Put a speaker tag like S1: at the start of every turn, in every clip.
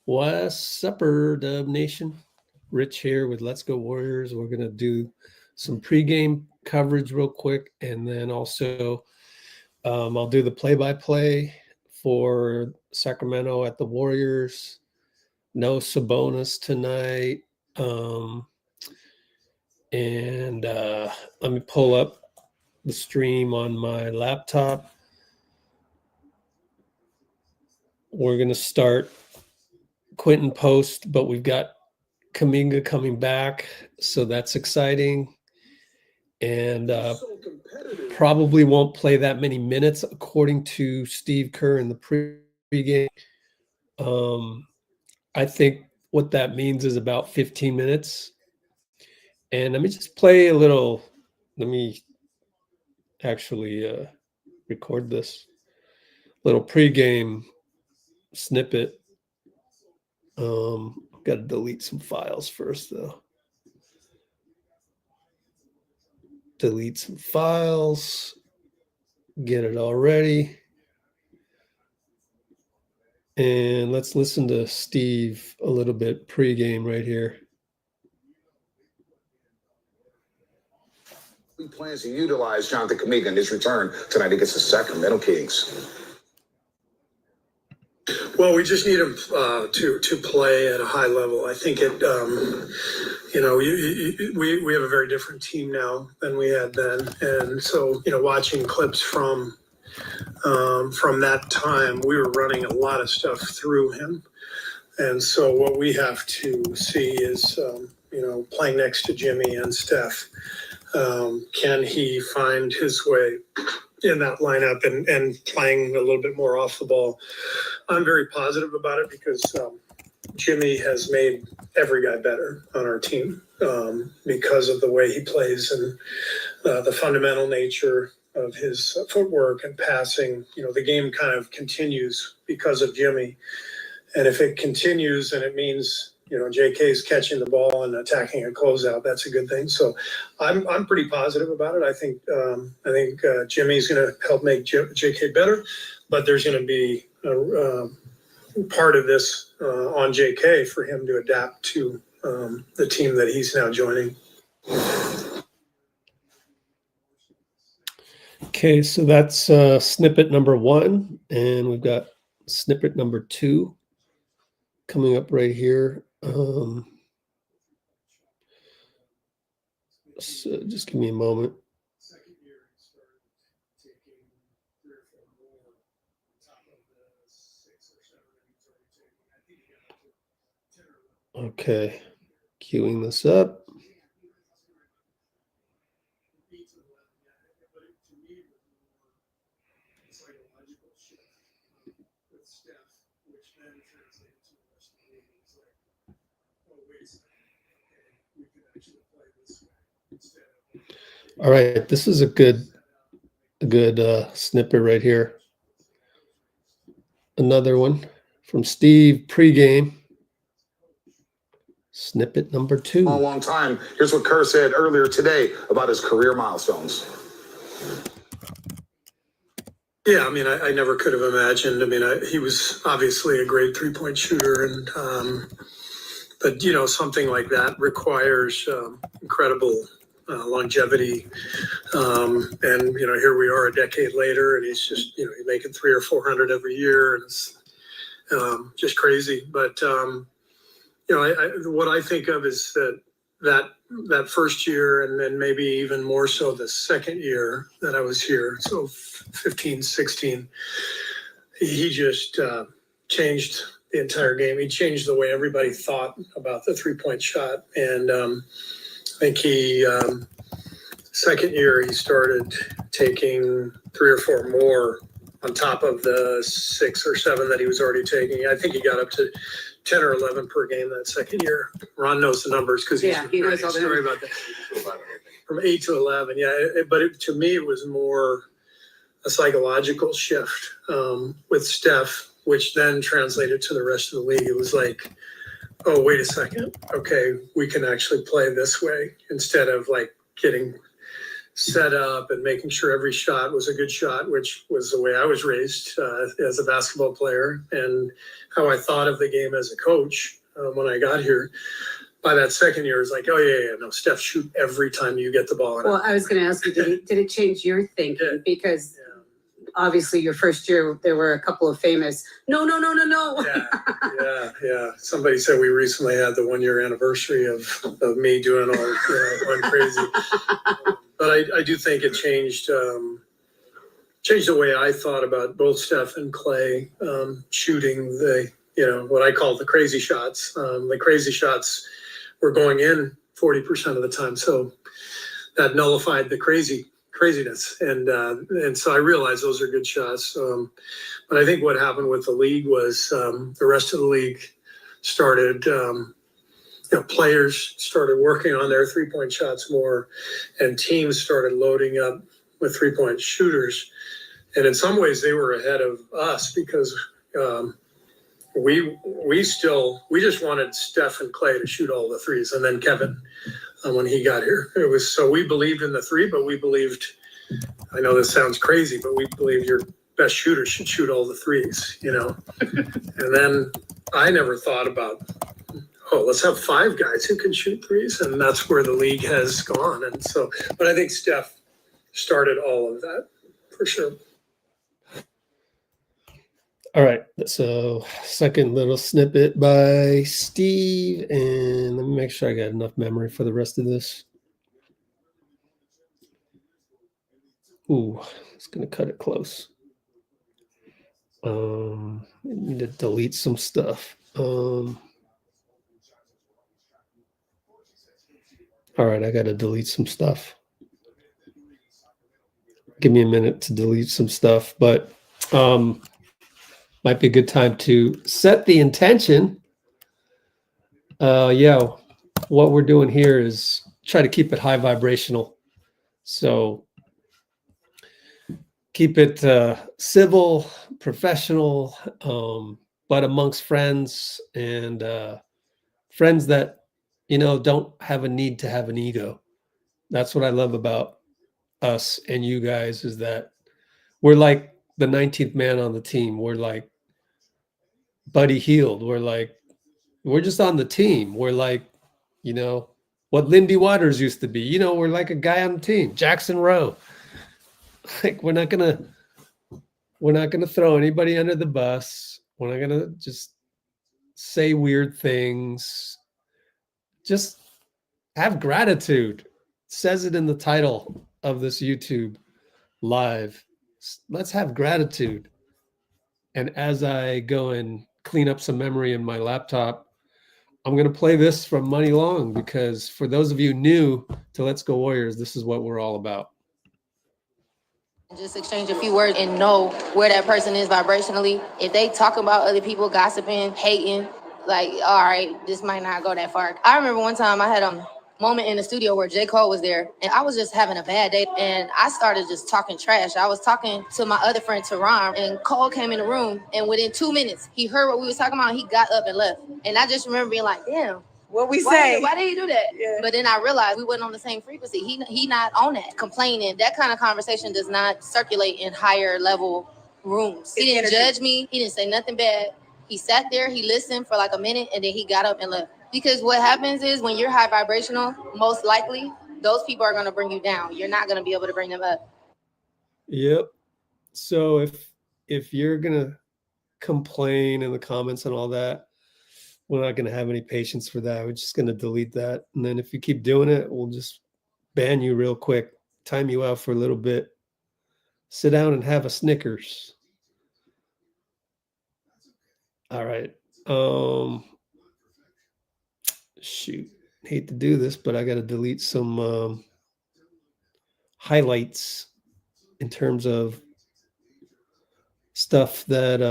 S1: What's upper Dub Nation? Rich here with Let's Go Warriors. We're going to do some pregame coverage real quick, and then also I'll do the play-by-play for Sacramento at the Warriors. No Sabonis tonight. And let me pull up the stream on my laptop. We're going to start Quinten Post, but we've got Kaminga coming back, so that's exciting. And probably won't play that many minutes, according to Steve Kerr in the pregame. I think what that means is about 15 minutes. And let me just play a little. Let me actually record this little pregame snippet. Got to delete some files first, though. Delete some files. Get it all ready. And let's listen to Steve a little bit pregame right here.
S2: He plans to utilize Jonathan Kuminga in his return tonight against the Sacramento Kings.
S3: Well, we just need him to play at a high level. I think it, we have a very different team now than we had then, and so watching clips from that time, we were running a lot of stuff through him, and so what we have to see is playing next to Jimmy and Steph. Can he find his way in that lineup and playing a little bit more off the ball? I'm very positive about it because Jimmy has made every guy better on our team because of the way he plays and the fundamental nature of his footwork and passing. The game kind of continues because of Jimmy. And if it continues and it means JK's catching the ball and attacking a closeout, that's a good thing. So I'm pretty positive about it. I think Jimmy's going to help make JK better, but there's going to be part of this on JK for him to adapt to the team that he's now joining.
S1: Okay, so that's snippet number 1, and we've got snippet number 2 coming up right here. So just give me a moment. Okay, queuing this up. All right, this is a good snippet right here. Another one from Steve pregame. Snippet number 2.
S2: A long time. Here's what Kerr said earlier today about his career milestones.
S3: Yeah, I never could have imagined. He was obviously a great three-point shooter, and but something like that requires incredible longevity. And here we are a decade later, and he's just he's making 300 or 400 every year, and it's just crazy. But what I think of is that first year, and then maybe even more so the second year that I was here, so 15, 16, he just changed the entire game. He changed the way everybody thought about the three-point shot. And I think second year, he started taking 3 or 4 more on top of the 6 or 7 that he was already taking. I think he got up to 10 or 11 per game that second year. Ron knows the numbers because he knows all the story about that. From 8 to 11, but to me, it was more a psychological shift with Steph, which then translated to the rest of the league. It was like, oh, wait a second. Okay, we can actually play this way instead of getting set up and making sure every shot was a good shot, which was the way I was raised as a basketball player, and how I thought of the game as a coach when I got here. By that second year, it's like, oh yeah, no, Steph, shoot every time you get the ball.
S4: Well, I was going to ask you, did it change your thinking? Because obviously your first year, there were a couple of famous, no.
S3: Yeah. Somebody said we recently had the 1 year anniversary of me doing all going crazy. But I do think it changed the way I thought about both Steph and Clay shooting the, what I call the crazy shots. The crazy shots were going in 40% of the time. So that nullified the craziness. And so I realized those are good shots. But I think what happened with the league was the rest of the league started, players started working on their 3-point shots more, and teams started loading up with 3-point shooters. And in some ways they were ahead of us because we just wanted Steph and Clay to shoot all the threes, and then Kevin when he got here. It was so we believed in the three, but we believed, I know this sounds crazy, but we believe your best shooter should shoot all the threes, And then I never thought about, let's have 5 guys who can shoot threes, and that's where the league has gone. And so, but I think Steph started all of that for sure.
S1: All right, so second little snippet by Steve, and let me make sure I got enough memory for the rest of this. Ooh, it's gonna cut it close. I need to delete some stuff. All right, I gotta delete some stuff. Give me a minute to delete some stuff, but might be a good time to set the intention. What we're doing here is try to keep it high vibrational. So keep it civil, professional, but amongst friends and friends that, don't have a need to have an ego. That's what I love about us and you guys, is that we're like the 19th man on the team. We're like Buddy Hield. We're just on the team. We're like, what Lindy Waters used to be. We're like a guy on the team. Jackson Rowe. Like we're not gonna throw anybody under the bus. We're not gonna just say weird things. Just have gratitude. It says it in the title of this YouTube live. Let's have gratitude. And as I go and clean up some memory in my laptop, I'm going to play this from Money Long, because for those of you new to Let's Go Warriors, this is what we're all about.
S5: Just exchange a few words and know where that person is vibrationally. If they talk about other people, gossiping, hating, like, all right, this might not go that far. I remember one time I had a moment in the studio where J. Cole was there, and I was just having a bad day, and I started just talking trash. I was talking to my other friend, Teron, and Cole came in the room, and within 2 minutes, he heard what we was talking about, and he got up and left. And I just remember being like, damn.
S6: What we say?
S5: Why did he do that?
S6: Yeah.
S5: But then I realized we wasn't on the same frequency. He not on that. Complaining, that kind of conversation does not circulate in higher level rooms. He didn't judge me. He didn't say nothing bad. He sat there, he listened for like a minute, and then he got up and left. Because what happens is when you're high vibrational, most likely those people are going to bring you down. You're not going to be able to bring them up.
S1: Yep. So if you're going to complain in the comments and all that, we're not going to have any patience for that. We're just going to delete that. And then if you keep doing it, we'll just ban you real quick, time you out for a little bit, sit down and have a Snickers. All right. Shoot, hate to do this, but I got to delete some highlights in terms of stuff that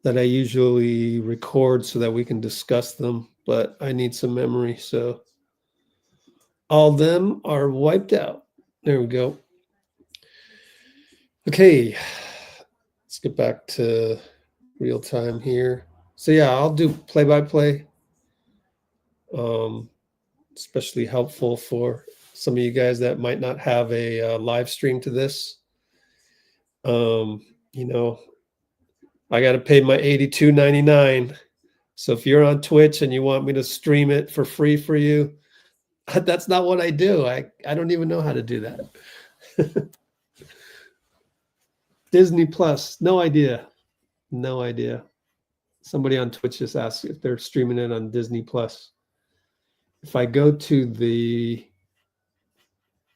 S1: I usually record so that we can discuss them, but I need some memory, so all of them are wiped out. There we go. Okay, let's get back to real time here. So yeah, I'll do play-by-play, especially helpful for some of you guys that might not have a live stream to this. You know, I got to pay my $82.99. So if you're on Twitch and you want me to stream it for free for you, that's not what I do. I don't even know how to do that. Disney Plus, no idea. No idea. Somebody on Twitch just asked if they're streaming it on Disney Plus. If I go to the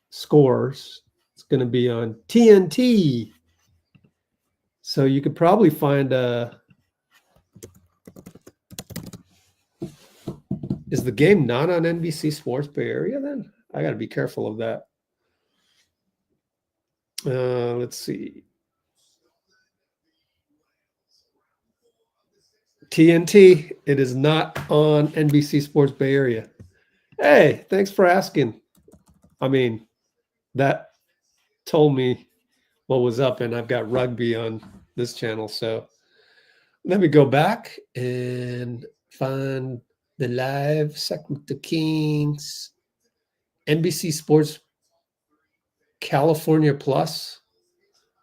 S1: scores, it's going to be on TNT. So you could probably find is the game not on NBC Sports Bay Area then? I got to be careful of that. Let's see. TNT, it is not on NBC Sports Bay Area. Hey, thanks for asking. I mean, that told me what was up, and I've got rugby on this channel. So let me go back and find the live Sacramento Kings, NBC Sports California Plus.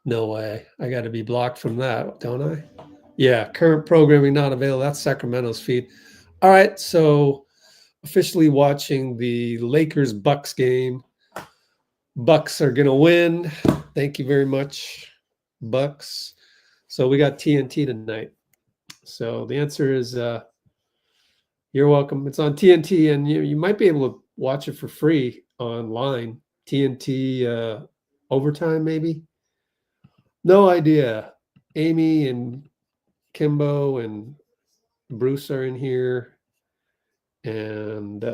S1: No way. I got to be blocked from that, don't I? Yeah, current programming not available. That's Sacramento's feed. All right, so officially watching the Lakers-Bucks game. Bucks are going to win. Thank you very much, Bucks. So we got TNT tonight. So the answer is you're welcome. It's on TNT, and you might be able to watch it for free online. TNT overtime, maybe? No idea. Amy and Kimbo and Bruce are in here, and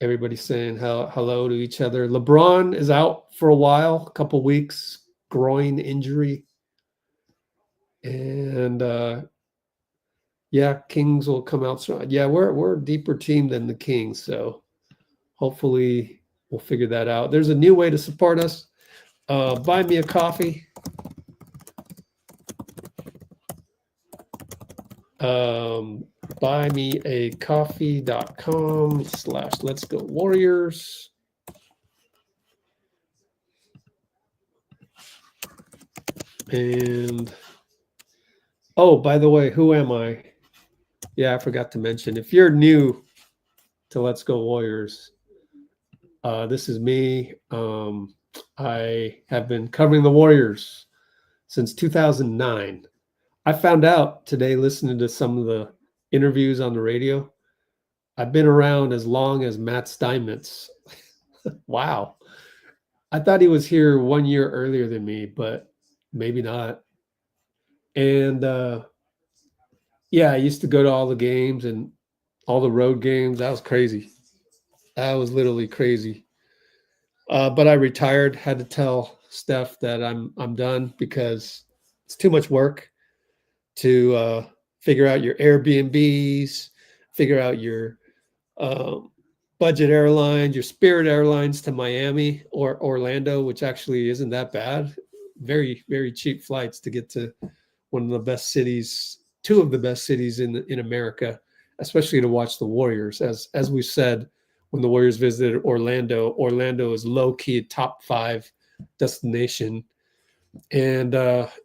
S1: everybody's saying hello to each other. LeBron is out for a while, a couple weeks, groin injury. And yeah, Kings will come out strong. Yeah, we're a deeper team than the Kings, so hopefully we'll figure that out. There's a new way to support us. Buy me a coffee. buymeacoffee.com/Let's Go Warriors. And oh, by the way, who am I? Yeah, I forgot to mention, if you're new to Let's Go Warriors, this is me. I have been covering the Warriors since 2009. I found out today, listening to some of the interviews on the radio, I've been around as long as Matt Steinmetz. Wow. I thought he was here 1 year earlier than me, but maybe not. And yeah, I used to go to all the games and all the road games. That was crazy. That was literally crazy. But I retired, had to tell Steph that I'm done because it's too much work to figure out your Airbnbs, figure out your budget airlines, your Spirit Airlines to Miami or Orlando, which actually isn't that bad. Very, very cheap flights to get to one of the best cities, two of the best cities in America, especially to watch the Warriors. As we said, when the Warriors visited Orlando, Orlando is low-key top 5 destination. And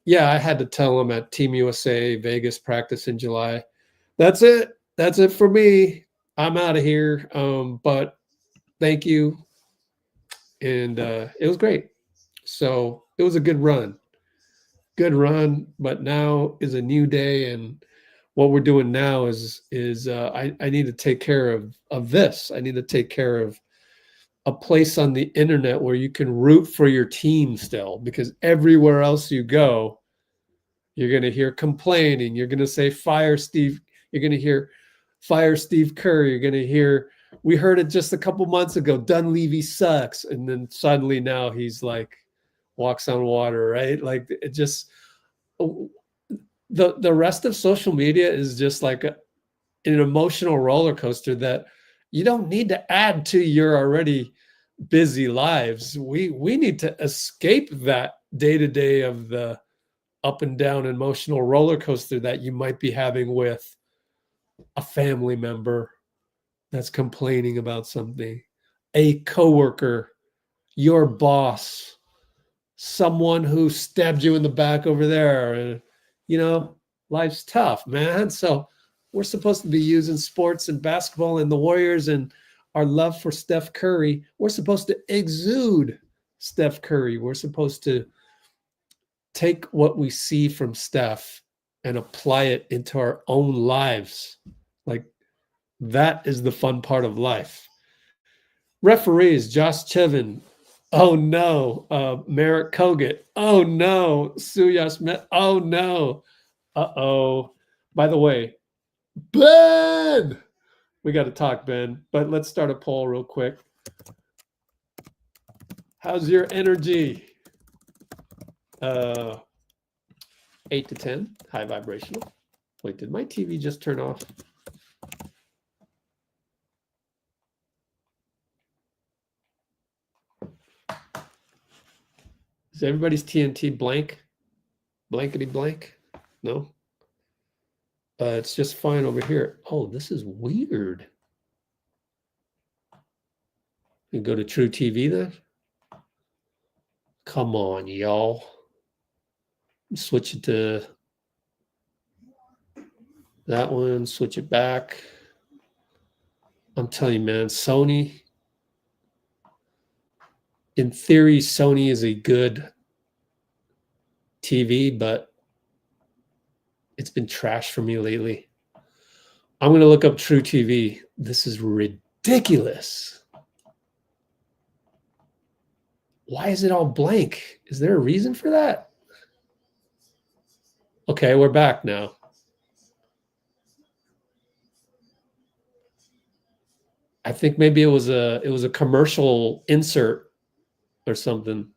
S1: yeah, I had to tell them at Team USA Vegas practice in July, that's it. That's it for me. I'm out of here. But thank you. And it was great. So it was a good run. But now is a new day. And what we're doing now is I need to take care of this. I need to take care of a place on the internet where you can root for your team still, because everywhere else you go, you're going to hear complaining. You're going to say, fire Steve. You're going to hear, fire Steve Curry. You're going to hear, we heard it just a couple months ago, Dunleavy sucks. And then suddenly now he's like, walks on water, right? Like it just, the rest of social media is just like an emotional roller coaster that you don't need to add to your already busy lives. We need to escape that day-to-day of the up and down emotional roller coaster that you might be having with a family member that's complaining about something, a coworker, your boss, someone who stabbed you in the back over there. And, you know, life's tough, man. So we're supposed to be using sports and basketball and the Warriors and our love for Steph Curry. We're supposed to exude Steph Curry. We're supposed to take what we see from Steph and apply it into our own lives. Like, that is the fun part of life. Referees, Josh Chivin. Oh no. Merrick Kogut. Oh no. Suya Smith. Oh no. Uh-oh. By the way, Ben! We got to talk, Ben. But let's start a poll real quick. How's your energy? 8 to 10, high vibrational. Wait, did my TV just turn off? Is everybody's TNT blank? Blankety blank? No? It's just fine over here. Oh, this is weird. You go to True TV then? Come on, y'all. Switch it to that one, switch it back. I'm telling you, man, Sony, in theory, Sony is a good TV, but it's been trash for me lately. I'm going to look up True TV. This is ridiculous. Why is it all blank? Is there a reason for that? Okay, we're back now. I think maybe it was a commercial insert or something.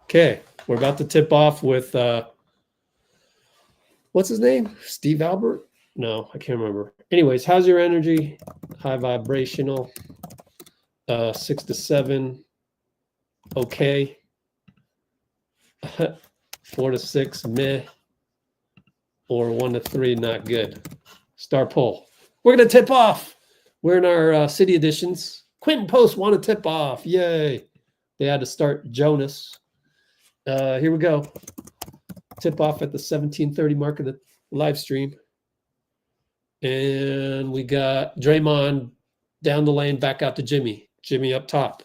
S1: Okay, we're about to tip off with what's his name? Steve Albert? No, I can't remember. Anyways, how's your energy? High vibrational. 6 to 7. Okay. 4 to 6, meh. Or 1 to 3, not good. Star poll. We're going to tip off. We're in our city editions. Quinten Post want to tip off. Yay. They had to start Jonas. Here we go. Tip off at the 17:30 mark of the live stream. And we got Draymond down the lane, back out to Jimmy. Jimmy up top.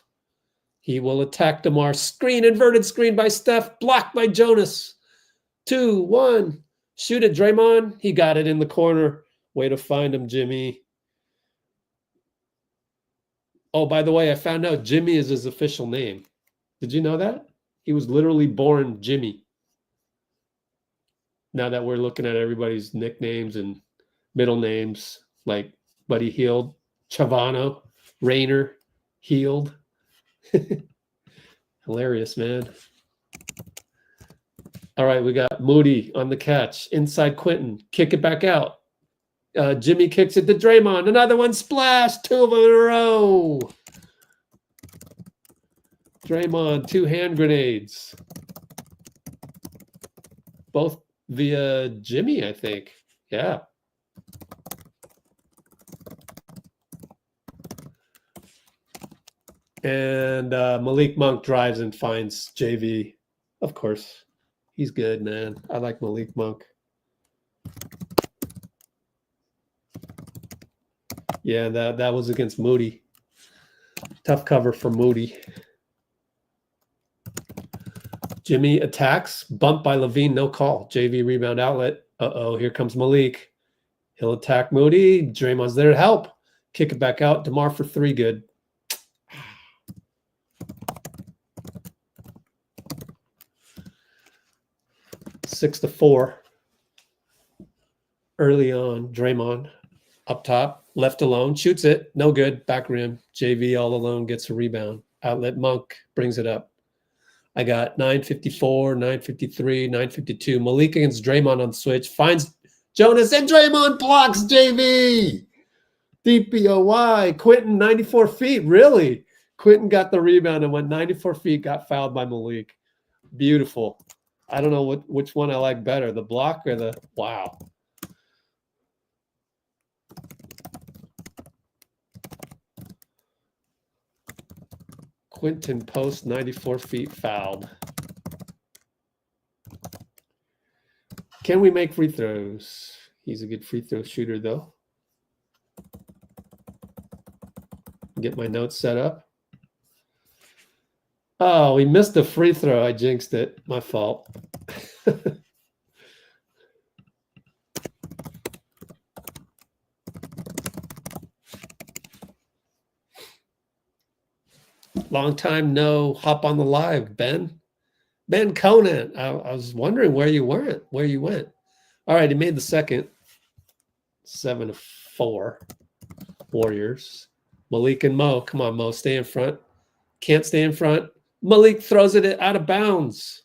S1: He will attack DeMar. Screen, inverted screen by Steph. Blocked by Jonas. 2, 1. Shoot it, Draymond. He got it in the corner. Way to find him, Jimmy. Oh, by the way, I found out Jimmy is his official name. Did you know that? He was literally born Jimmy. Now that we're looking at everybody's nicknames and middle names, like Buddy Hield, Chavano, Rayner, Healed. Hilarious, man. All right, we got Moody on the catch. Inside Quinten. Kick it back out. Jimmy kicks it to Draymond. Another one, splash. 2 of them in a row. Draymond, 2 hand grenades. Both via Jimmy, I think. Yeah. And Malik Monk drives and finds JV. Of course. He's good, man. I like Malik Monk. Yeah, that was against Moody. Tough cover for Moody. Jimmy attacks. Bump by Levine. No call. JV rebound outlet. Uh-oh, here comes Malik. He'll attack Moody. Draymond's there to help. Kick it back out. DeMar for 3. Good. Six to 4. Early on, Draymond up top, left alone, shoots it, no good, back rim. JV all alone gets a rebound. Outlet Monk brings it up. I got 9:54, 9:53, 9:52. Malik against Draymond on the switch, finds Jonas, and Draymond blocks JV. DPOY. Quinten, 94 feet, really? Quinten got the rebound and went 94 feet, got fouled by Malik. Beautiful. I don't know which one I like better, the block or the wow. Quinten Post, 94 feet, fouled. Can we make free throws? He's a good free throw shooter, though. Get my notes set up. Oh, we missed a free throw. I jinxed it. My fault. Long time no hop on the live, Ben. Ben Conan. I was wondering where you went. All right, he made the second. 7-4. Warriors. Malik and Mo. Come on, Mo. Stay in front. Can't stay in front. Malik throws it out of bounds.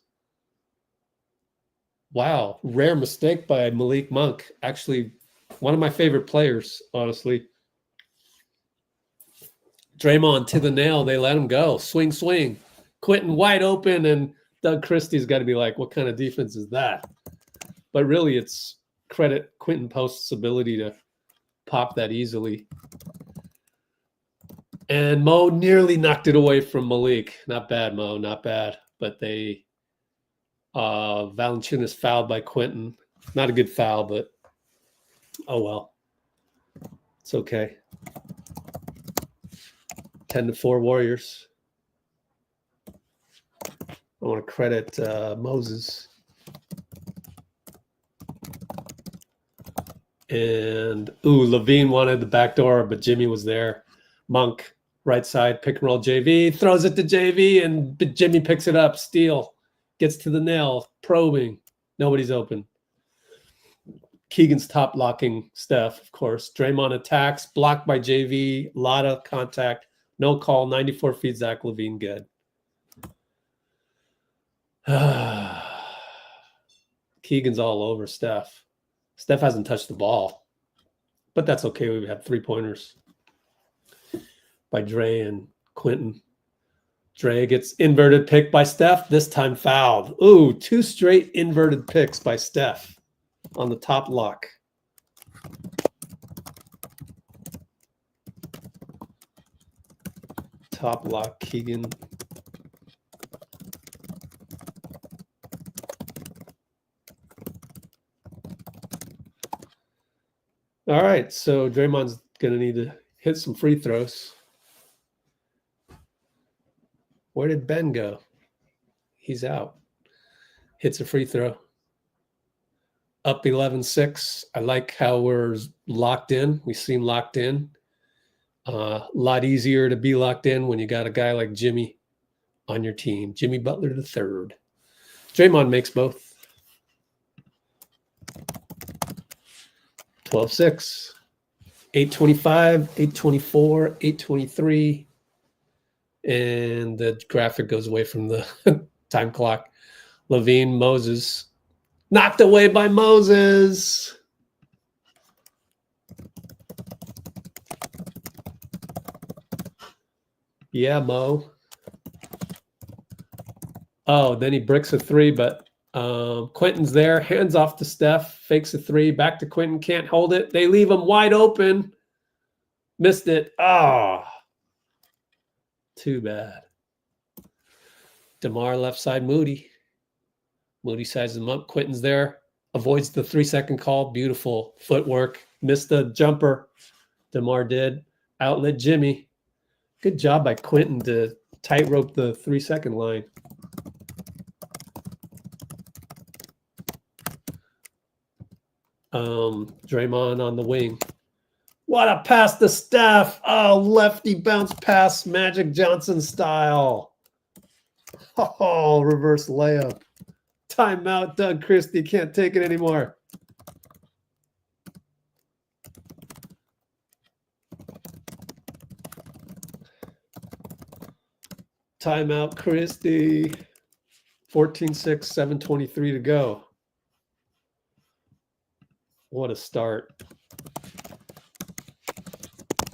S1: Wow. Rare mistake by Malik Monk. Actually, one of my favorite players, honestly. Draymond to the nail. They let him go. Swing, swing. Quinten wide open, and Doug Christie's got to be like, what kind of defense is that? But really, it's credit Quinten Post's ability to pop that easily. And Mo nearly knocked it away from Malik. Not bad, Mo. Not bad. But they Valanciunas fouled by Quinten. Not a good foul, but oh well. It's okay. 10-4 Warriors. I want to credit Moses. And Levine wanted the back door, but Jimmy was there. Monk, right side, pick and roll JV, throws it to JV, and Jimmy picks it up. Steal, gets to the nail, probing. Nobody's open. Keegan's top locking Steph, of course. Draymond attacks, blocked by JV, a lot of contact. No call, 94 feet, Zach LaVine, good. Keegan's all over Steph. Steph hasn't touched the ball, but that's okay. We've had 3-pointers by Dray and Quinten. Dray gets inverted pick by Steph, this time fouled. 2 straight inverted picks by Steph on the top lock. Top lock, Keegan. All right, so Draymond's going to need to hit some free throws. Where did Ben go? He's out. Hits a free throw. Up 11-6. I like how we're locked in. We seem locked in. A lot easier to be locked in when you got a guy like Jimmy on your team. Jimmy Butler III. Draymond makes both. 12-6. 8:25, 8:24, 8:23. And the graphic goes away from the time clock. LaVine, Moses. Knocked away by Moses. Yeah, Mo. Oh, then he bricks a 3, but Quinten's there. Hands off to Steph. Fakes a 3. Back to Quinten. Can't hold it. They leave him wide open. Missed it. Too bad. DeMar left side, Moody. Moody sizes him up. Quinten's there. Avoids the 3-second call. Beautiful footwork. Missed the jumper. DeMar did. Outlet Jimmy. Good job by Quinten to tightrope the 3-second line. Draymond on the wing. What a pass to Steph. Lefty bounce pass, Magic Johnson style. Reverse layup. Timeout, Doug Christie. Can't take it anymore. Timeout, Christie. 14-6, 7:23 to go. What a start.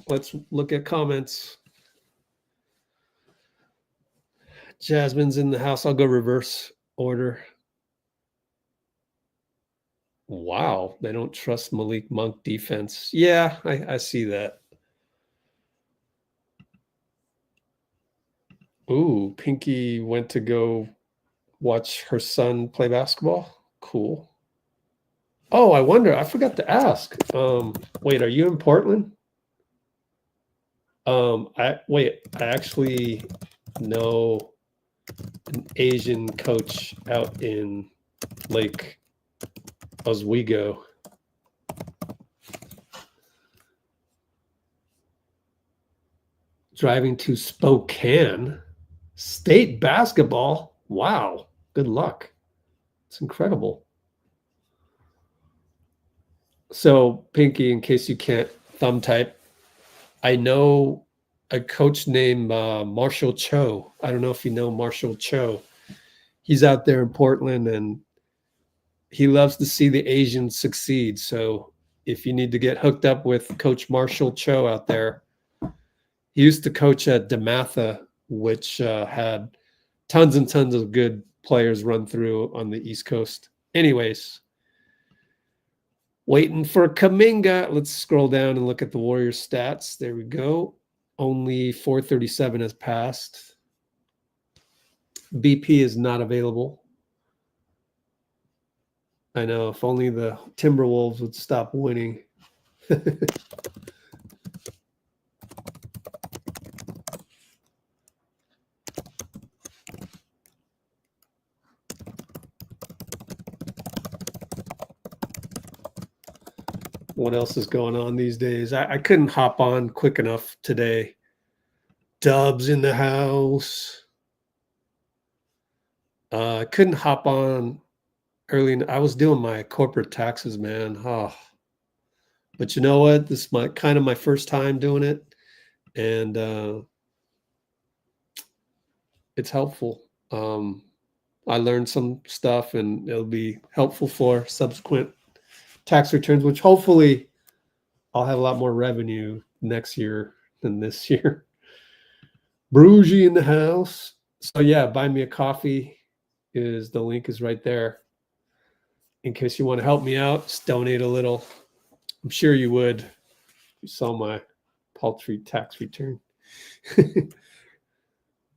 S1: Let's look at comments. Jasmine's in the house. I'll go reverse order. Wow, they don't trust Malik Monk defense. Yeah, I see that. Ooh, Pinky went to go watch her son play basketball. Cool. Oh, I wonder. I forgot to ask. Wait, are you in Portland? I actually know an Asian coach out in Lake Oswego. Driving to Spokane State basketball. Wow. Good luck. It's incredible. So, Pinky, in case you can't thumb type, I know a coach named Marshall Cho. I don't know if you know Marshall Cho. He's out there in Portland, and he loves to see the Asians succeed. So if you need to get hooked up with Coach Marshall Cho out there, he used to coach at DeMatha, which had tons and tons of good players run through on the East Coast. Anyways, waiting for Kaminga. Let's scroll down and look at the Warriors stats. There we go. Only 437 has passed. BP is not available. I know, if only the Timberwolves would stop winning. What else is going on these days? I couldn't hop on quick enough today. Dubs in the house. I couldn't hop on early. I was doing my corporate taxes, man. Oh. But you know what? This is my first time doing it. And it's helpful. I learned some stuff, and it'll be helpful for subsequent tax returns, which hopefully I'll have a lot more revenue next year than this year. Brugy in the house. So yeah, buy me a coffee. The link is right there. In case you want to help me out, just donate a little. I'm sure you would. You saw my paltry tax return.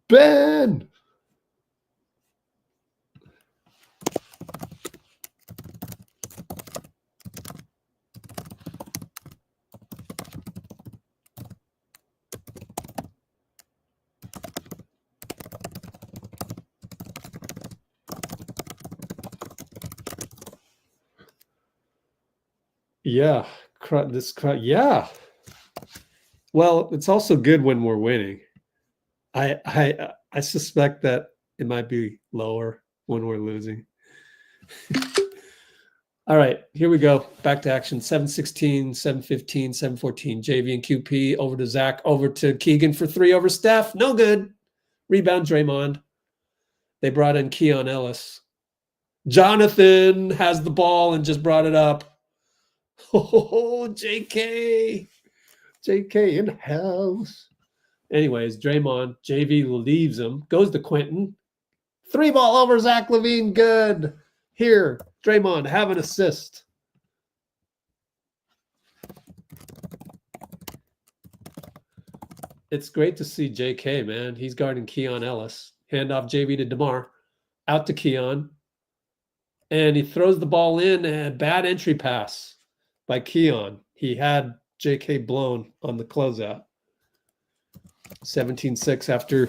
S1: Ben! Yeah, yeah. Well, it's also good when we're winning. I suspect that it might be lower when we're losing. All right, here we go. Back to action. 7-16, 7-15, 7-14. JV and QP over to Zach, over to Keegan for three over Steph. No good. Rebound Draymond. They brought in Keon Ellis. Jonathan has the ball and just brought it up. Oh, JK in the house. Anyways, Draymond, JV leaves him, goes to Quinten. Three ball over Zach LaVine, good. Here, Draymond, have an assist. It's great to see JK, man. He's guarding Keon Ellis. Hand off JV to DeMar. Out to Keon. And he throws the ball in, and bad entry pass by Keon. He had JK blown on the closeout. 17-6 after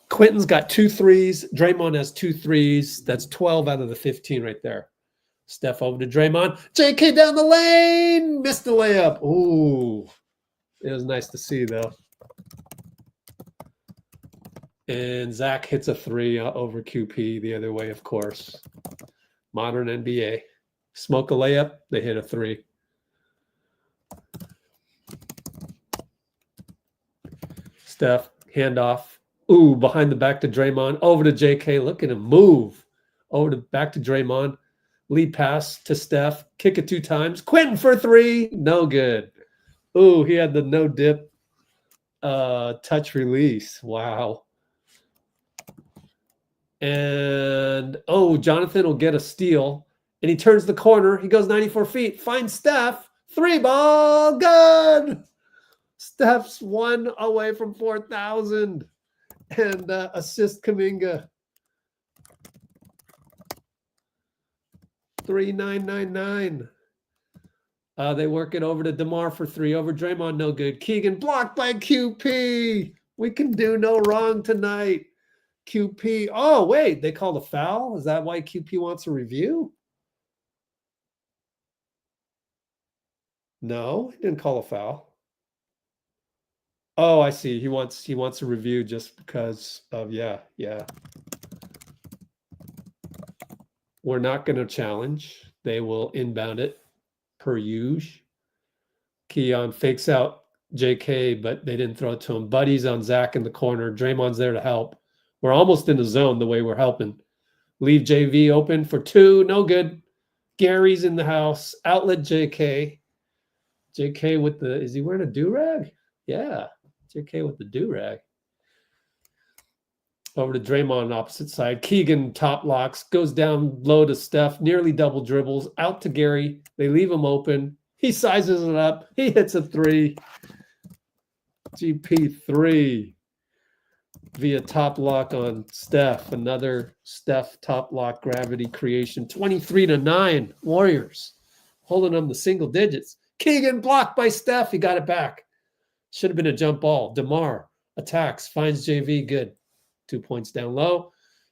S1: Quinten's got 2 threes. Draymond has 2 threes. That's 12 out of the 15 right there. Steph over to Draymond. JK down the lane. Missed the layup. Ooh. It was nice to see, though. And Zach hits a 3 over QP the other way, of course. Modern NBA. Smoke a layup. They hit a 3. Steph, handoff. Ooh, behind the back to Draymond. Over to JK. Look at him move. Back to Draymond. Lead pass to Steph. Kick it 2 times. Quinten for 3. No good. Ooh, he had the no dip touch release. Wow. And, Jonathan will get a steal. And he turns the corner. He goes 94 feet. Finds Steph. 3 ball. Good. Steph's 1 away from 4,000. And assist Kaminga. 3,999. They work it over to DeMar for 3 over Draymond. No good. Keegan blocked by QP. We can do no wrong tonight. QP. Oh, wait. They called a foul? Is that why QP wants a review? No, he didn't call a foul. Oh, I see. He wants a review just because of yeah. We're not going to challenge. They will inbound it per usual. Keon fakes out JK, but they didn't throw it to him. Buddy's on Zach in the corner. Draymond's there to help. We're almost in the zone the way we're helping. Leave JV open for 2. No good. Gary's in the house. Outlet JK. JK with the, is he wearing a do-rag? Yeah. JK with the do-rag. Over to Draymond, opposite side. Keegan top locks, goes down low to Steph, nearly double dribbles, out to Gary. They leave him open. He sizes it up. He hits a 3. GP3 via top lock on Steph. Another Steph top lock gravity creation. 23-9. Warriors holding them to single digits. Keegan blocked by Steph. He got it back. Should have been a jump ball. DeMar attacks, finds JV. Good. 2 points down low.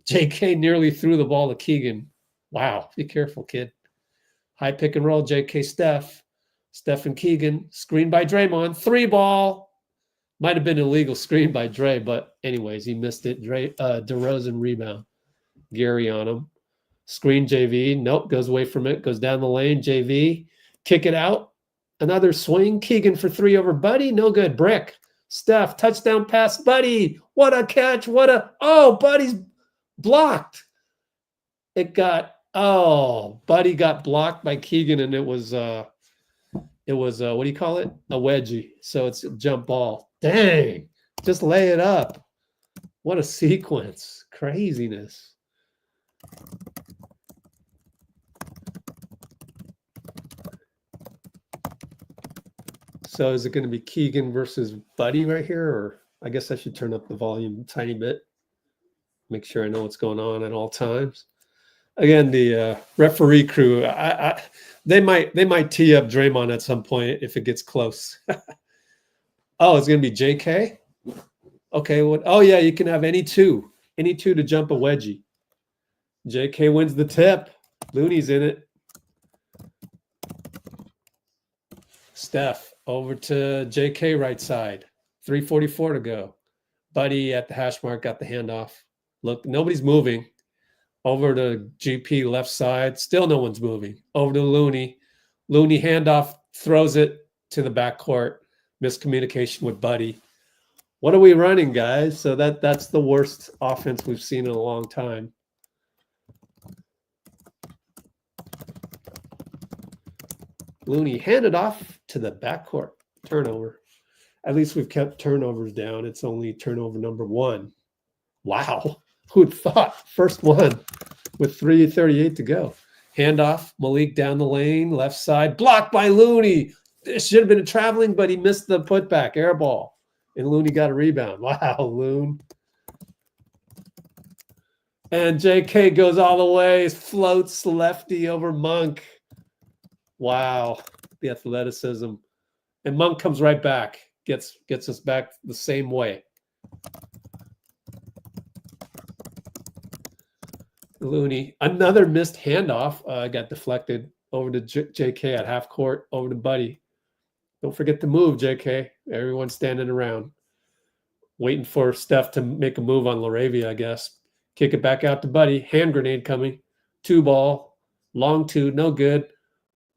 S1: JK nearly threw the ball to Keegan. Wow. Be careful, kid. High pick and roll. JK Steph. Steph and Keegan. Screen by Draymond. 3 ball. Might have been an illegal screen by Dray, but anyways, he missed it. DeRozan rebound. Gary on him. Screen JV. Nope. Goes away from it. Goes down the lane. JV. Kick it out. Another swing. Keegan for 3 over Buddy. No good. Brick. Steph, touchdown pass, Buddy. What a catch. Oh, Buddy's blocked. Buddy got blocked by Keegan, and it was what do you call it? A wedgie. So it's a jump ball. Dang. Just lay it up. What a sequence. Craziness. So is it going to be Keegan versus Buddy right here? Or I guess I should turn up the volume a tiny bit. Make sure I know what's going on at all times. Again, the referee crew, they might tee up Draymond at some point if it gets close. Oh, it's going to be JK? Okay. Oh, yeah, you can have any two to jump a wedgie. JK wins the tip. Looney's in it. Steph over to JK right side. 3:44 to go. Buddy at the hash mark got the handoff. Look, nobody's moving. Over to GP left side. Still no one's moving. Over to Looney. Looney handoff, throws it to the backcourt. Miscommunication with Buddy. What are we running, guys? So that's the worst offense we've seen in a long time. Looney handed off to the backcourt. Turnover. At least we've kept turnovers down. It's only turnover number 1. Wow. Who'd thought? First one with 3:38 to go. Handoff. Malik down the lane. Left side. Blocked by Looney. This should have been a traveling, but he missed the putback. Air ball. And Looney got a rebound. Wow, Loon. And JK goes all the way. Floats lefty over Monk. Wow, the athleticism. And Monk comes right back. Gets us back the same way. Looney. Another missed handoff. Got deflected over to JK at half court. Over to Buddy. Don't forget to move, JK. Everyone's standing around. Waiting for Steph to make a move on LaRavia, I guess. Kick it back out to Buddy. Hand grenade coming. 2 ball. Long 2. No good.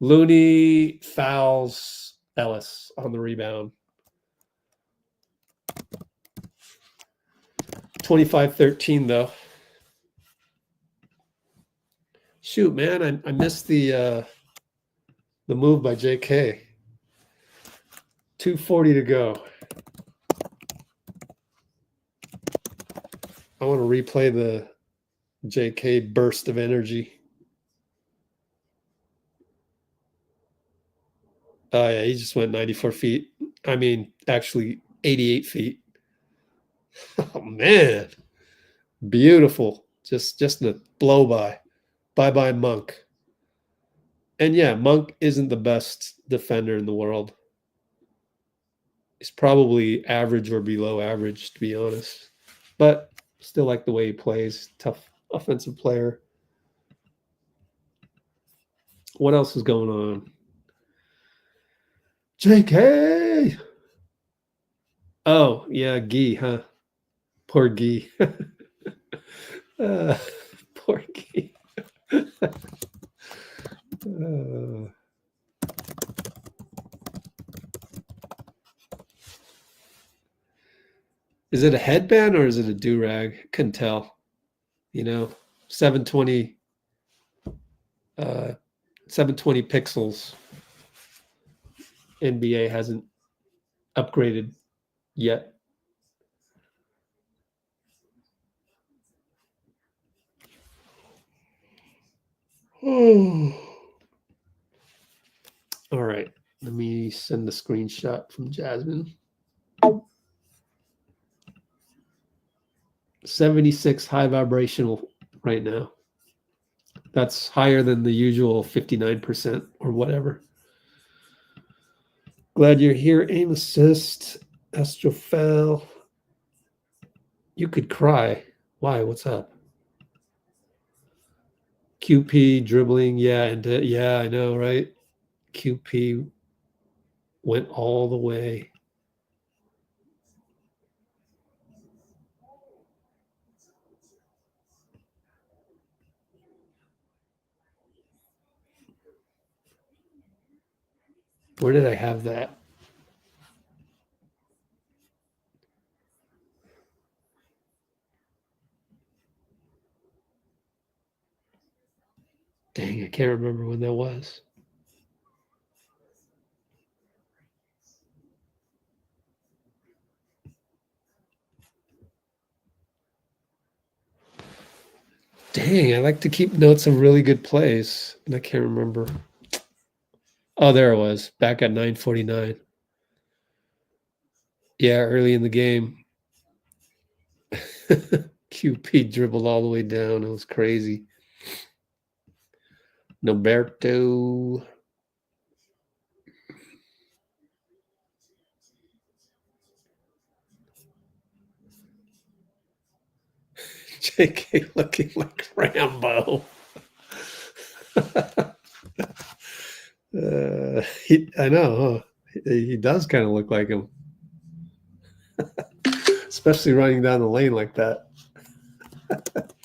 S1: Looney fouls Ellis on the rebound. 25-13, though. Shoot, man, I missed the move by JK. 2:40 to go. I want to replay the JK burst of energy. Oh, yeah, he just went 94 feet. I mean, actually 88 feet. Oh, man. Beautiful. Just a blow by. Bye-bye, Monk. And yeah, Monk isn't the best defender in the world. He's probably average or below average, to be honest. But still like the way he plays. Tough offensive player. What else is going on? JK! Oh, yeah, Guy, huh? Poor Guy. Poor Guy. Is it a headband or is it a do-rag? Couldn't tell. 720 720 pixels. NBA hasn't upgraded yet. All right. Let me send the screenshot from Jasmine. 76 high vibrational right now. That's higher than the usual 59% or whatever. Glad you're here. Aim assist. Astrophal. You could cry. Why? What's up? QP dribbling. Yeah, I know, right? QP went all the way. Where did I have that? Dang, I can't remember when that was. Dang, I like to keep notes of really good plays, and I can't remember. Oh, there it was, back at 9:49. Yeah, early in the game. QP dribbled all the way down. It was crazy. Noberto. JK looking like Rambo. I know, huh? He does kind of look like him. Especially running down the lane like that.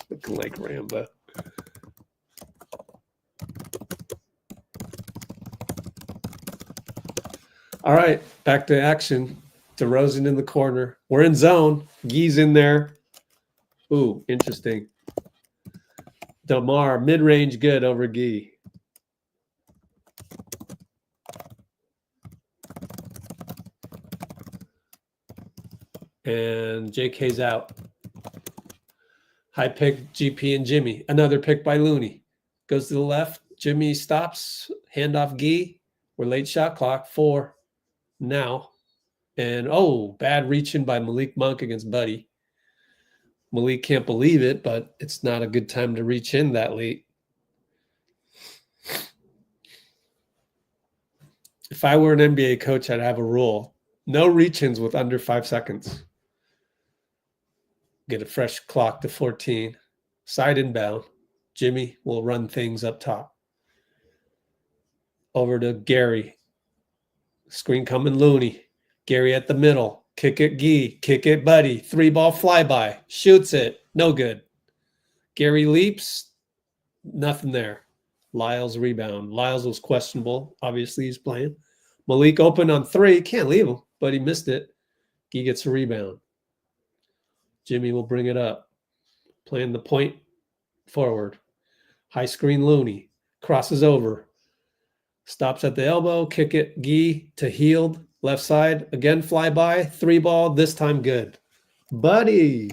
S1: Looking like Rambo. All right, back to action. DeRozan in the corner. We're in zone. Guy's in there. Ooh, interesting. Demar, mid-range good over Guy. And JK's out. High pick, GP and Jimmy. Another pick by Looney. Goes to the left. Jimmy stops. Handoff Guy. We're late shot clock. 4 now. And, bad reaching by Malik Monk against Buddy. Malik can't believe it, but it's not a good time to reach in that late. If I were an NBA coach, I'd have a rule. No reach-ins with under 5 seconds. Get a fresh clock to 14. Side inbound. Jimmy will run things up top. Over to Gary. Screen coming Looney. Gary at the middle. Kick it Guy. Kick it Buddy. 3-ball flyby. Shoots it. No good. Gary leaps. Nothing there. Lyles rebound. Lyles was questionable. Obviously, he's playing. Malik open on 3. Can't leave him, but he missed it. He gets a rebound. Jimmy will bring it up. Playing the point forward. High screen Looney. Crosses over. Stops at the elbow. Kick it. Guy to Heald. Left side. Again, fly by. 3-ball. This time good. Buddy.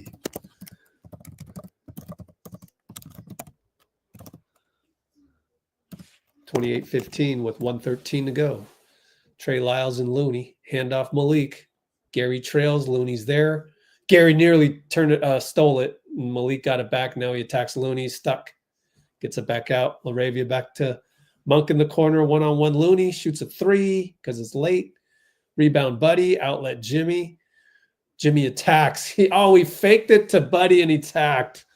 S1: (28-15) with 1:13 to go. Trey Lyles and Looney. Handoff Malik. Gary trails. Looney's there. Gary nearly turned it, stole it. Malik got it back. Now he attacks Looney. Stuck. Gets it back out. Laravia back to Monk in the corner. One-on-one Looney. Shoots a three because it's late. Rebound Buddy. Outlet Jimmy. Jimmy attacks. He faked it to Buddy and he tacked.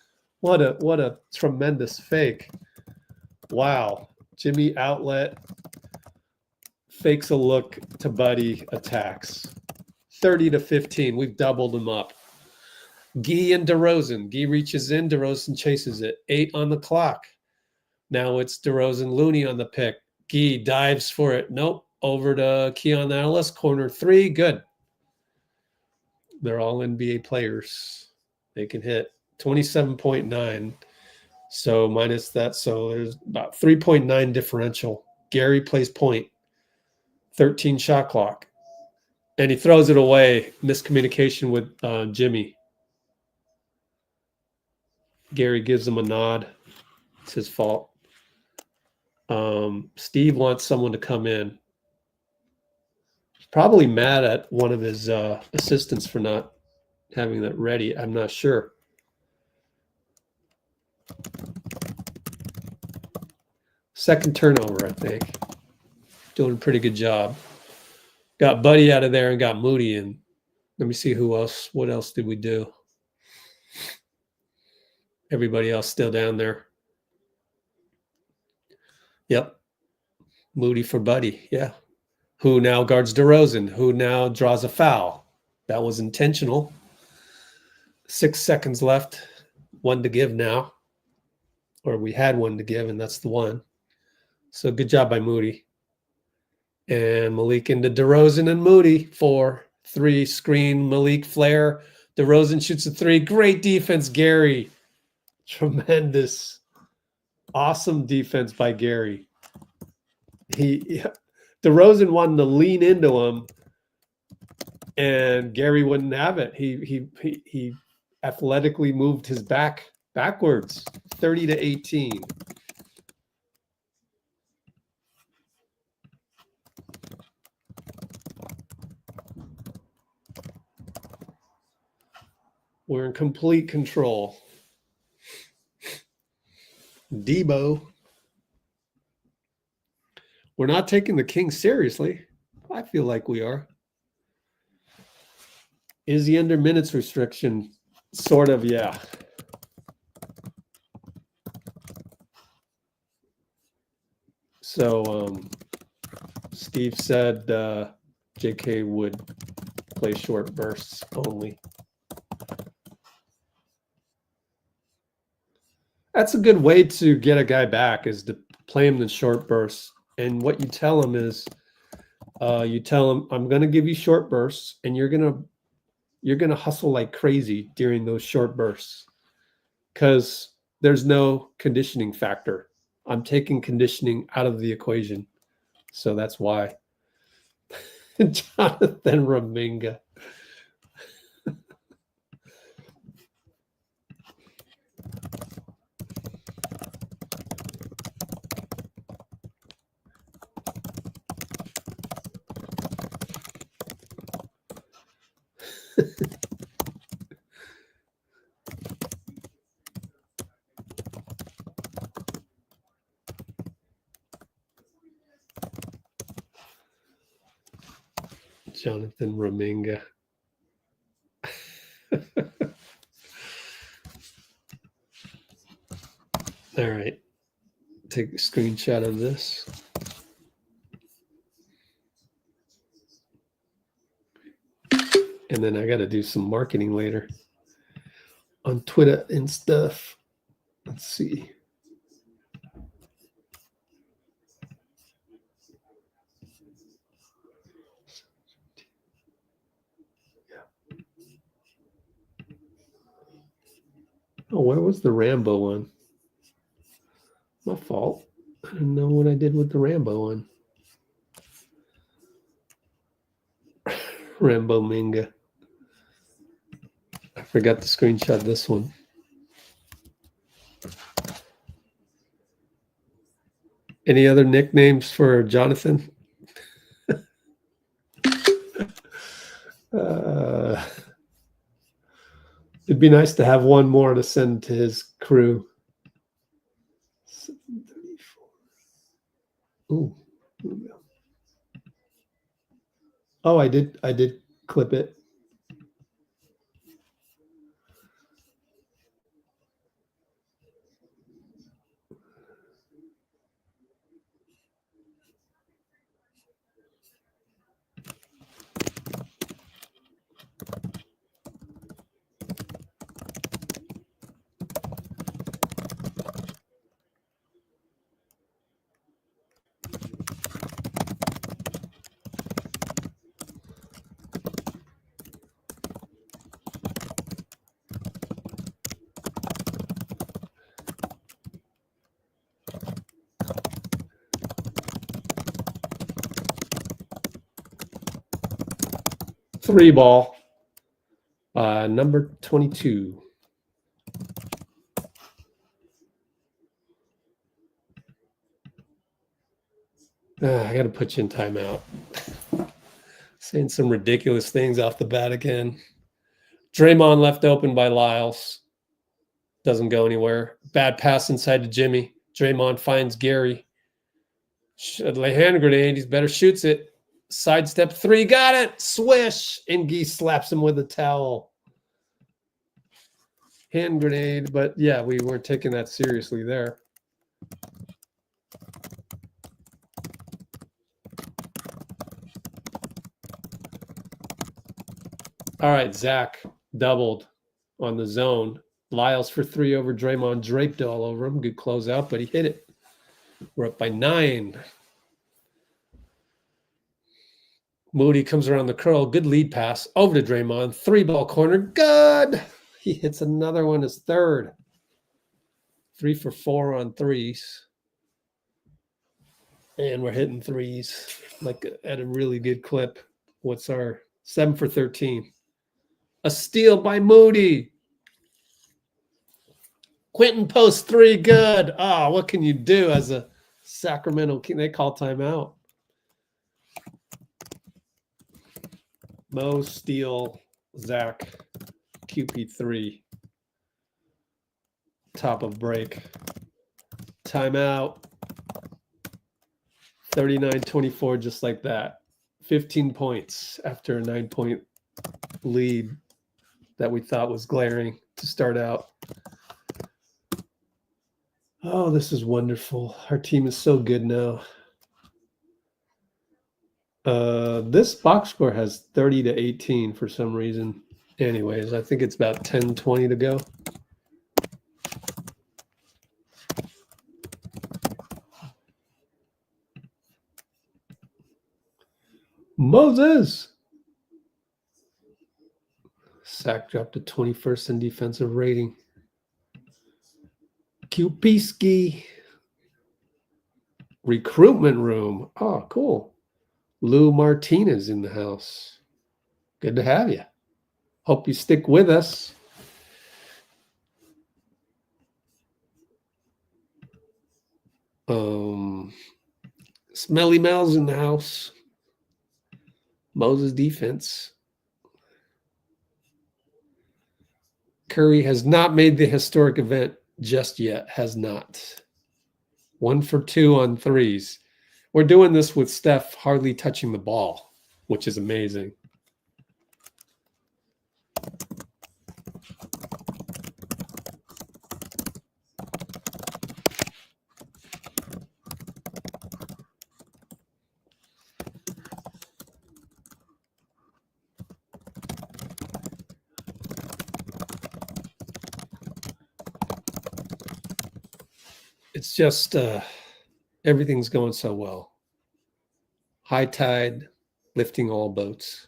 S1: What a tremendous fake. Wow. Jimmy outlet. Fakes a look to Buddy. Attacks. 30-15. We've doubled them up. Gee and DeRozan. Gee reaches in. DeRozan chases it. 8 on the clock. Now it's DeRozan Looney on the pick. Gee dives for it. Nope. Over to Keon Ellis. Corner 3. Good. They're all NBA players. They can hit 27.9. So minus that. So there's about 3.9 differential. Gary plays point. 13 shot clock. And he throws it away. Miscommunication with Jimmy. Gary gives him a nod. It's his fault. Steve wants someone to come in. He's probably mad at one of his assistants for not having that ready. I'm not sure. Second turnover, I think. Doing a pretty good job. Got Buddy out of there and got Moody in. Let me see who else. What else did we do? Everybody else still down there. Yep. Moody for Buddy. Yeah. Who now guards DeRozan, who now draws a foul. That was intentional. 6 seconds left. 1 to give now. Or we had 1 to give, and that's the one. So good job by Moody. And Malik into DeRozan and Moody. 4-3 screen. Malik flare. DeRozan shoots a 3. Great defense, Gary. Tremendous. Awesome defense by Gary. DeRozan wanted to lean into him, and Gary wouldn't have it. He athletically moved his back backwards. 30-18. We're in complete control. Debo. We're not taking the Kings seriously. I feel like we are. Is he under minutes restriction? Sort of, yeah. So Steve said JK would play short bursts only. That's a good way to get a guy back, is to play him in short bursts. And what you tell him is, you tell him, I'm going to give you short bursts, and you're going to hustle like crazy during those short bursts, because there's no conditioning factor. I'm taking conditioning out of the equation. So that's why. Jonathan Kuminga. Jonathan Kuminga. All right. Take a screenshot of this. And then I got to do some marketing later on Twitter and stuff. Let's see. Oh, where was the Rambo one? My fault. I didn't know what I did with the Rambo one. Rambo Minga. I forgot to screenshot this one. Any other nicknames for Jonathan? be nice to have one more to send to his crew. 734. Ooh. Oh, I did clip it. Three ball, number 22. I got to put you in timeout. Saying some ridiculous things off the bat again. Draymond left open by Lyles. Doesn't go anywhere. Bad pass inside to Jimmy. Draymond finds Gary. Hand grenade. He's better shoots it. Sidestep three. Got it. Swish. And Gee slaps him with a towel. Hand grenade. But yeah, we weren't taking that seriously there. All right, Zach doubled on the zone. Lyles for three over Draymond, draped all over him. Good closeout, but he hit it. We're up by 9. Moody comes around the curl. Good lead pass over to Draymond. 3-ball corner. Good. He hits another one, his third. 3 for 4 on threes. And we're hitting threes like at a really good clip. What's our 7 for 13? A steal by Moody. Quinten Post 3, good. Oh, what can you do as a Sacramento King? They call timeout. Mo, steal, Zach, QP3. Top of break. Timeout. 39-24, just like that. 15 points after a 9-point lead that we thought was glaring to start out. Oh, this is wonderful. Our team is so good now. This box score has 30-18 for some reason. Anyways, I think it's about 10-20 to go. Moses. Sack dropped to 21st in defensive rating. QP recruitment room. Oh, cool. Lou Martinez in the house. Good to have you. Hope you stick with us. Smelly Mel's in the house. Moses defense. Curry has not made the historic event just yet. Has not. 1 for 2 on threes. We're doing this with Steph hardly touching the ball, which is amazing. It's just everything's going so well. High tide, lifting all boats.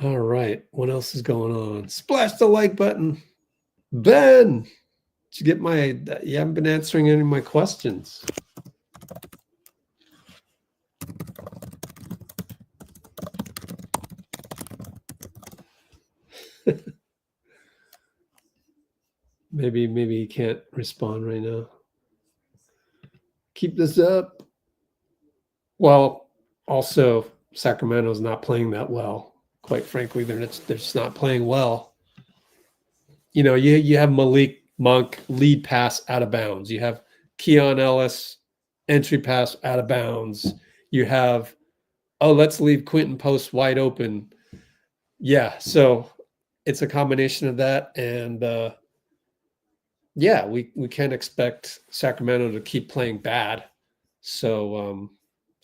S1: All right, what else is going on? Splash the like button. Ben, did you get my, you haven't been answering any of my questions. Maybe he can't respond right now. Keep this up. Well, also Sacramento's not playing that well. Quite frankly, they're just not playing well. You know, you have Malik Monk lead pass out of bounds. You have Keon Ellis entry pass out of bounds. You have, oh, let's leave Quinten Post wide open. Yeah, so it's a combination of that, and yeah, we can't expect Sacramento to keep playing bad. So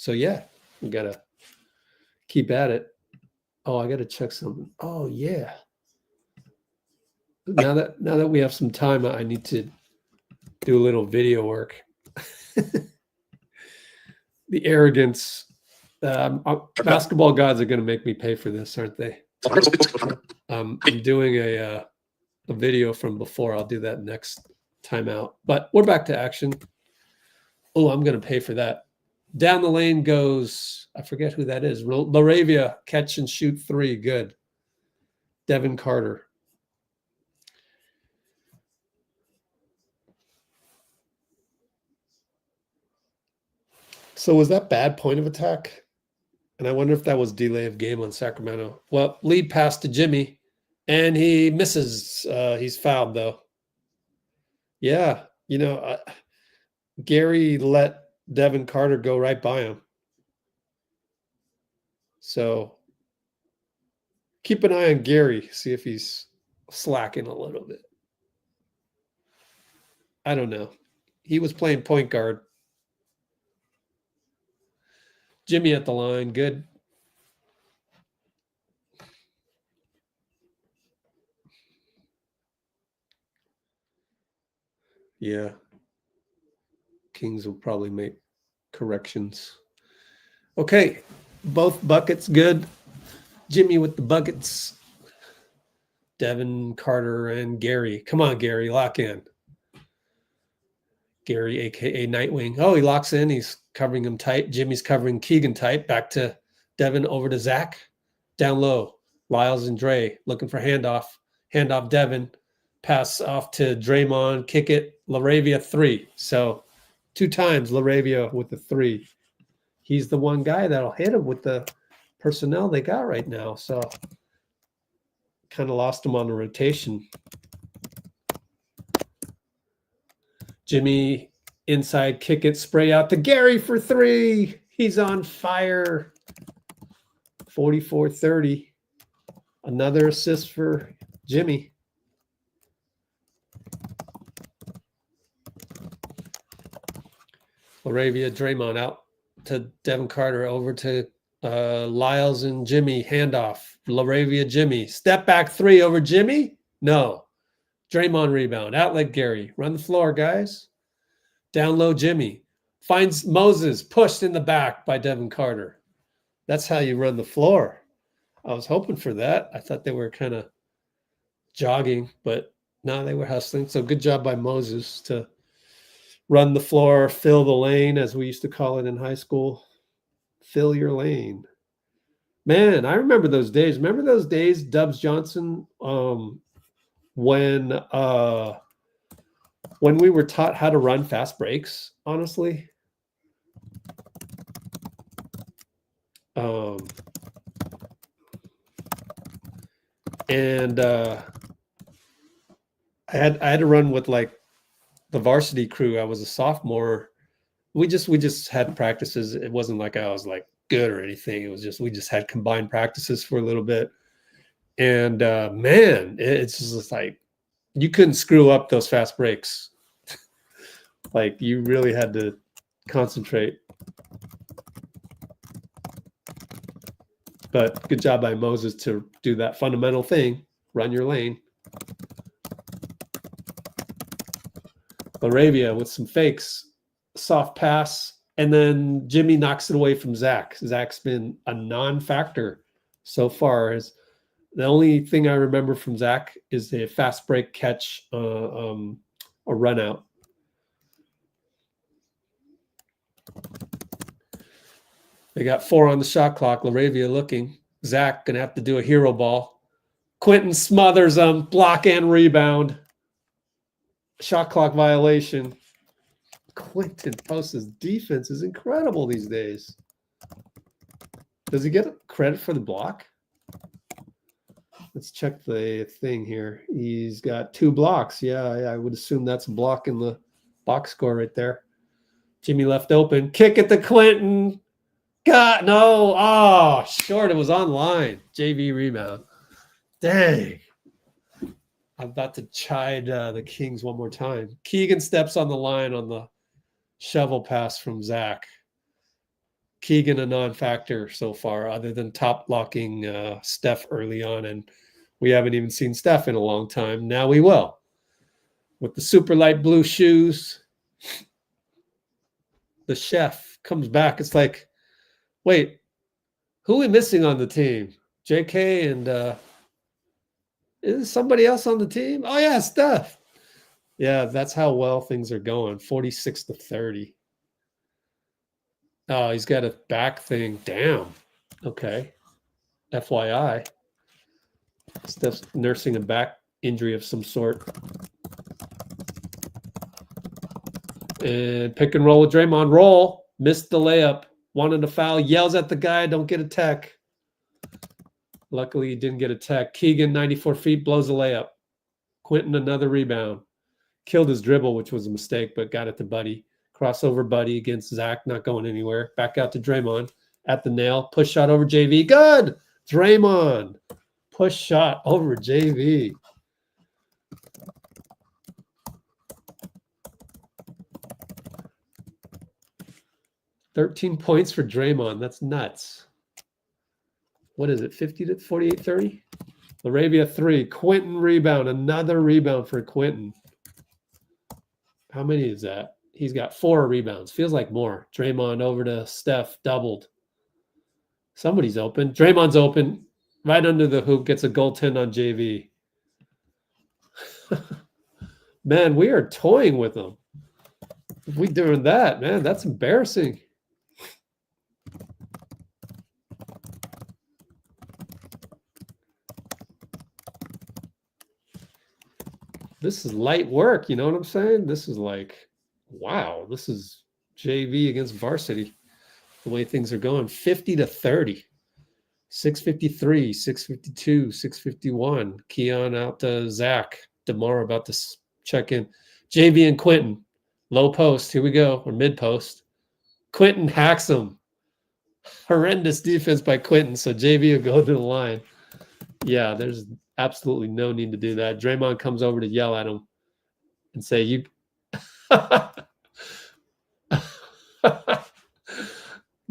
S1: yeah, we gotta keep at it. Oh, I gotta check something. Oh yeah. Now that we have some time, I need to do a little video work. The arrogance. Basketball gods are going to make me pay for this, aren't they? I'm doing a video from before. I'll do that next timeout. But we're back to action. Oh, I'm going to pay for that. Down the lane goes, I forget who that is. Laravia, catch and shoot 3. Good. Devin Carter. So was that bad point of attack? And I wonder if that was delay of game on Sacramento. Well, lead pass to Jimmy, and he misses. He's fouled, though. Yeah, you know, Gary let Devin Carter go right by him. So keep an eye on Gary, see if he's slacking a little bit. I don't know. He was playing point guard. Jimmy at the line, good. Yeah. Kings will probably make corrections. Okay, both buckets good. Jimmy with the buckets. Devin, Carter, and Gary. Come on, Gary, lock in. Gary, a.k.a. Nightwing. Oh, he locks in. He's covering him tight. Jimmy's covering Keegan tight. Back to Devin, over to Zach. Down low. Lyles and Dray looking for handoff. Handoff Devin. Pass off to Draymond. Kick it. Laravia 3. So 2 times Laravia with the 3. He's the one guy that'll hit him with the personnel they got right now. So kind of lost him on the rotation. Jimmy inside, kick it, spray out to Gary for 3. He's on fire. 44-30. Another assist for Jimmy. Laravia, Draymond out to Devin Carter, over to Lyles and Jimmy. Handoff. Laravia, Jimmy. Step back 3 over Jimmy. No. Draymond rebound. Outlet Gary. Run the floor, guys. Down low Jimmy. Finds Moses, pushed in the back by Devin Carter. That's how you run the floor. I was hoping for that. I thought they were kind of jogging, but no, they were hustling. So good job by Moses to run the floor, fill the lane, as we used to call it in high school. Fill your lane. Man, I remember those days. Remember those days, Dubs Johnson, when we were taught how to run fast breaks, honestly. And I had to run with like the varsity crew. I was a sophomore. We just had practices. It wasn't like I was like good or anything. It was just, we just had combined practices for a little bit. And man, it's just like you couldn't screw up those fast breaks. Like you really had to concentrate. But good job by Moses to do that fundamental thing, run your lane. Laravia with some fakes, soft pass, and then Jimmy knocks it away from Zach. Zach's been a non-factor so far. The only thing I remember from Zach is a fast break catch, a run out. They got 4 on the shot clock. Laravia looking. Zach gonna have to do a hero ball. Quinten smothers them, block and rebound. Shot clock violation. Quinten Post's defense is incredible these days. Does he get credit for the block? Let's check the thing here. He's got 2 blocks. Yeah, I would assume that's a block in the box score right there. Jimmy left open. Kick it to Quinten. God, no. Oh, short. It was on line. JV rebound. Dang. I'm about to chide the Kings one more time. Keegan steps on the line on the shovel pass from Zach. Keegan a non-factor so far, other than top locking Steph early on, and we haven't even seen Steph in a long time. Now we will. With the super light blue shoes, the chef comes back. It's like, wait, who are we missing on the team? JK and is somebody else on the team? Oh yeah, Steph. Yeah, that's how well things are going. 46-30. Oh, he's got a back thing. Damn. Okay. FYI. Steph's nursing a back injury of some sort. And pick and roll with Draymond. Roll. Missed the layup. Wanted a foul. Yells at the guy. Don't get a tech. Luckily, he didn't get a tech. Keegan, 94 feet, blows a layup. Quinten, another rebound. Killed his dribble, which was a mistake, but got it to Buddy. Crossover Buddy against Zach, not going anywhere. Back out to Draymond at the nail. Push shot over JV. Good. Draymond. Push shot over JV. $13 points for Draymond. That's nuts. What is it? 50 to 48-30? Laravia 3. Quinten rebound. Another rebound for Quinten. How many is that? He's got 4 rebounds. Feels like more. Draymond over to Steph. Doubled. Somebody's open. Draymond's open. Right under the hoop. Gets a goaltend on JV. Man, we are toying with them. If we doing that, man, that's embarrassing. This is light work, you know what I'm saying? This is like, wow, this is JV against varsity. The way things are going, 50-30, 6:53, 6:52, 6:51. Keon out to Zach. DeMar about to check in. JV and Quinten, low post. Here we go, or mid post. Quinten hacks him. Horrendous defense by Quinten. So JV will go to the line. Yeah, there's absolutely no need to do that. Draymond comes over to yell at him and say, "You."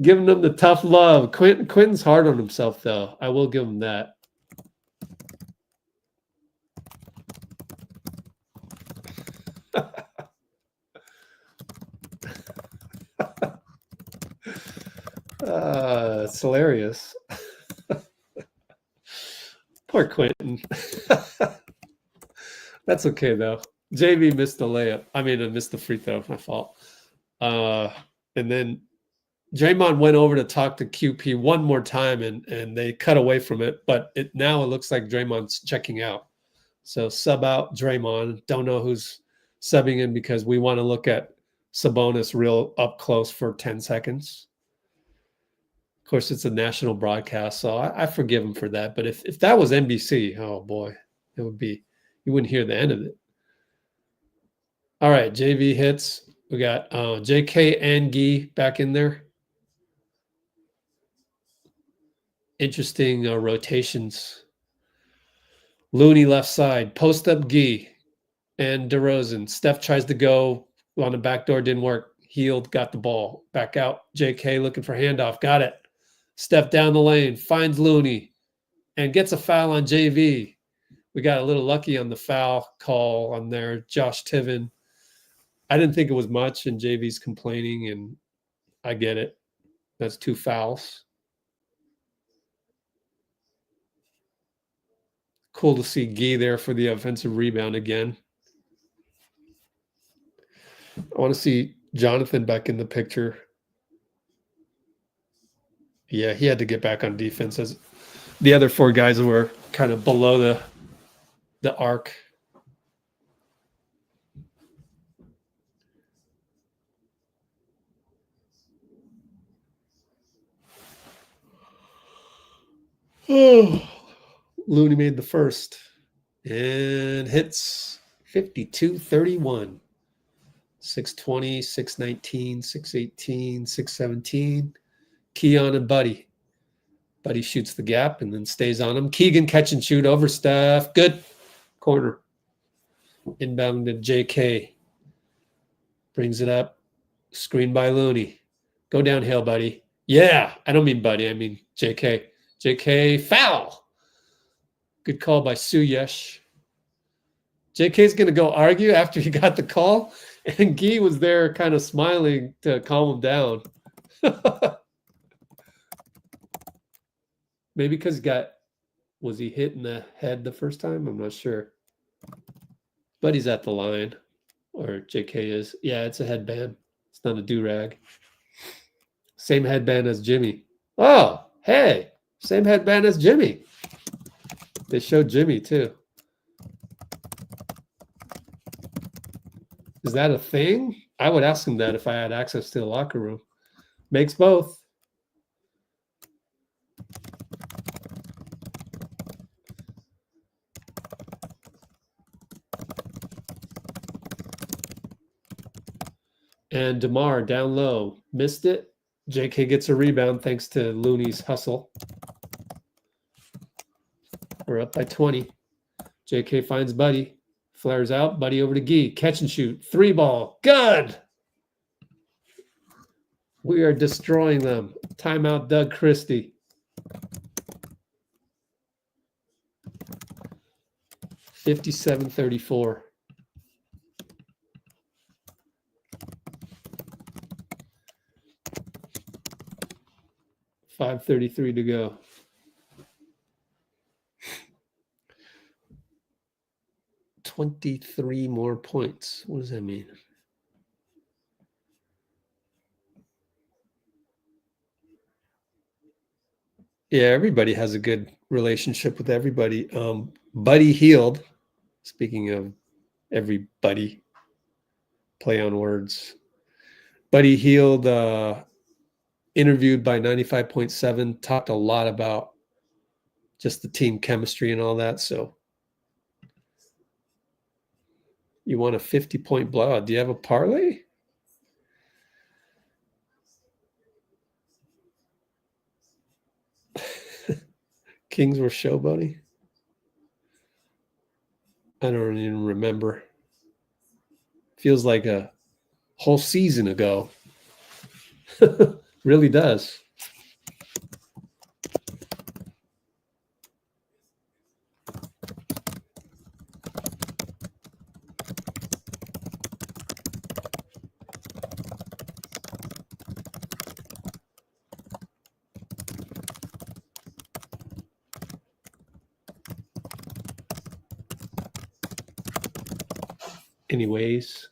S1: Giving them the tough love. Quinten's hard on himself, though. I will give him that. It's hilarious. Poor Quinten. That's okay, though. JV missed the layup. I mean, I missed the free throw. My fault. And then Draymond went over to talk to QP one more time, and they cut away from it. But now it looks like Draymond's checking out. So sub out Draymond. Don't know who's subbing in because we want to look at Sabonis real up close for 10 seconds. Of course, it's a national broadcast, so I forgive him for that. But if that was NBC, oh boy, it would be, you wouldn't hear the end of it. All right, JV hits. We got JK and Gee back in there. Interesting rotations. Looney left side, post up Gee and DeRozan. Steph tries to go on the back door, didn't work. Healed, got the ball. Back out. JK looking for handoff, got it. Steph down the lane, finds Looney, and gets a foul on JV. We got a little lucky on the foul call on there. Josh Tiven. I didn't think it was much, and JV's complaining, and I get it. That's 2 fouls. Cool to see Gee there for the offensive rebound again. I want to see Jonathan back in the picture. Yeah, he had to get back on defense as the other 4 guys were kind of below the arc. Oh, Looney made the first and hits 52-31. 620, 619, 618, 617. Keon and Buddy. Buddy shoots the gap and then stays on him. Keegan catch and shoot over Steph. Good. Corner. Inbound to JK. Brings it up. Screen by Looney. Go downhill, Buddy. Yeah. I don't mean Buddy. I mean JK. JK foul. Good call by Suyesh. JK's going to go argue after he got the call. And Guy was there kind of smiling to calm him down. Maybe because was he hit in the head the first time? I'm not sure. But he's at the line. Or JK is. Yeah, it's a headband. It's not a do-rag. Same headband as Jimmy. Oh, hey. Same headband as Jimmy. They showed Jimmy too. Is that a thing? I would ask him that if I had access to the locker room. Makes both. And DeMar down low. Missed it. JK gets a rebound thanks to Looney's hustle. We're up by 20. JK finds Buddy. Flares out. Buddy over to Guy. Catch and shoot. 3-ball. Good. We are destroying them. Timeout, Doug Christie. $57-34. $5:33 to go. $23 more points. What does that mean? Yeah, everybody has a good relationship with everybody. Buddy Hield, speaking of everybody, play on words. Buddy Hield, interviewed by 95.7, talked a lot about just the team chemistry and all that. So you want a 50-point blowout. Do you have a parlay? Kings were showboating? I don't even remember. Feels like a whole season ago. Really does. Anyways.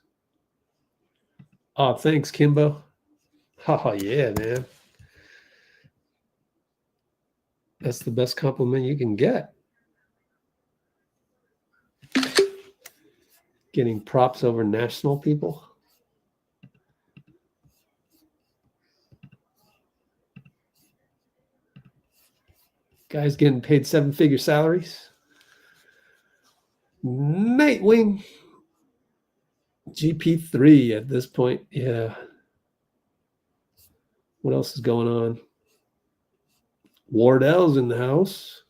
S1: Oh, thanks, Kimbo. Oh, yeah, man. That's the best compliment you can get. Getting props over national people. Guys getting paid 7-figure salaries. Nightwing. GP3 at this point. Yeah. What else is going on? Wardell's in the house.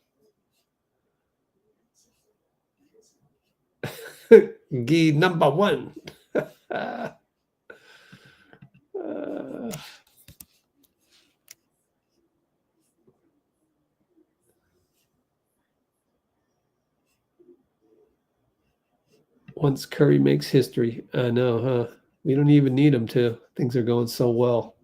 S1: Guy number 1. Once Curry makes history. I know, huh? We don't even need him to. Things are going so well.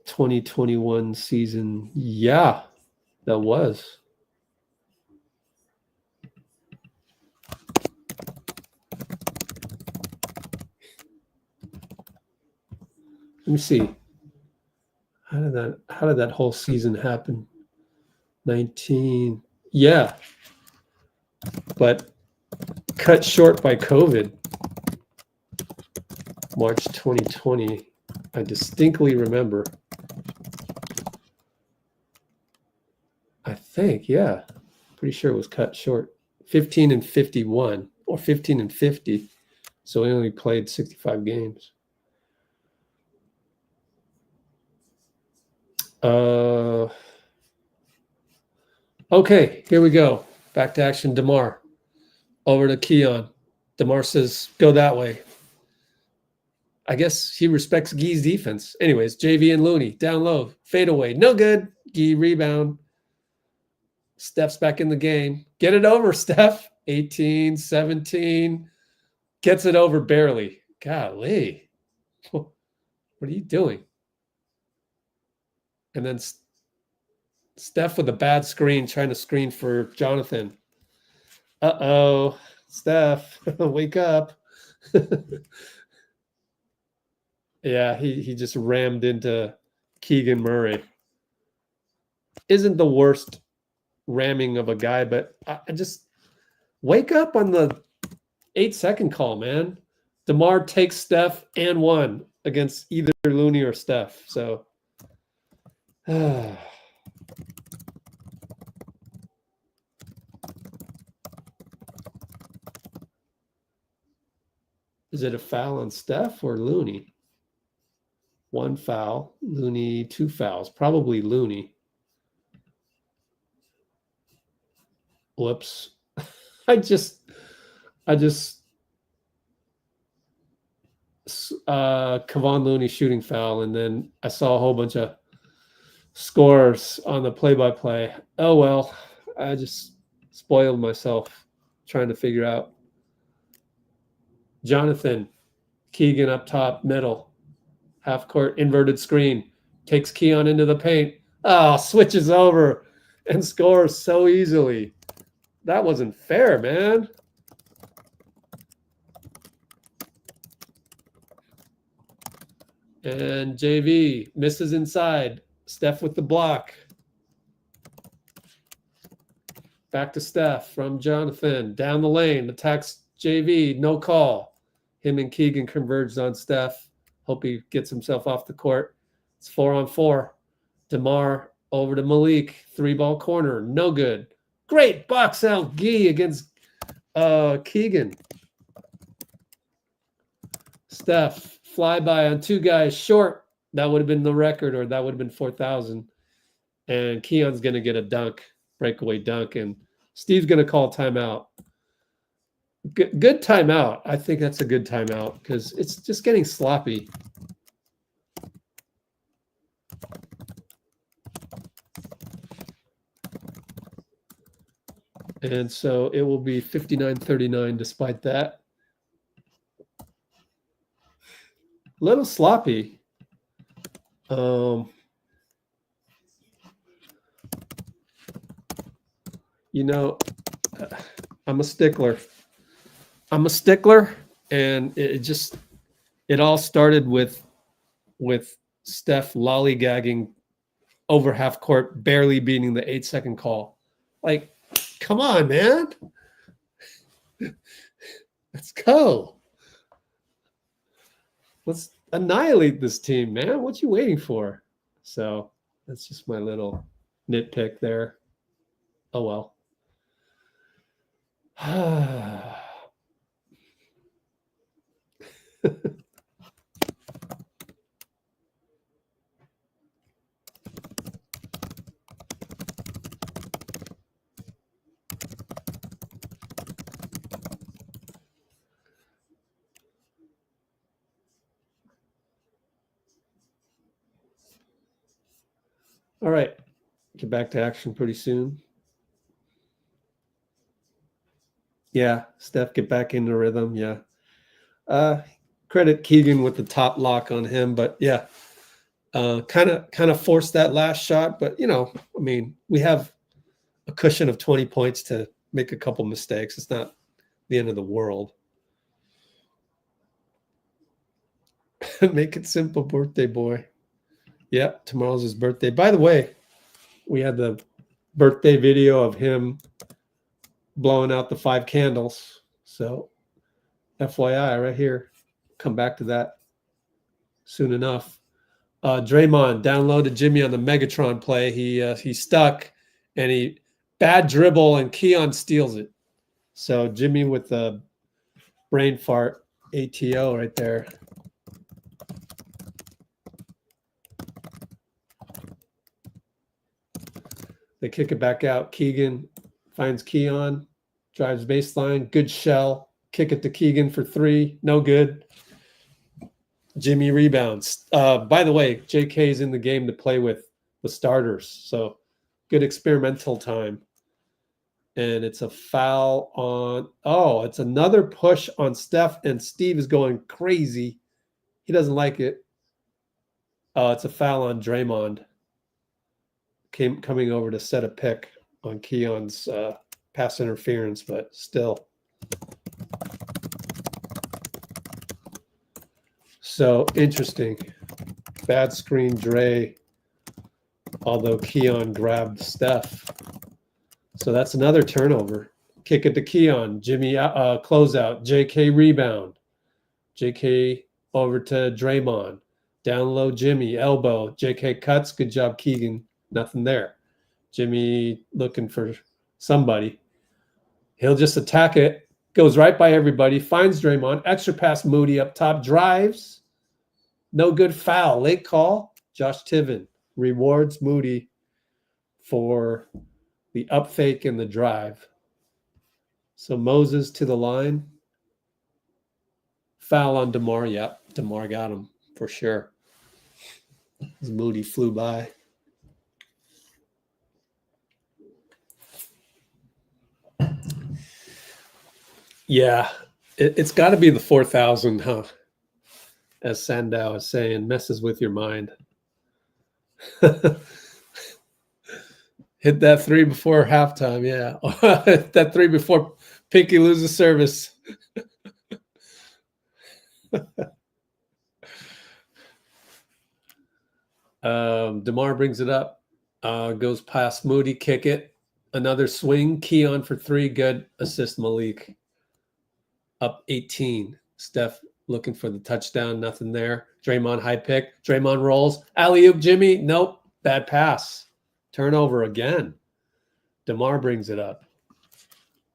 S1: '21 season. Yeah, that was. Let me see. How did that whole season happen? 19. Yeah. But cut short by COVID. March 2020. I distinctly remember. I think, yeah. Pretty sure it was cut short. 15 and 51 or 15 and 50. So he only played 65 games. Okay, here we go. Back to action. DeMar. Over to Keon. DeMar says, go that way. I guess he respects Gee's defense. Anyways, JV and Looney. Down low. Fade away. No good. Gee rebound. Steph's back in the game. Get it over, Steph. 18, 17. Gets it over barely. Golly. What are you doing? And then Steph with a bad screen, trying to screen for Jonathan. Uh-oh. Steph, wake up. Yeah, he just rammed into Keegan Murray. Isn't the worst ramming of a guy, but I just wake up on the 8-second call, man. DeMar takes Steph and one against either Looney or Steph. So is it a foul on Steph or Looney? One foul, Looney, two fouls, probably Looney. Whoops. I just Kevon Looney shooting foul, and then I saw a whole bunch of scores on the play-by-play. Oh well, I just spoiled myself trying to figure out. Jonathan, Keegan up top, middle, half court, inverted screen, takes Keon into the paint. Oh, switches over and scores so easily. That wasn't fair, man. And JV misses inside. Steph with the block. Back to Steph from Jonathan. Down the lane. Attacks JV. No call. Him and Keegan converged on Steph. Hope he gets himself off the court. It's 4-on-4. DeMar over to Malik. 3-ball corner. No good. Great box out Gee against Keegan. Steph, flyby on two guys short. That would have been the record, or that would have been 4,000. And Keon's going to get a dunk, breakaway dunk, and Steve's going to call timeout. Good timeout. I think that's a good timeout because it's just getting sloppy. And so it will be 59-39 despite that. A little sloppy. You know, I'm a stickler. And it all started with Steph lollygagging over half court, barely beating the 8-second call. Like, come on, man. Let's go. Let's annihilate this team, man. What you waiting for? So that's just my little nitpick there. Oh, well. All right, get back to action pretty soon. Yeah, Steph, get back into rhythm. Yeah. Credit Keegan with the top lock on him, but yeah, kind of forced that last shot. But, you know, I mean, we have a cushion of 20 points to make a couple mistakes. It's not the end of the world. Make it simple, birthday boy. Yeah, tomorrow's his birthday. By the way, we had the birthday video of him blowing out the 5 candles. So FYI right here. Come back to that soon enough. Draymond down low to Jimmy on the Megatron play. He stuck, and he bad dribble, and Keon steals it. So Jimmy with the brain fart, ATO right there. They kick it back out. Keegan finds Keon, drives baseline, good shell. Kick it to Keegan for 3, no good. Jimmy rebounds. By the way, JK is in the game to play with the starters, so good experimental time. And it's a foul on, it's another push on Steph, and Steve is going crazy. He doesn't like it. It's a foul on Draymond. Coming over to set a pick on Keon's pass interference, but still. So interesting. Bad screen, Dray, although Keon grabbed Steph. So that's another turnover. Kick it to Keon. Jimmy closeout. JK rebound. JK over to Draymond. Down low, Jimmy. Elbow. JK cuts. Good job, Keegan. Nothing there. Jimmy looking for somebody. He'll just attack it. Goes right by everybody. Finds Draymond. Extra pass, Moody up top. Drives. No good foul. Late call. Josh Tiven rewards Moody for the up fake and the drive. So Moses to the line. Foul on DeMar. Yep, DeMar got him for sure. As Moody flew by. Yeah, it's got to be the 4,000, huh? As Sandow is saying, messes with your mind. Hit that 3 before halftime, yeah. Hit that 3 before Pinky loses service. DeMar brings it up. Goes past Moody, kick it. Another swing. Keon for 3, good. Assist Malik. Up 18. Steph looking for the touchdown. Nothing there. Draymond high pick. Draymond rolls. Alley-oop Jimmy. Nope. Bad pass. Turnover again. DeMar brings it up.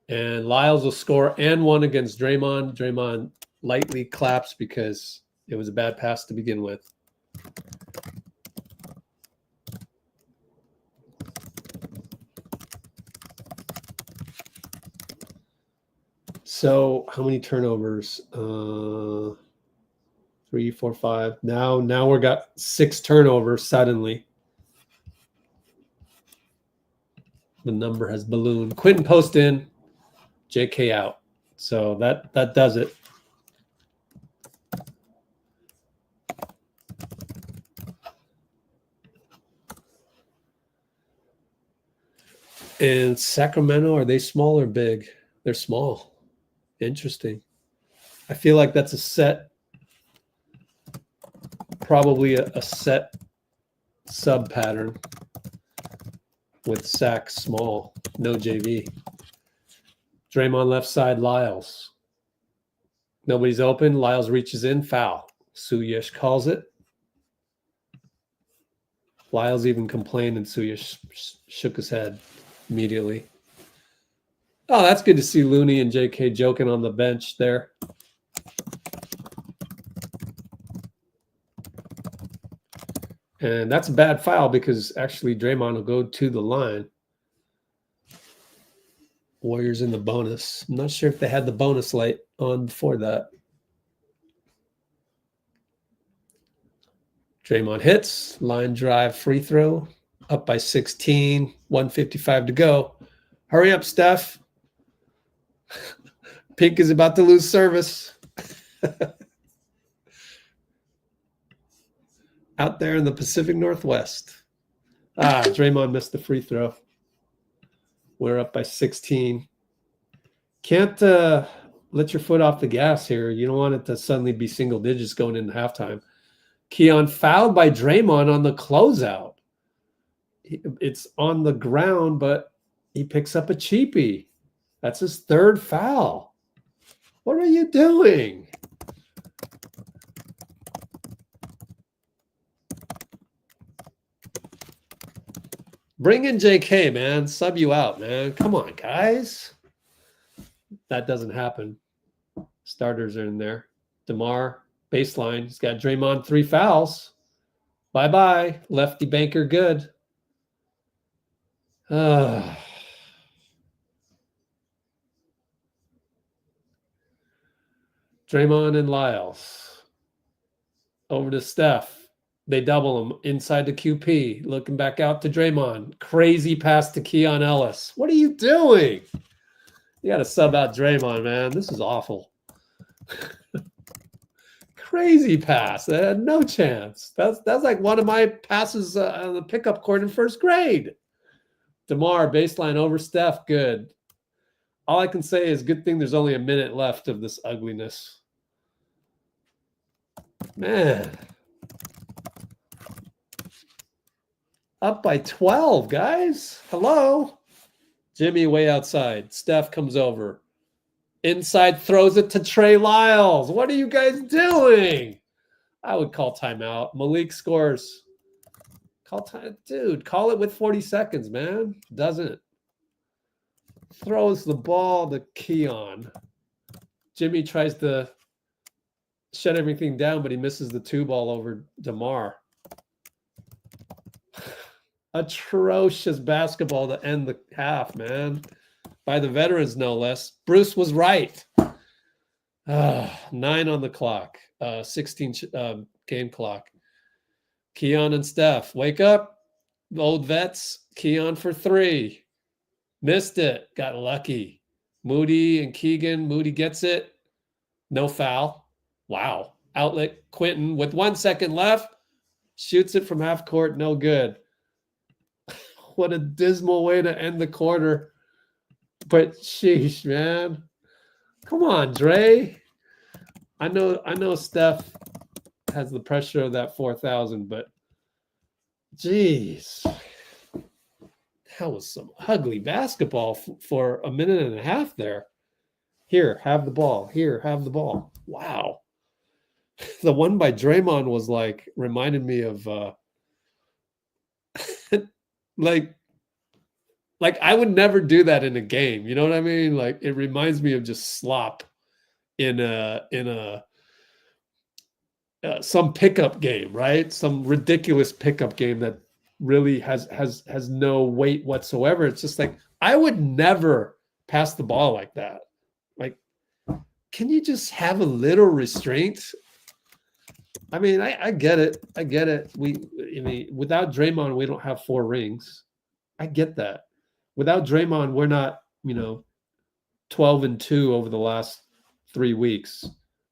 S1: And Lyles will score and 1 against Draymond. Draymond lightly claps because it was a bad pass to begin with. So how many turnovers? 3, 4, 5. Now we got 6 turnovers suddenly. The number has ballooned. Quinten Post in, JK out. So that does it. And Sacramento, are they small or big? They're small. Interesting. I feel like that's a set, probably a set sub pattern with Sac small, no JV. Draymond left side, Lyles. Nobody's open. Lyles reaches in, foul. Suyesh calls it. Lyles even complained, and Suyesh shook his head immediately. Oh, that's good to see Looney and JK joking on the bench there. And that's a bad foul because actually Draymond will go to the line. Warriors in the bonus. I'm not sure if they had the bonus light on before that. Draymond hits, line drive, free throw, up by 16, 1:55 to go. Hurry up, Steph. Pink is about to lose service. Out there in the Pacific Northwest. Draymond missed the free throw. We're up by 16. Can't let your foot off the gas here. You don't want it to suddenly be single digits going into halftime. Keon fouled by Draymond on the closeout. It's on the ground, but he picks up a cheapie. That's his 3rd foul. What are you doing? Bring in JK, man. Sub you out, man. Come on, guys. That doesn't happen. Starters are in there. DeMar, baseline. He's got Draymond 3 fouls. Bye-bye. Lefty banker good. Draymond and Lyles. Over to Steph. They double him inside the QP. Looking back out to Draymond. Crazy pass to Keon Ellis. What are you doing? You got to sub out Draymond, man. This is awful. Crazy pass. They had no chance. That's like one of my passes on the pickup court in first grade. DeMar, baseline over Steph. Good. All I can say is good thing there's only a minute left of this ugliness. Man. Up by 12, guys. Hello. Jimmy way outside. Steph comes over. Inside throws it to Trey Lyles. What are you guys doing? I would call timeout. Malik scores. Call time. Dude, call it with 40 seconds, man. Doesn't. Throws the ball to Keon. Jimmy tries to shut everything down, but he misses the 2 ball over DeMar. Atrocious basketball to end the half, man. By the veterans, no less. Bruce was right. 9 on the clock. 16 game clock. Keon and Steph. Wake up. The old vets. Keon for 3. Missed it. Got lucky. Moody and Keegan. Moody gets it. No foul. Wow. Outlet. Quinten with 1 second left. Shoots it from half court. No good. What a dismal way to end the quarter. But sheesh, man. Come on, Dray. I know Steph has the pressure of that 4,000, but geez. That was some ugly basketball for a minute and a half there. Here, have the ball. Here, have the ball. Wow. The one by Draymond was like, reminded me of like I would never do that in a game. You know what I mean? Like it reminds me of just slop in some pickup game, right? Some ridiculous pickup game that really has no weight whatsoever. It's just like I would never pass the ball like that. Like, can you just have a little restraint? I mean, I get it. I get it. Without Draymond, we don't have 4 rings. I get that. Without Draymond, we're not, 12-2 over the last 3 weeks.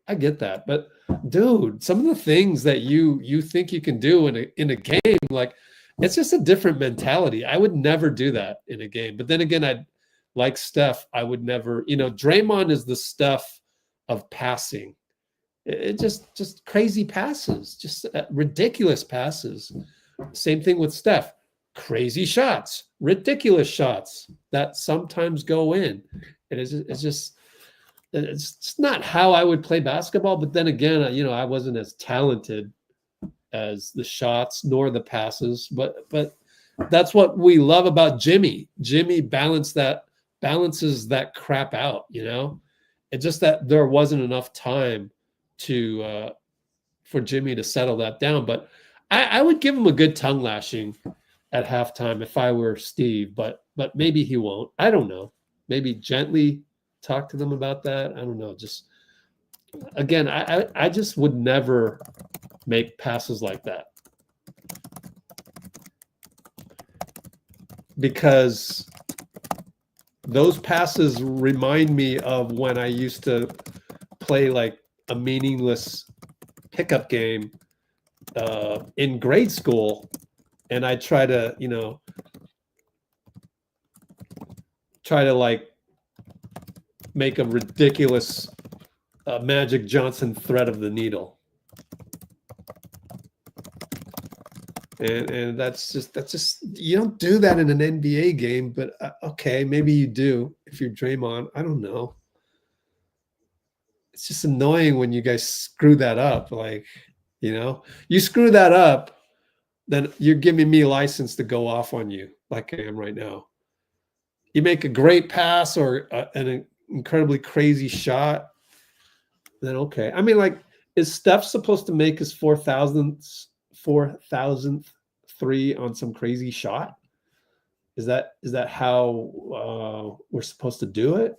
S1: I get that. But dude, some of the things that you think you can do in a game, like it's just a different mentality. I would never do that in a game. But then again, I'd like Steph, I would never, Draymond is the stuff of passing. It just crazy passes, just ridiculous passes. Same thing with Steph. Crazy shots, ridiculous shots that sometimes go in. It's just not how I would play basketball. But then again, I wasn't as talented as the shots nor the passes. But that's what we love about Jimmy. Jimmy balances that crap out. It's just that there wasn't enough time for Jimmy to settle that down. But I would give him a good tongue lashing at halftime if I were Steve, but maybe he won't. I don't know. Maybe gently talk to them about that. I don't know. Just again, I just would never make passes like that because those passes remind me of when I used to play like a meaningless pickup game in grade school. And I try to like make a ridiculous Magic Johnson thread of the needle. And that's just you don't do that in an NBA game, but okay, maybe you do if you're Draymond. I don't know. It's just annoying when you guys screw that up. Like, you screw that up. then you're giving me license to go off on you like I am right now. You make a great pass or an incredibly crazy shot, then okay. I mean, like, is Steph supposed to make his 4,000th three on some crazy shot? Is that how we're supposed to do it?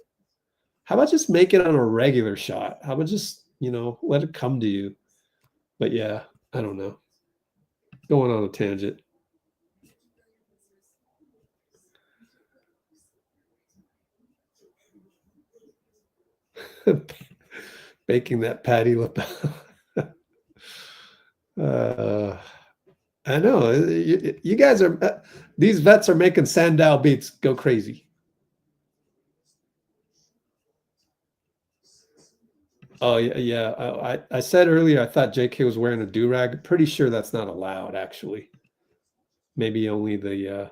S1: How about just make it on a regular shot? How about just, let it come to you? But yeah, I don't know. Going on a tangent. Baking that patty lapel. I know you guys are. These vets are making Sandow beats go crazy. Oh yeah. I said earlier I thought JK was wearing a do-rag. Pretty sure that's not allowed. Actually, maybe only the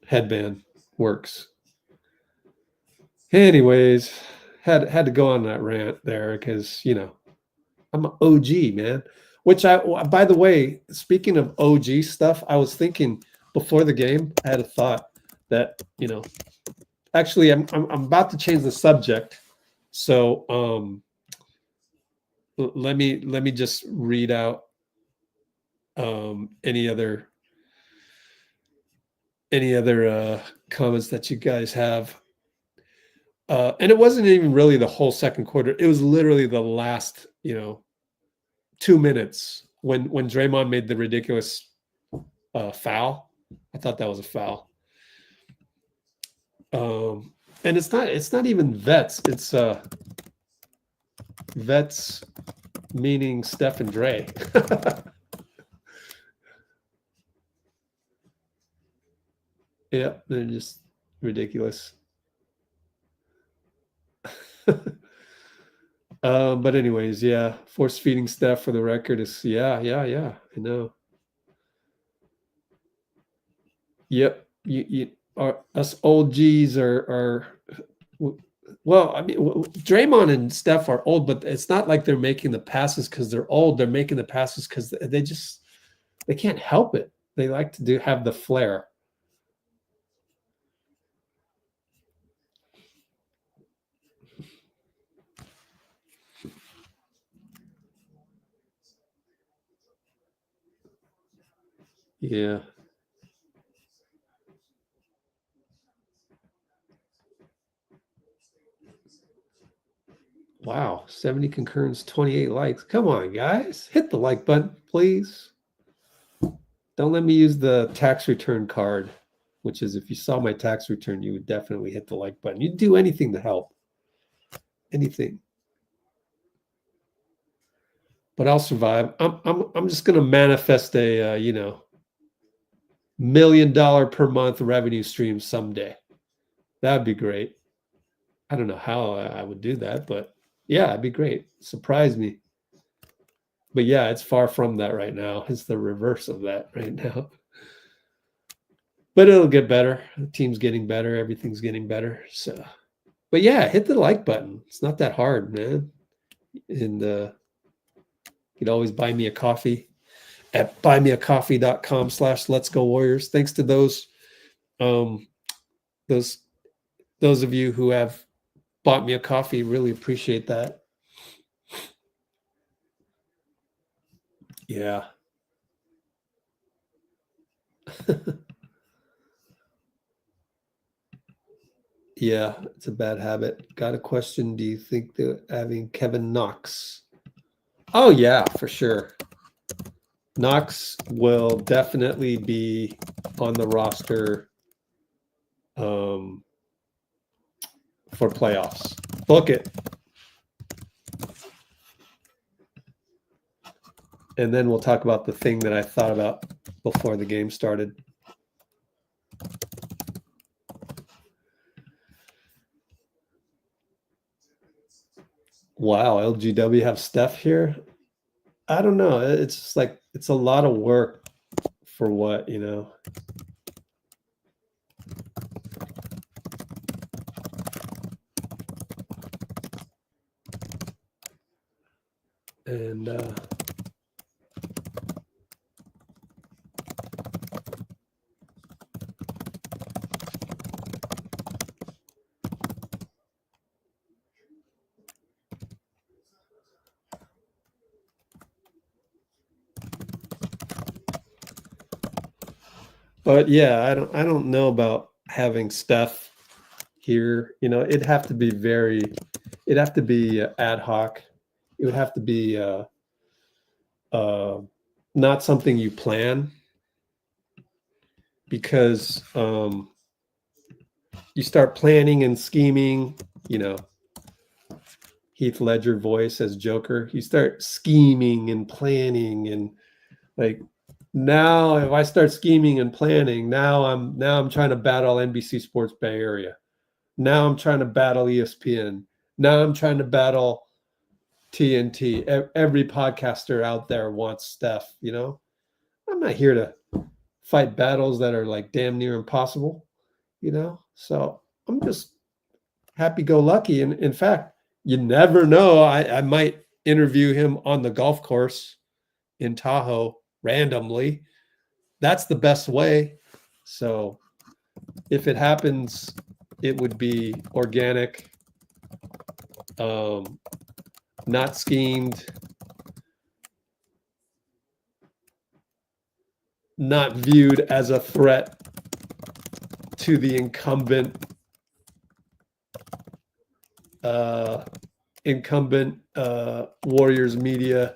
S1: headband works. Anyways, had to go on that rant there because I'm an OG, man. Which by the way, speaking of OG stuff, I was thinking before the game, I had a thought that, actually I'm about to change the subject. So let me just read out any other comments that you guys have. And it wasn't even really the whole second quarter. It was literally the last, 2 minutes when Draymond made the ridiculous foul. I thought that was a foul. And it's not even vets. It's vets meaning Steph and Dray. Yeah, they're just ridiculous. But anyways, yeah, force feeding Steph for the record is yeah, I know. Yep, you are us old G's are well, I mean, Draymond and Steph are old, but it's not like they're making the passes because they're old. They're making the passes because they can't help it. They like to have the flair. Yeah. Wow, 70 concurrents, 28 likes. Come on, guys. Hit the like button, please. Don't let me use the tax return card, which is if you saw my tax return, you would definitely hit the like button. You'd do anything to help. Anything. But I'll survive. I'm just gonna manifest a $1 million per month revenue stream someday. That'd be great. I don't know how I would do that, but yeah, it'd be great. Surprise me. But yeah, it's far from that right now. It's the reverse of that right now. But it'll get better. The team's getting better. Everything's getting better. So, but yeah, hit the like button. It's not that hard, man. And you could always buy me a coffee at buymeacoffee.com/Let's Go Warriors. Thanks to those of you who have bought me a coffee. Really appreciate that. Yeah. Yeah, it's a bad habit. Got a question. Do you think that having Kevin Knox? Oh, yeah, for sure. Knox will definitely be on the roster for playoffs. Book it. And then we'll talk about the thing that I thought about before the game started. Wow, LGW have Steph here? I don't know. It's just like, it's a lot of work for what, And but yeah, I don't know about having Steph here. You know, it'd have to be ad hoc. It would have to be not something you plan, because you start planning and scheming, you know, Heath Ledger voice as Joker. You start scheming and planning, and like, now if I start scheming and planning, now I'm trying to battle NBC Sports Bay Area. Now I'm trying to battle ESPN. Now I'm trying to battle TNT. Every podcaster out there wants Steph, you know. I'm not here to fight battles that are like damn near impossible, you know. So I'm just happy-go-lucky. And in fact, you never know. I might interview him on the golf course in Tahoe randomly. That's the best way. So if it happens, it would be organic, not schemed, not viewed as a threat to the incumbent Warriors media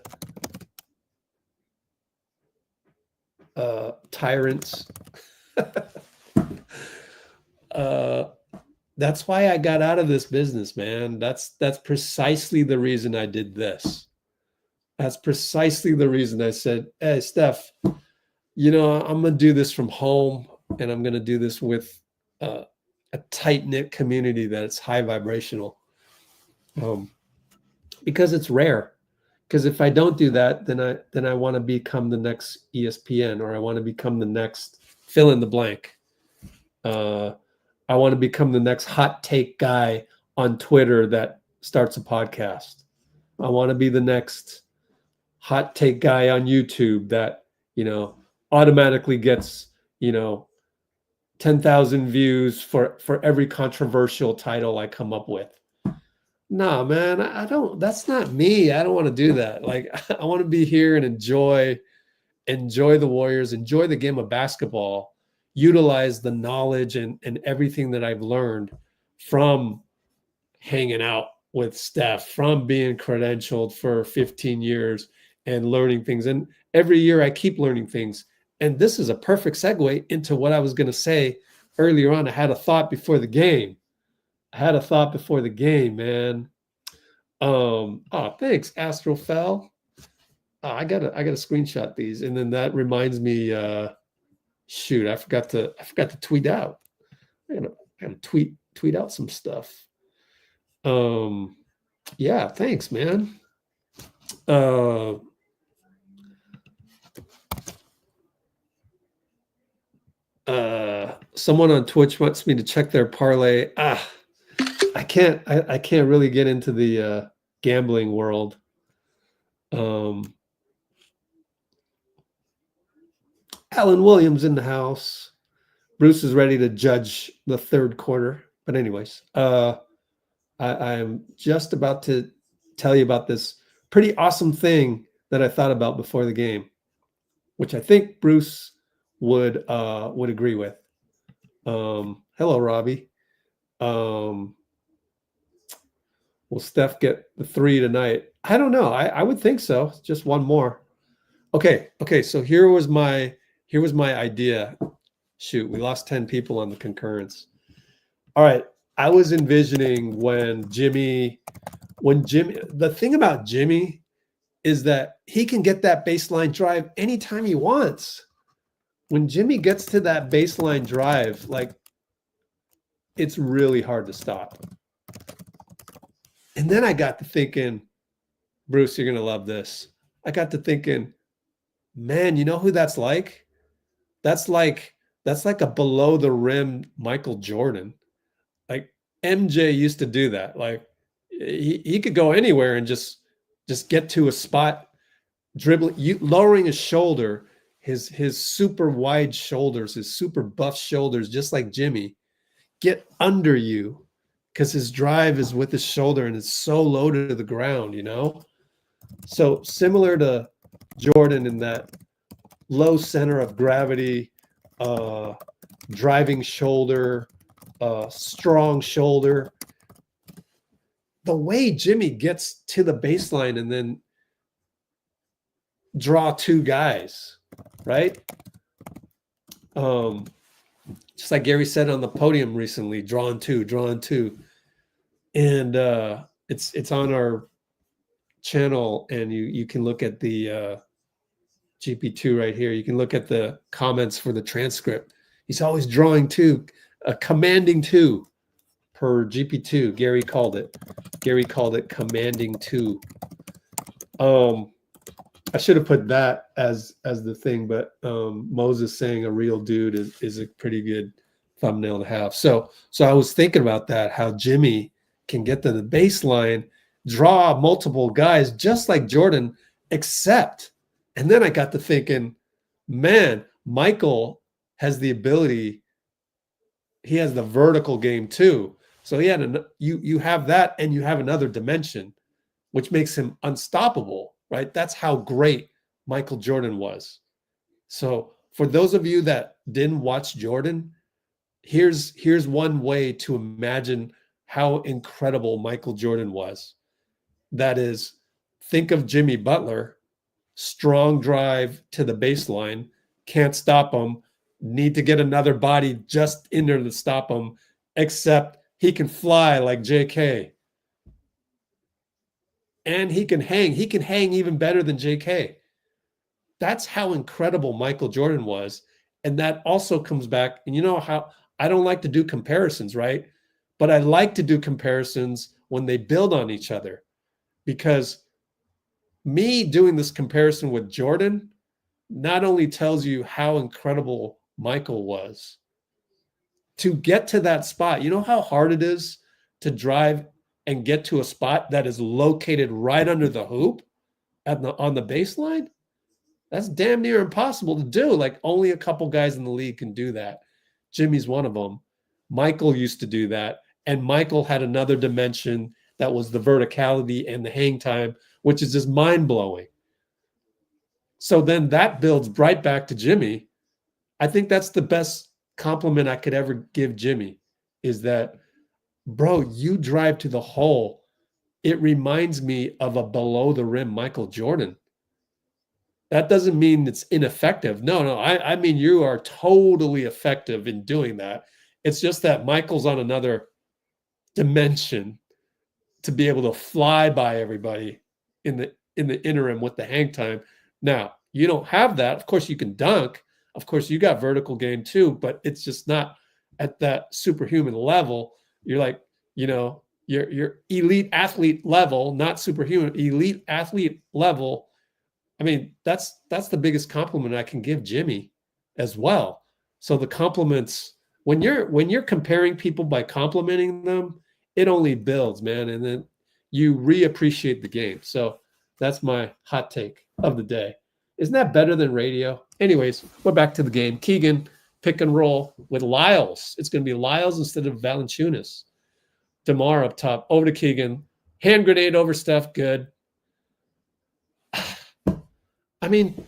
S1: tyrants. That's why I got out of this business, man. That's precisely the reason I did this. That's precisely the reason I said, hey, Steph, you know, I'm going to do this from home, and I'm going to do this with a tight-knit community that's high vibrational, because it's rare. Because if I don't do that, then I want to become the next ESPN, or I want to become the next fill in the blank. I want to become the next hot take guy on Twitter that starts a podcast. I want to be the next hot take guy on YouTube that, you know, automatically gets, you know, 10,000 views for every controversial title I come up with. No, man, I don't. That's not me. I don't want to do that. Like, I want to be here and enjoy the Warriors, enjoy the game of basketball, utilize the knowledge and everything that I've learned from hanging out with Steph, from being credentialed for 15 years and learning things. And every year I keep learning things. And this is a perfect segue into what I was going to say earlier on. I had a thought before the game. Man. Oh, thanks, Astrofell. Oh, I gotta screenshot these. And then that reminds me, shoot, I forgot to tweet out. I gotta tweet out some stuff. Yeah, thanks, man. Someone on Twitch wants me to check their parlay. I can't really get into the gambling world. Alan Williams in the house. Bruce is ready to judge the third quarter. But anyways, I am just about to tell you about this pretty awesome thing that I thought about before the game, which I think Bruce would agree with. Hello, Robbie. Will Steph get the 3 tonight? I don't know. I would think so. Just one more. Okay. So here was my idea. Shoot, we lost 10 people on the concurrence. All right. I was envisioning when Jimmy, the thing about Jimmy is that he can get that baseline drive anytime he wants. When Jimmy gets to that baseline drive, like, it's really hard to stop. And then I got to thinking, Bruce, you're going to love this. I got to thinking, man, you know who that's like? That's like a below the rim Michael Jordan. Like, MJ used to do that. Like, he could go anywhere and just just get to a spot, dribbling, lowering his shoulder, his super wide shoulders, his super buff shoulders, just like Jimmy, get under you because his drive is with his shoulder and it's so low to the ground, you know? So similar to Jordan in that low center of gravity, driving shoulder, strong shoulder. The way Jimmy gets to the baseline and then draw two guys, right? Just like Gary said on the podium recently, drawing two. And it's on our channel, and you can look at the GP2 right here. You can look at the comments for the transcript. He's always drawing two, commanding two per GP2. Gary called it commanding two. I should have put that as the thing, but Moses saying a real dude is a pretty good thumbnail to have. So I was thinking about that, how Jimmy can get to the baseline, draw multiple guys just like Jordan, except, and then I got to thinking, man, Michael has the ability, he has the vertical game too. So he had you have that, and you have another dimension, which makes him unstoppable, right? That's how great Michael Jordan was. So for those of you that didn't watch Jordan, here's one way to imagine how incredible Michael Jordan was. That is, think of Jimmy Butler, strong drive to the baseline, can't stop him, need to get another body just in there to stop him, except he can fly like JK. And he can hang even better than JK. That's how incredible Michael Jordan was. And that also comes back, and you know how I don't like to do comparisons, right? But I like to do comparisons when they build on each other, because me doing this comparison with Jordan not only tells you how incredible Michael was. To get to that spot, you know how hard it is to drive and get to a spot that is located right under the hoop on the baseline? That's damn near impossible to do. Like, only a couple guys in the league can do that. Jimmy's one of them. Michael used to do that. And Michael had another dimension that was the verticality and the hang time, which is just mind-blowing. So then that builds right back to Jimmy. I think that's the best compliment I could ever give Jimmy, is that, bro, you drive to the hole. It reminds me of a below-the-rim Michael Jordan. That doesn't mean it's ineffective. No, I mean you are totally effective in doing that. It's just that Michael's on another dimension to be able to fly by everybody in the interim with the hang time. Now, you don't have that. Of course, you can dunk. Of course, you got vertical game too, but it's just not at that superhuman level. You're like, you know, you're elite athlete level, not superhuman, elite athlete level. I mean, that's the biggest compliment I can give Jimmy as well. So the compliments, when you're comparing people by complimenting them, it only builds, man, and then you reappreciate the game. So that's my hot take of the day. Isn't that better than radio? Anyways, we're back to the game. Keegan, pick and roll with Lyles. It's going to be Lyles instead of Valanciunas. DeMar up top. Over to Keegan. Hand grenade over Steph. Good. I mean,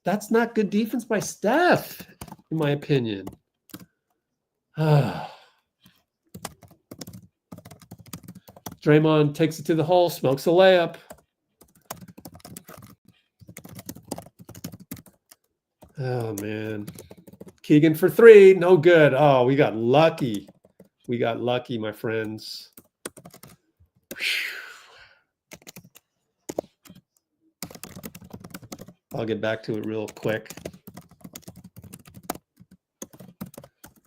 S1: that's not good defense by Steph, in my opinion. Draymond takes it to the hole, smokes a layup. Oh, man. Keegan for three. No good. Oh, we got lucky. We got lucky, my friends. Whew. I'll get back to it real quick.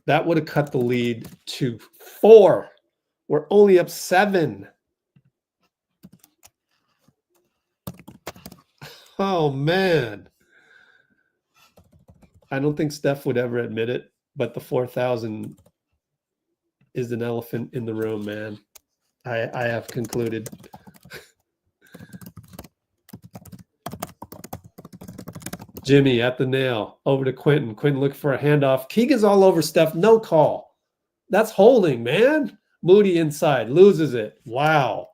S1: That would have cut the lead to 4. We're only up 7. Oh, man. I don't think Steph would ever admit it, but the 4,000 is an elephant in the room, man. I have concluded. Jimmy at the nail. Over to Quinten. Quinten looking for a handoff. Keegan's all over Steph. No call. That's holding, man. Moody inside. Loses it. Wow.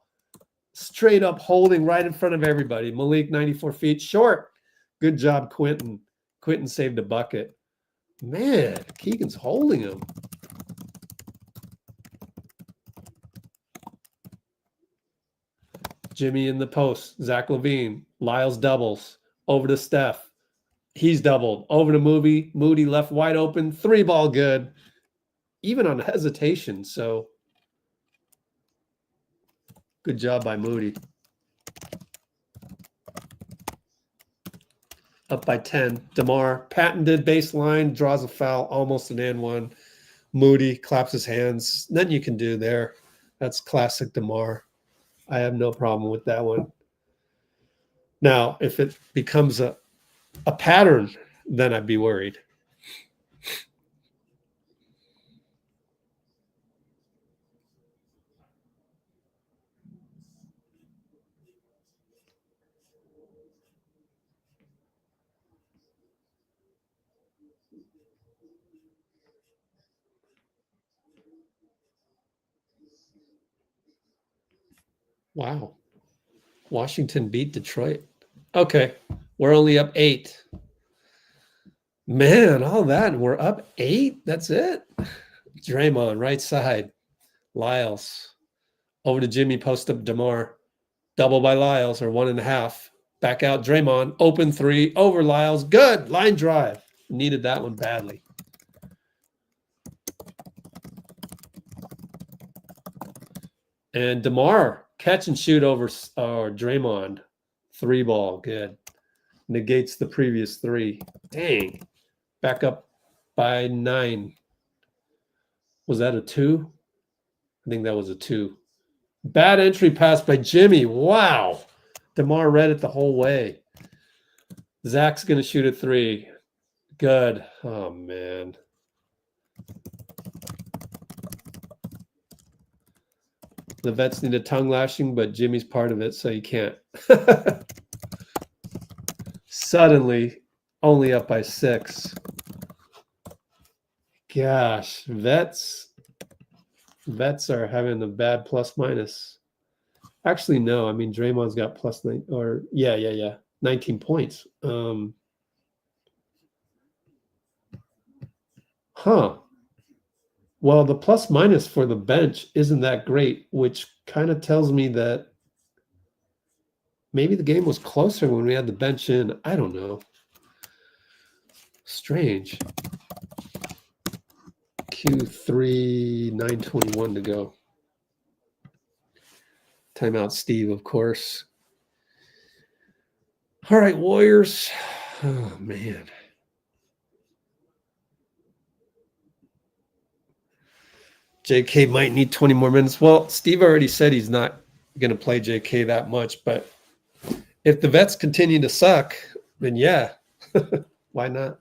S1: Straight up holding right in front of everybody. Malik, 94 feet. Short. Good job, Quinten. Quinten saved a bucket. Man, Keegan's holding him. Jimmy in the post. Zach LaVine. Lyles doubles. Over to Steph. He's doubled. Over to Moody. Moody left wide open. 3-ball good. Even on hesitation. So good job by Moody. Up by 10. DeMar, patented baseline, draws a foul, almost an and one. Moody claps his hands. Nothing you can do there. That's classic DeMar. I have no problem with that one. Now, if it becomes a pattern, then I'd be worried. Wow. Washington beat Detroit. Okay. We're only up 8. Man, all that, and we're up 8. That's it. Draymond, right side. Lyles. Over to Jimmy, post up DeMar. Double by Lyles, or 1.5. Back out Draymond. Open 3. Over Lyles. Good. Line drive. Needed that one badly. And DeMar, catch and shoot over Draymond. 3-ball. Good. Negates the previous 3. Dang. Back up by 9. Was that a 2? I think that was a 2. Bad entry pass by Jimmy. Wow. DeMar read it the whole way. Zach's going to shoot a 3. Good. Oh, man. The vets need a tongue lashing, but Jimmy's part of it, so you can't. Suddenly, only up by 6. Gosh, vets are having a bad plus minus. Actually, no. I mean, Draymond's got plus 9, or yeah, 19 points. Well, the plus minus for the bench isn't that great, which kind of tells me that maybe the game was closer when we had the bench in. I don't know. Strange. Q3, 9:21 to go. Timeout, Steve, of course. All right, Warriors. Oh, man. JK might need 20 more minutes. Well, Steve already said he's not going to play JK that much, but if the vets continue to suck, then yeah, why not?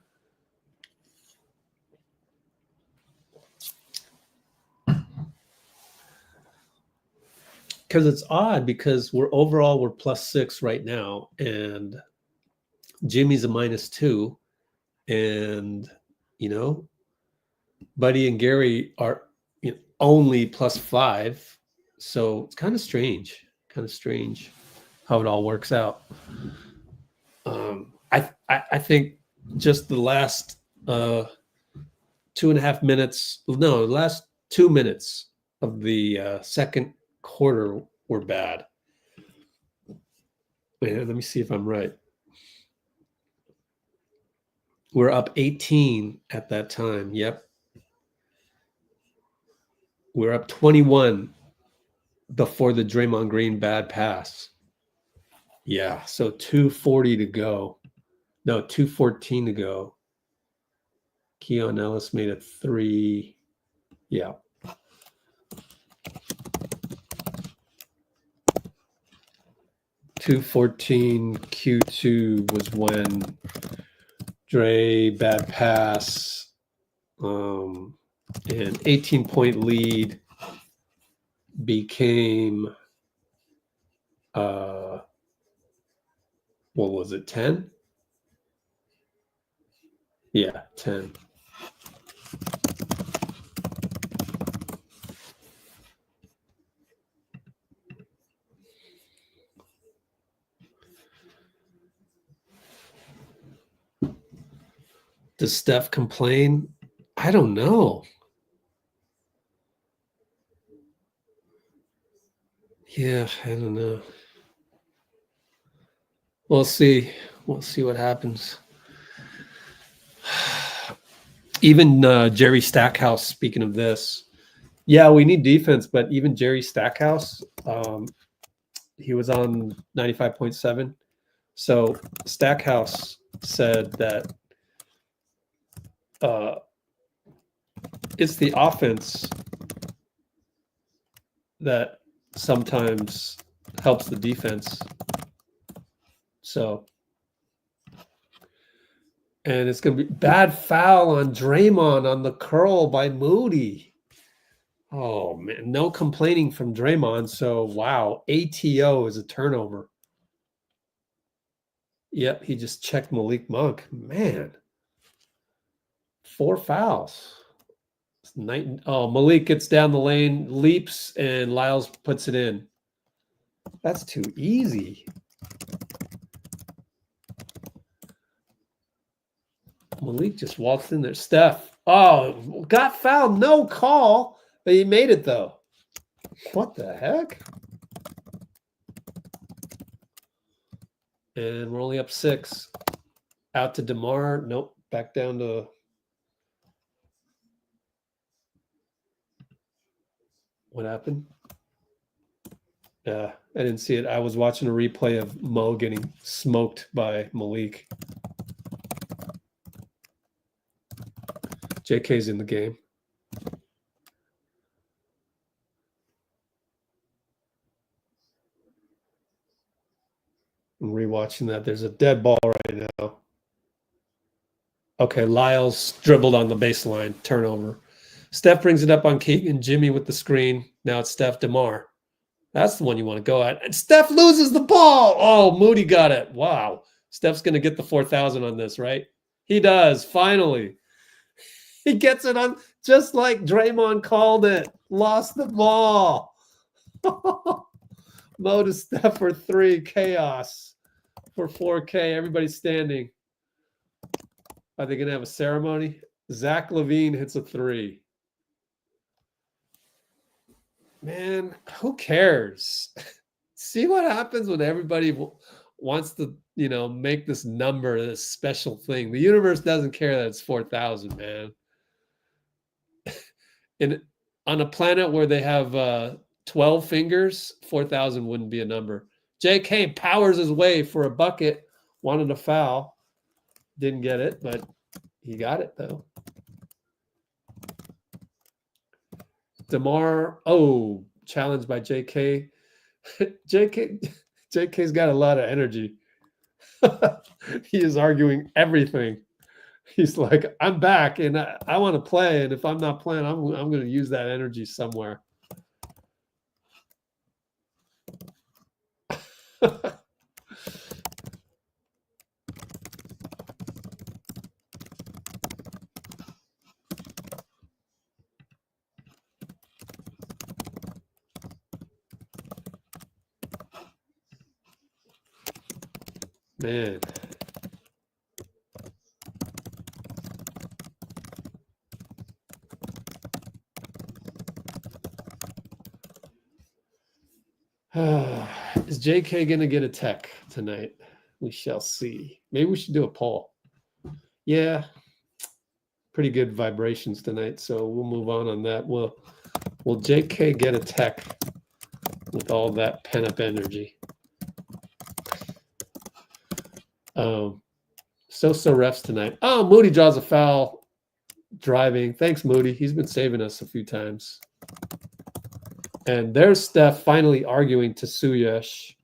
S1: Because it's odd, because we're +6 right now, and Jimmy's a -2, and Buddy and Gary are only +5, so it's kind of strange how it all works out. I think just the last 2.5 minutes, no, the last 2 minutes of the second quarter were bad. Wait, let me see if I'm right. We're up 18 at that time. Yep. We're up 21 before the Draymond Green bad pass. Yeah, so 2:40 to go. No, 2:14 to go. Keon Ellis made a 3. Yeah. .214 Q2 was when Dray bad pass, and 18-point lead became what was it, 10? Yeah, 10. Does Steph complain? I don't know. Yeah, I don't know. We'll see. We'll see what happens. Even Jerry Stackhouse, speaking of this, yeah, we need defense, but even Jerry Stackhouse, he was on 95.7. So Stackhouse said that it's the offense that sometimes helps the defense. So, and it's going to be bad foul on Draymond on the curl by Moody. Oh, man, no complaining from Draymond. So, wow, ATO is a turnover. Yep, he just checked Malik Monk. Man, 4 fouls. Malik gets down the lane, leaps, and Lyles puts it in. That's too easy. Malik just waltzed in there. Steph, got fouled, no call, but he made it though. What the heck? And we're only up 6. Out to DeMar. Nope, back down to... What happened? Yeah, I didn't see it. I was watching a replay of Mo getting smoked by Malik. JK's in the game. I'm rewatching that. There's a dead ball right now. Okay, Lyles dribbled on the baseline. Turnover. Steph brings it up on Keegan. Jimmy with the screen. Now it's Steph DeMar. That's the one you want to go at. And Steph loses the ball. Oh, Moody got it. Wow. Steph's going to get the 4,000 on this, right? He does, finally. He gets it on just like Draymond called it. Lost the ball. Mo to Steph for 3. Chaos for 4K. Everybody's standing. Are they going to have a ceremony? Zach LaVine hits a 3. Man, who cares? See what happens when everybody wants to, make this number, this special thing. The universe doesn't care that it's 4,000, man. On a planet where they have 12 fingers, 4,000 wouldn't be a number. JK powers his way for a bucket, wanted a foul. Didn't get it, but he got it, though. DeMar, challenged by JK. JK's got a lot of energy. He is arguing everything. He's like, I'm back and I want to play. And if I'm not playing, I'm going to use that energy somewhere. Man. Is JK going to get a tech tonight? We shall see. Maybe we should do a poll. Yeah. Pretty good vibrations tonight, so we'll move on that. Will JK get a tech with all that pent-up energy? So refs tonight. Oh, Moody draws a foul driving. Thanks, Moody. He's been saving us a few times. And there's Steph finally arguing to Suyesh.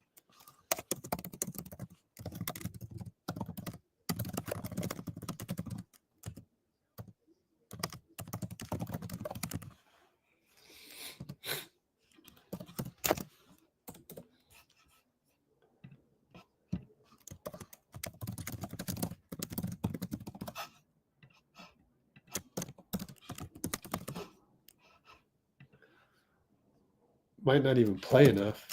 S1: Might not even play enough.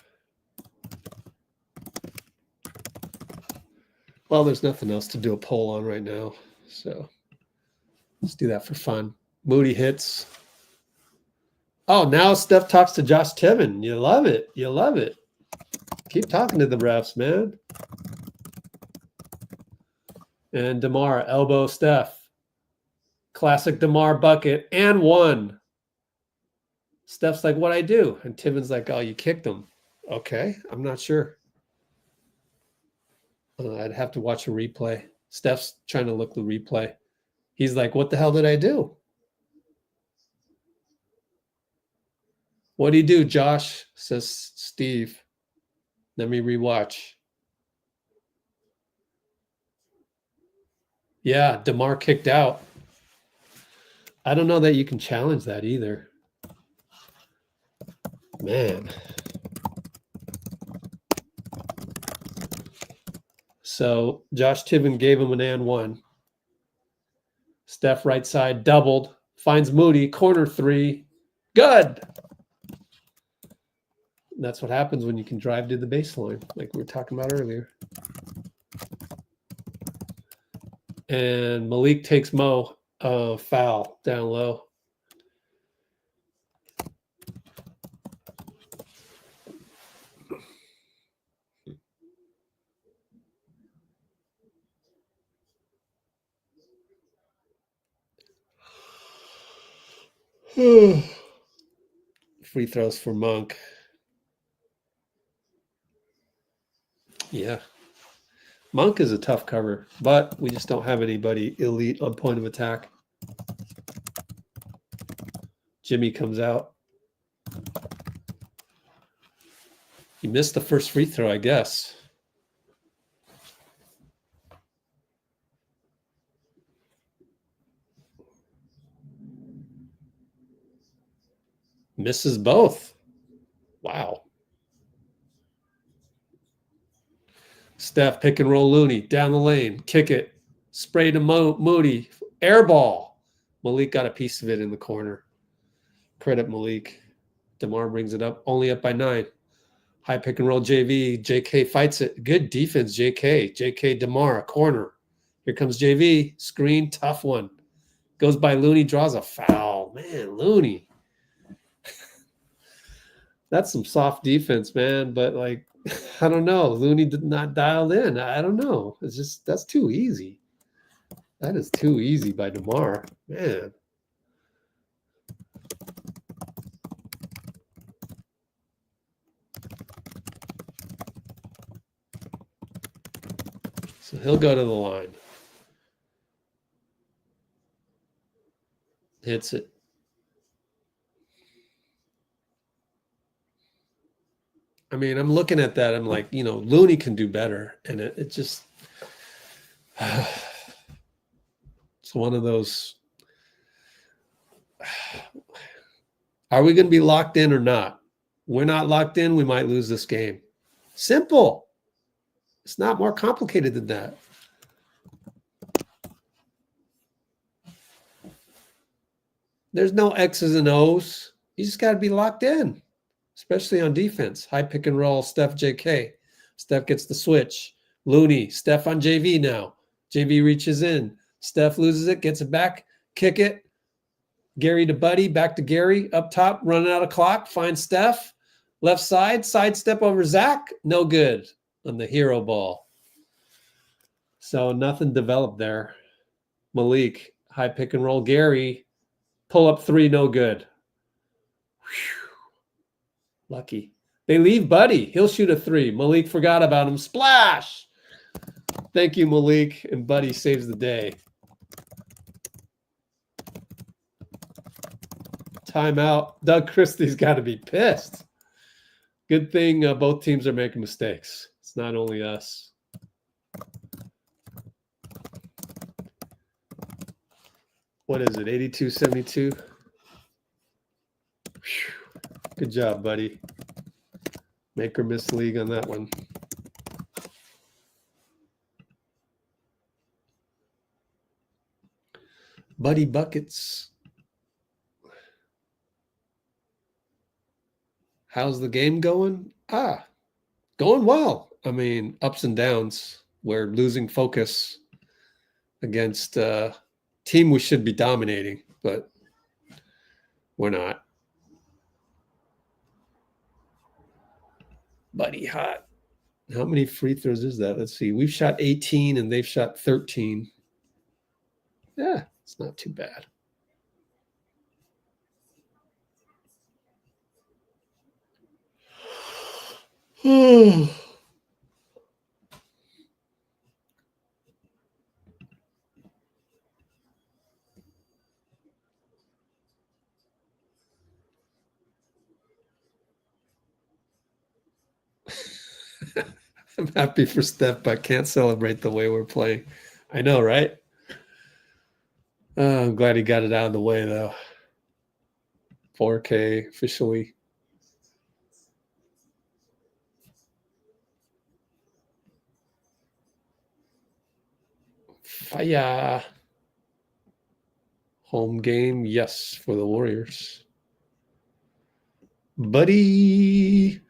S1: Well, there's nothing else to do a poll on right now. So let's do that for fun. Moody hits. Oh, now Steph talks to Josh Tiven. You love it. You love it. Keep talking to the refs, man. And DeMar, elbow Steph. Classic DeMar bucket and one. Steph's like, what'd I do? And Tiven's like, oh, you kicked him. Okay, I'm not sure. I'd have to watch a replay. Steph's trying to look the replay. He's like, what the hell did I do? What do you do, Josh? Says Steve. Let me rewatch. Yeah, DeMar kicked out. I don't know that you can challenge that either. Man. So Josh Tiven gave him an and one. Steph right side doubled. Finds Moody. Corner three. Good. That's what happens when you can drive to the baseline, like we were talking about earlier. And Malik takes Mo foul down low. Free throws for Monk. Yeah. Monk is a tough cover, but we just don't have anybody elite on point of attack. Jimmy comes out. He missed the first free throw, I guess. Misses both. Wow. Steph, pick and roll Looney, down the lane, kick it, spray to Moody, air ball. Malik got a piece of it in the corner. Credit Malik. DeMar brings it up, only up by 9. High pick and roll JV. JK fights it. Good defense, JK. JK DeMar, corner. Here comes JV. Screen, tough one. Goes by Looney, draws a foul. Man, Looney. That's some soft defense, man. But, like, I don't know. Looney did not dial in. I don't know. It's just, that's too easy. That is too easy by DeMar. Man. So he'll go to the line. Hits it. I mean, I'm looking at that. I'm like, you know, Looney can do better. And it just, it's one of those, are we going to be locked in or not? We're not locked in. We might lose this game. Simple. It's not more complicated than that. There's no X's and O's. You just got to be locked in. Especially on defense. High pick and roll, Steph JK. Steph gets the switch. Looney, Steph on JV now. JV reaches in. Steph loses it, gets it back, kick it. Gary to Buddy, back to Gary, up top, running out of clock, finds Steph. Left side, sidestep over Zach. No good on the hero ball. So nothing developed there. Malik, high pick and roll, Gary. Pull up 3, no good. Whew. Lucky. They leave Buddy. He'll shoot a 3. Malik forgot about him. Splash! Thank you, Malik. And Buddy saves the day. Timeout. Doug Christie's got to be pissed. Good thing both teams are making mistakes. It's not only us. What is it? 82-72? Good job, buddy. Make or miss league on that one. Buddy buckets. How's the game going? Going well. I mean, ups and downs. We're losing focus against a team we should be dominating, but we're not. Buddy hot. How many free throws is that? Let's see. We've shot 18 and they've shot 13. Yeah, it's not too bad. I'm happy for Steph, but can't celebrate the way we're playing. I know, right? I'm glad he got it out of the way, though. 4K officially. Fire. Home game, yes, for the Warriors. Buddy.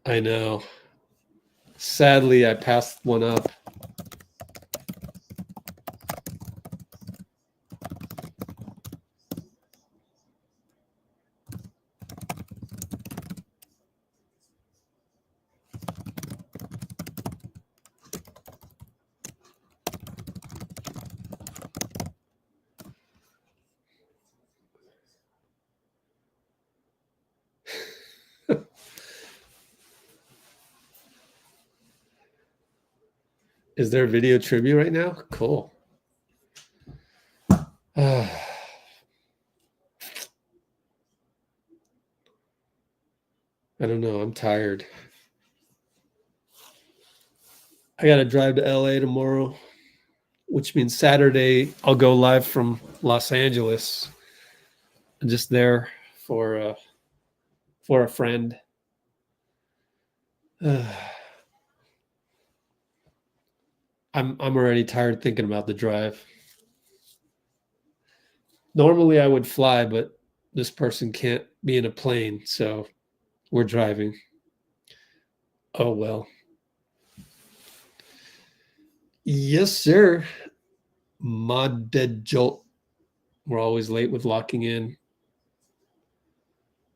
S1: I know. Sadly, I passed one up. Is there video trivia right now? Cool. I don't know. I'm tired. I got to drive to LA tomorrow, which means Saturday I'll go live from Los Angeles. I'm just there for a friend. I'm already tired thinking about the drive. Normally I would fly, but this person can't be in a plane, so we're driving. Oh well. Yes, sir. Mod dead jolt. We're always late with locking in.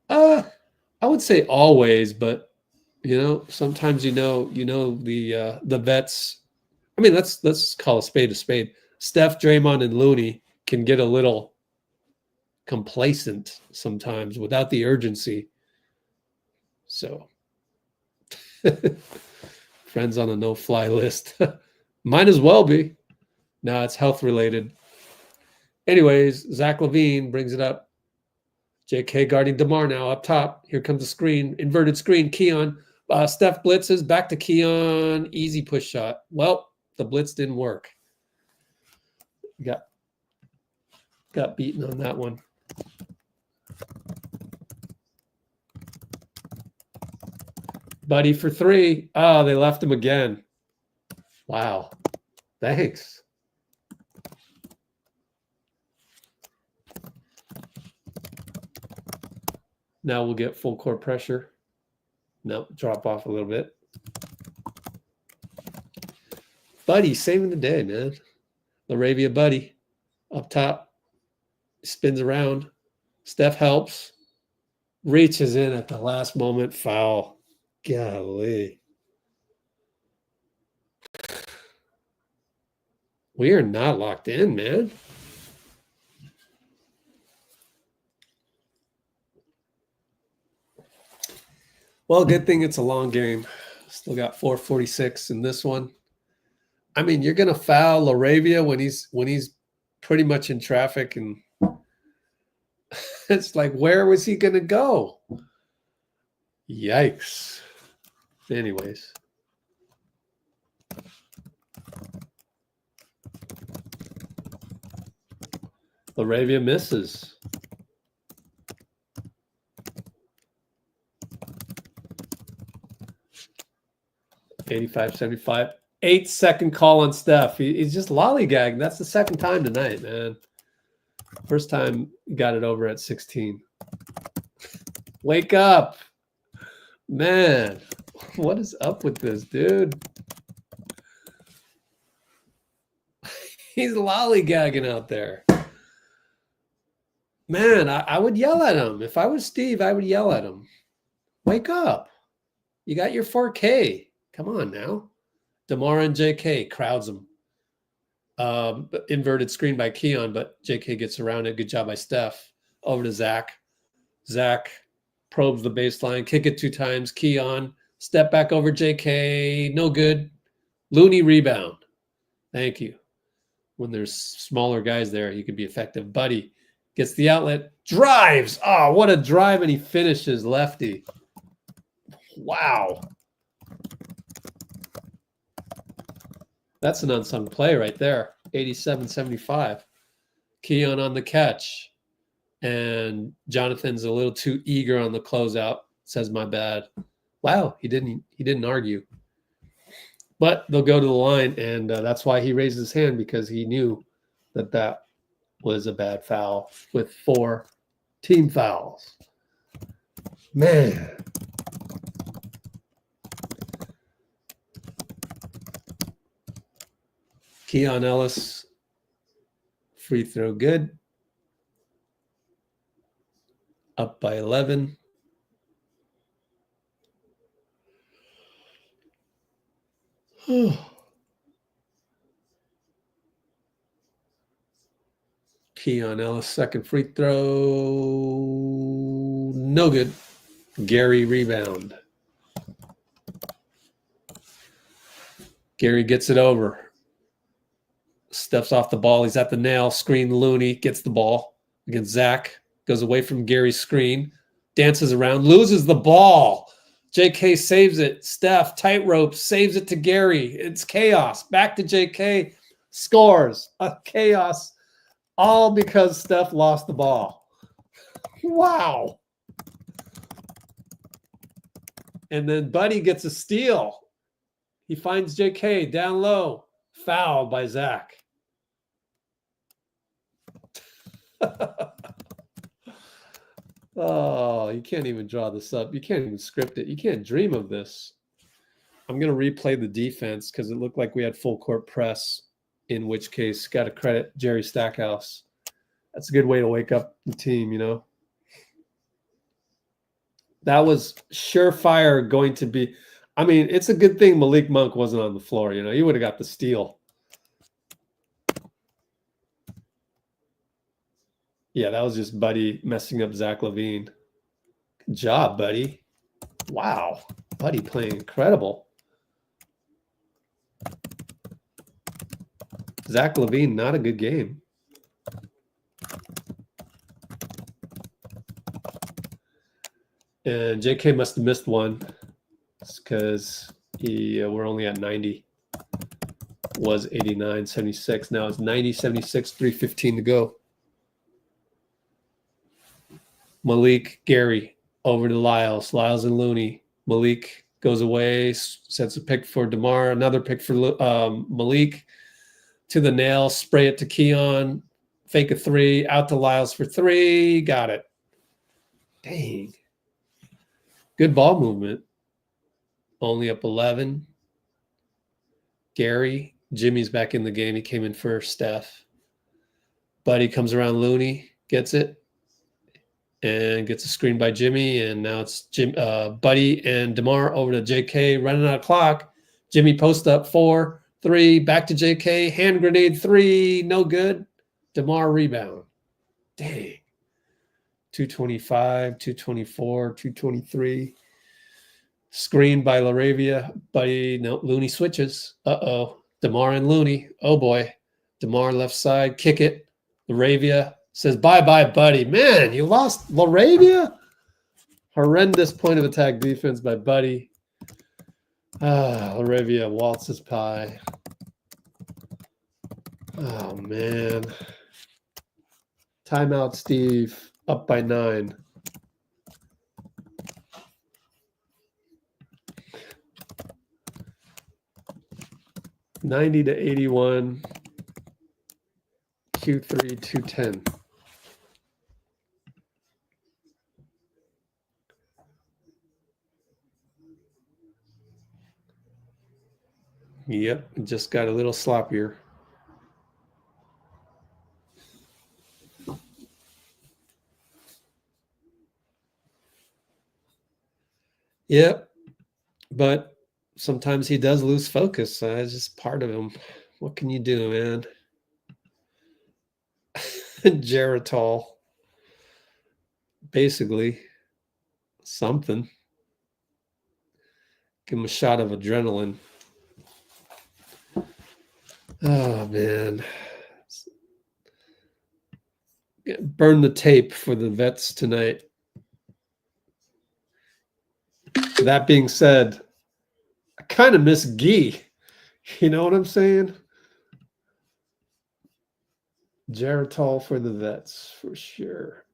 S1: I would say always, but sometimes the vets. I mean, let's call a spade a spade. Steph, Draymond, and Looney can get a little complacent sometimes without the urgency. So, friends on a no-fly list. Might as well be. No, it's health related. Anyways, Zach LaVine brings it up. JK guarding DeMar now up top. Here comes the screen, inverted screen. Keon, Steph blitzes back to Keon. Easy push shot. Well, the blitz didn't work. Got beaten on that one. Buddy for three. Oh, they left him again. Wow. Thanks. Now we'll get full court pressure. No, drop off a little bit. Buddy saving the day, man. Laravia Buddy up top. Spins around. Steph helps. Reaches in at the last moment. Foul. Golly. We are not locked in, man. Well, good thing it's a long game. Still got 4:46 in this one. I mean, you're gonna foul Laravia when he's pretty much in traffic, and it's like, where was he gonna go? Yikes. Anyways. Laravia misses. 85-75. 8-second call on Steph. He's just lollygagging. That's the second time tonight, man. First time got it over at 16. Wake up. Man, what is up with this dude? He's lollygagging out there. Man, I would yell at him. If I was Steve, I would yell at him. Wake up. You got your 4K. Come on now. DeMar and JK crowds him. Inverted screen by Keon, but JK gets around it. Good job by Steph. Over to Zach. Zach probes the baseline. Kick it 2 times. Keon. Step back over JK. No good. Looney rebound. Thank you. When there's smaller guys there, he could be effective. Buddy gets the outlet. Drives. Oh, what a drive. And he finishes lefty. Wow. That's an unsung play right there. 87-75. Keon on the catch. And Jonathan's a little too eager on the closeout. Says my bad. Wow, he didn't argue. But they'll go to the line, and that's why he raised his hand, because he knew that that was a bad foul with 4 team fouls. Man. Keon Ellis, free throw good. Up by 11. Keon Ellis, second free throw. No good. Gary rebound. Gary gets it over. Steps off the ball. He's at the nail. Screen Looney. Gets the ball against Zach. Goes away from Gary's screen. Dances around. Loses the ball. JK saves it. Steph, tightrope, saves it to Gary. It's chaos. Back to JK. Scores. Chaos. All because Steph lost the ball. Wow. And then Buddy gets a steal. He finds JK down low. Foul by Zach. Oh, you can't even draw this up. You can't even script it. You can't dream of this. I'm going to replay the defense because it looked like we had full court press, in which case, got to credit Jerry Stackhouse. That's a good way to wake up the team, you know. That was surefire going to be. I mean, it's a good thing Malik Monk wasn't on the floor, you know. He would have got the steal. Yeah, that was just Buddy messing up Zach LaVine. Good job, Buddy. Wow. Buddy playing incredible. Zach LaVine, not a good game. And JK must have missed one because we're only at 90. Was 89, 76. Now it's 90, 76, 3:15 to go. Malik, Gary, over to Lyles. Lyles and Looney. Malik goes away, sets a pick for DeMar, another pick for Malik. To the nail, spray it to Keon. Fake a 3, out to Lyles for 3. Got it. Dang. Good ball movement. Only up 11. Gary. Jimmy's back in the game. He came in first. Steph. Buddy comes around Looney. Gets it. And gets a screen by Jimmy. And now it's Buddy and DeMar over to JK. Running out of clock. Jimmy post up 4, 3. Back to JK. Hand grenade 3. No good. DeMar rebound. Dang. 225, 224, 223. Screen by LaRavia. Buddy, no, Looney switches. Uh-oh. DeMar and Looney. Oh, boy. DeMar left side. Kick it. LaRavia says, bye-bye, Buddy. Man, you lost LaRavia? Horrendous point of attack defense by Buddy. LaRavia waltzes pie. Oh, man. Timeout, Steve. Up by 9. $90 to 81. Q3 210. Yep, it just got a little sloppier. Yep, but sometimes he does lose focus. It's just part of him. What can you do, man? Geritol. Basically, something. Give him a shot of adrenaline. Oh, man. Burn the tape for the vets tonight. That being said, I kind of miss Gee. You know what I'm saying? Geritol for the vets, for sure.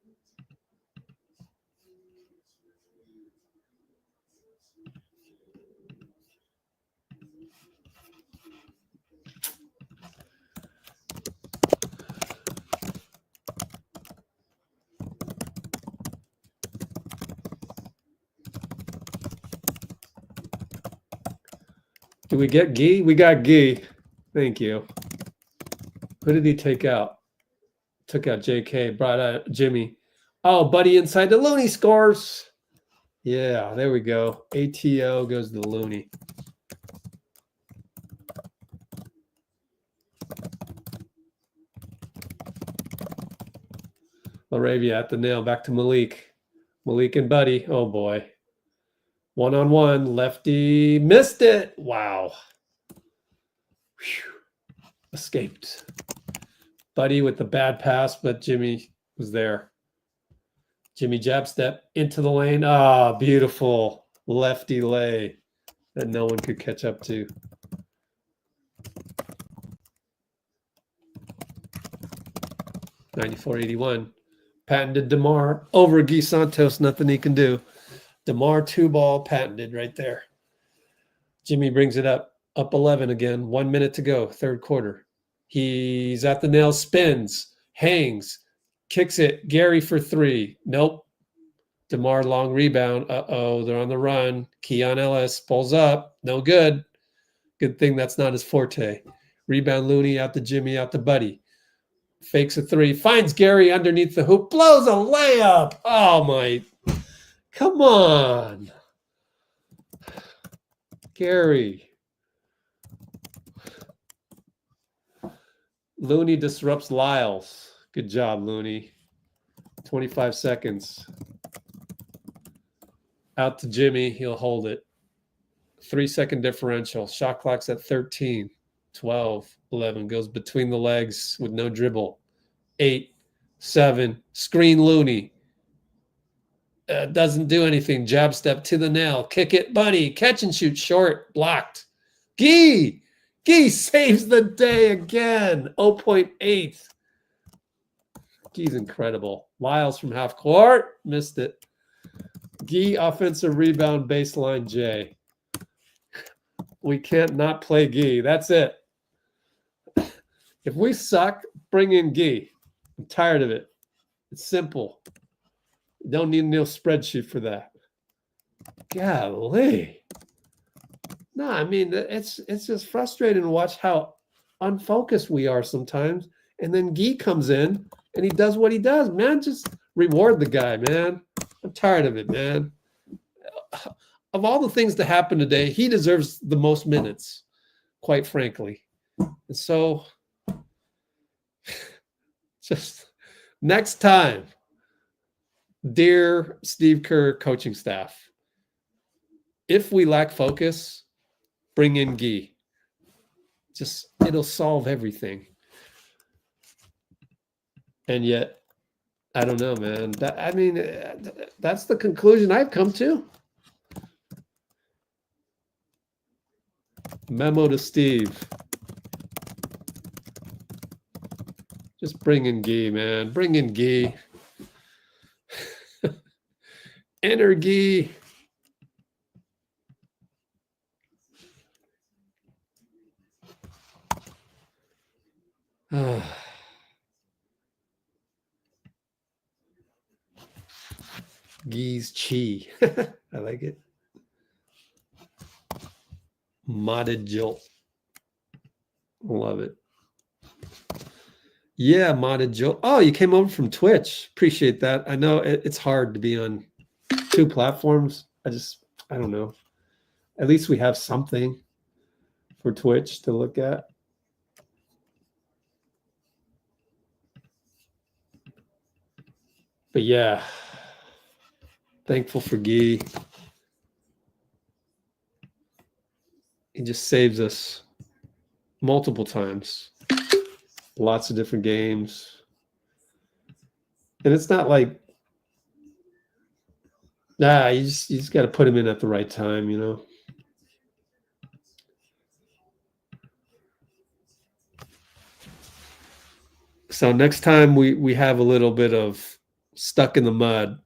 S1: Do we get Gee? We got Gee. Thank you. Who did he take out? Took out JK, brought out Jimmy. Oh, Buddy inside the Looney scores. Yeah, there we go. ATO goes to the Looney. Laravia at the nail. Back to Malik. Malik and Buddy. Oh, boy. One-on-one. Lefty missed it. Wow. Whew. Escaped. Buddy with the bad pass, but Jimmy was there. Jimmy jab step into the lane. Ah, beautiful lefty lay that no one could catch up to. $94.81. Patented DeMar over Guy Santos. Nothing he can do. DeMar 2-ball patented right there. Jimmy brings it up 11 again. 1 minute to go, third quarter. He's at the nail, spins, hangs, kicks it. Gary for 3. Nope. DeMar long rebound. Uh-oh, they're on the run. Keon Ellis pulls up. No good. Good thing that's not his forte. Rebound Looney out to Jimmy, out to Buddy. Fakes a 3. Finds Gary underneath the hoop. Blows a layup. Oh, my. Come on. Gary. Looney disrupts Lyles. Good job, Looney. 25 seconds. Out to Jimmy. He'll hold it. 3-second differential. Shot clock's at 13. 12. 11. Goes between the legs with no dribble. 8. 7. Screen Looney. Doesn't do anything. Jab step to the nail. Kick it, Buddy. Catch and shoot short. Blocked. Gee saves the day again. 0.8. Gee's incredible. Lyles from half court. Missed it. Gee offensive rebound baseline J. We can't not play Gee. That's it. If we suck, bring in Gee. I'm tired of it. It's simple. You don't need no spreadsheet for that. Golly. No, I mean, it's just frustrating to watch how unfocused we are sometimes. And then Gee comes in and he does what he does. Man, just reward the guy, man. I'm tired of it, man. Of all the things to happen today, he deserves the most minutes, quite frankly. And so, just next time, dear Steve Kerr coaching staff, if we lack focus, bring in Gee. Just, it'll solve everything. And yet, I don't know, man. That's the conclusion I've come to. Memo to Steve. Just bring in Gee, man. Bring in Gee. Enter Gee. Gee's Chi. I like it. Modded Jilt. Love it. Yeah, modded Joe. Oh, you came over from Twitch. Appreciate that. I know it's hard to be on 2 platforms. I don't know. At least we have something for Twitch to look at. But yeah, thankful for Guy. He just saves us multiple times. Lots of different games. And it's not like, you just got to put him in at the right time, you know. So next time we have a little bit of stuck in the mud,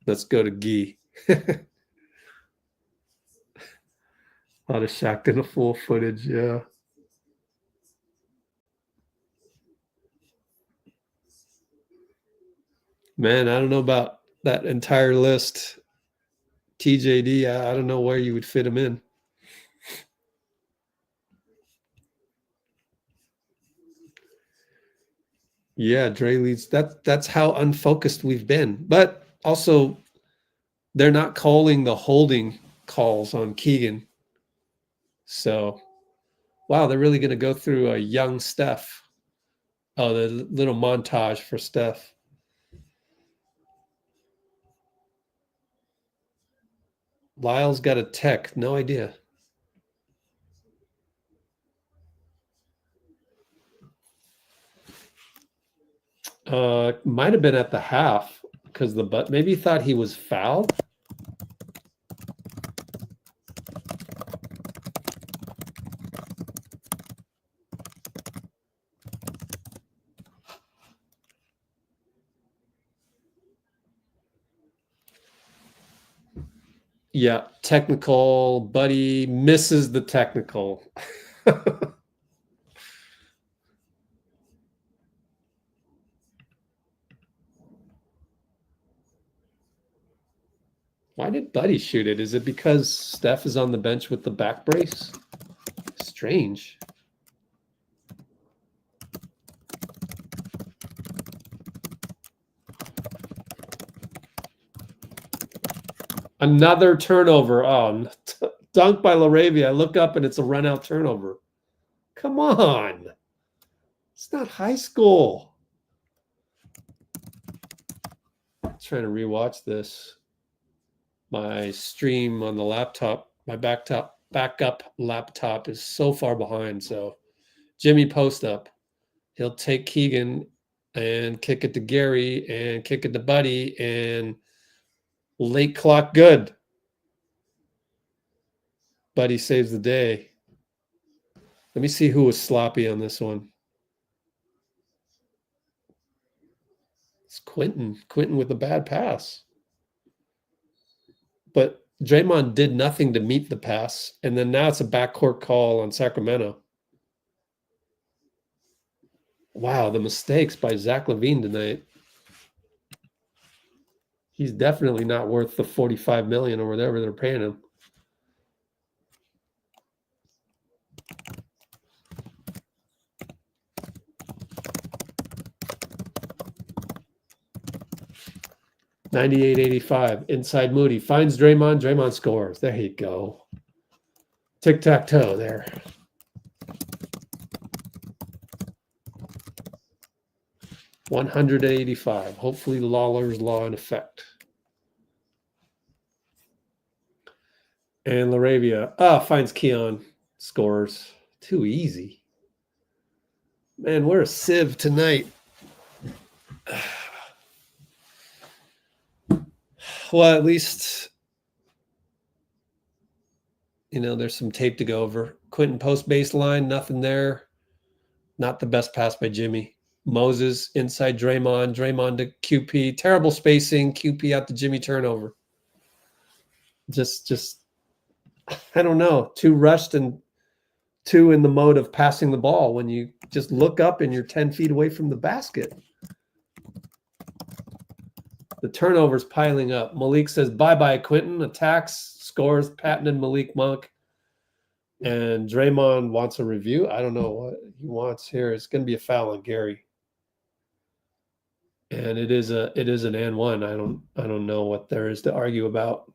S1: let's go to Guy. A lot of Shaq in the full footage, yeah. Man, I don't know about that entire list. TJD, I don't know where you would fit him in. Yeah, Dray leads. That's how unfocused we've been. But also, they're not calling the holding calls on Keegan. So, wow, they're really going to go through a young Steph. Oh, the little montage for Steph. Lyle's got a tech. No idea. Might have been at the half because maybe he thought he was fouled. Yeah, technical. Buddy misses the technical. Why did Buddy shoot it? Is it because Steph is on the bench with the back brace? Strange. Another turnover. Oh, dunk by LaRavia. I look up and it's a run-out turnover. Come on. It's not high school. I'm trying to rewatch this. My stream on the laptop, my backup laptop is so far behind. So Jimmy post up. He'll take Keegan and kick it to Gary and kick it to Buddy and late clock good. Buddy saves the day. Let me see who was sloppy on this one. It's Quinten. Quinten with a bad pass. But Draymond did nothing to meet the pass. And then now it's a backcourt call on Sacramento. Wow, the mistakes by Zach LaVine tonight. He's definitely not worth the $45 million or whatever they're paying him. $98.85 inside Moody finds Draymond. Draymond scores. There you go. Tic-tac-toe there. $185. Hopefully Lawler's law in effect. And LaRavia finds Keon. Scores. Too easy. Man, we're a sieve tonight. Well, at least, there's some tape to go over. Quinten Post baseline, nothing there. Not the best pass by Jimmy. Moses inside Draymond. Draymond to QP. Terrible spacing. QP out to Jimmy turnover. Just, I don't know. Too rushed and too in the mode of passing the ball when you just look up and you're 10 feet away from the basket. The turnovers piling up. Malik says, bye-bye, Quinten. Attacks, scores, Patton and Malik Monk. And Draymond wants a review. I don't know what he wants here. It's going to be a foul on Gary. And it is an and one. I don't know what there is to argue about.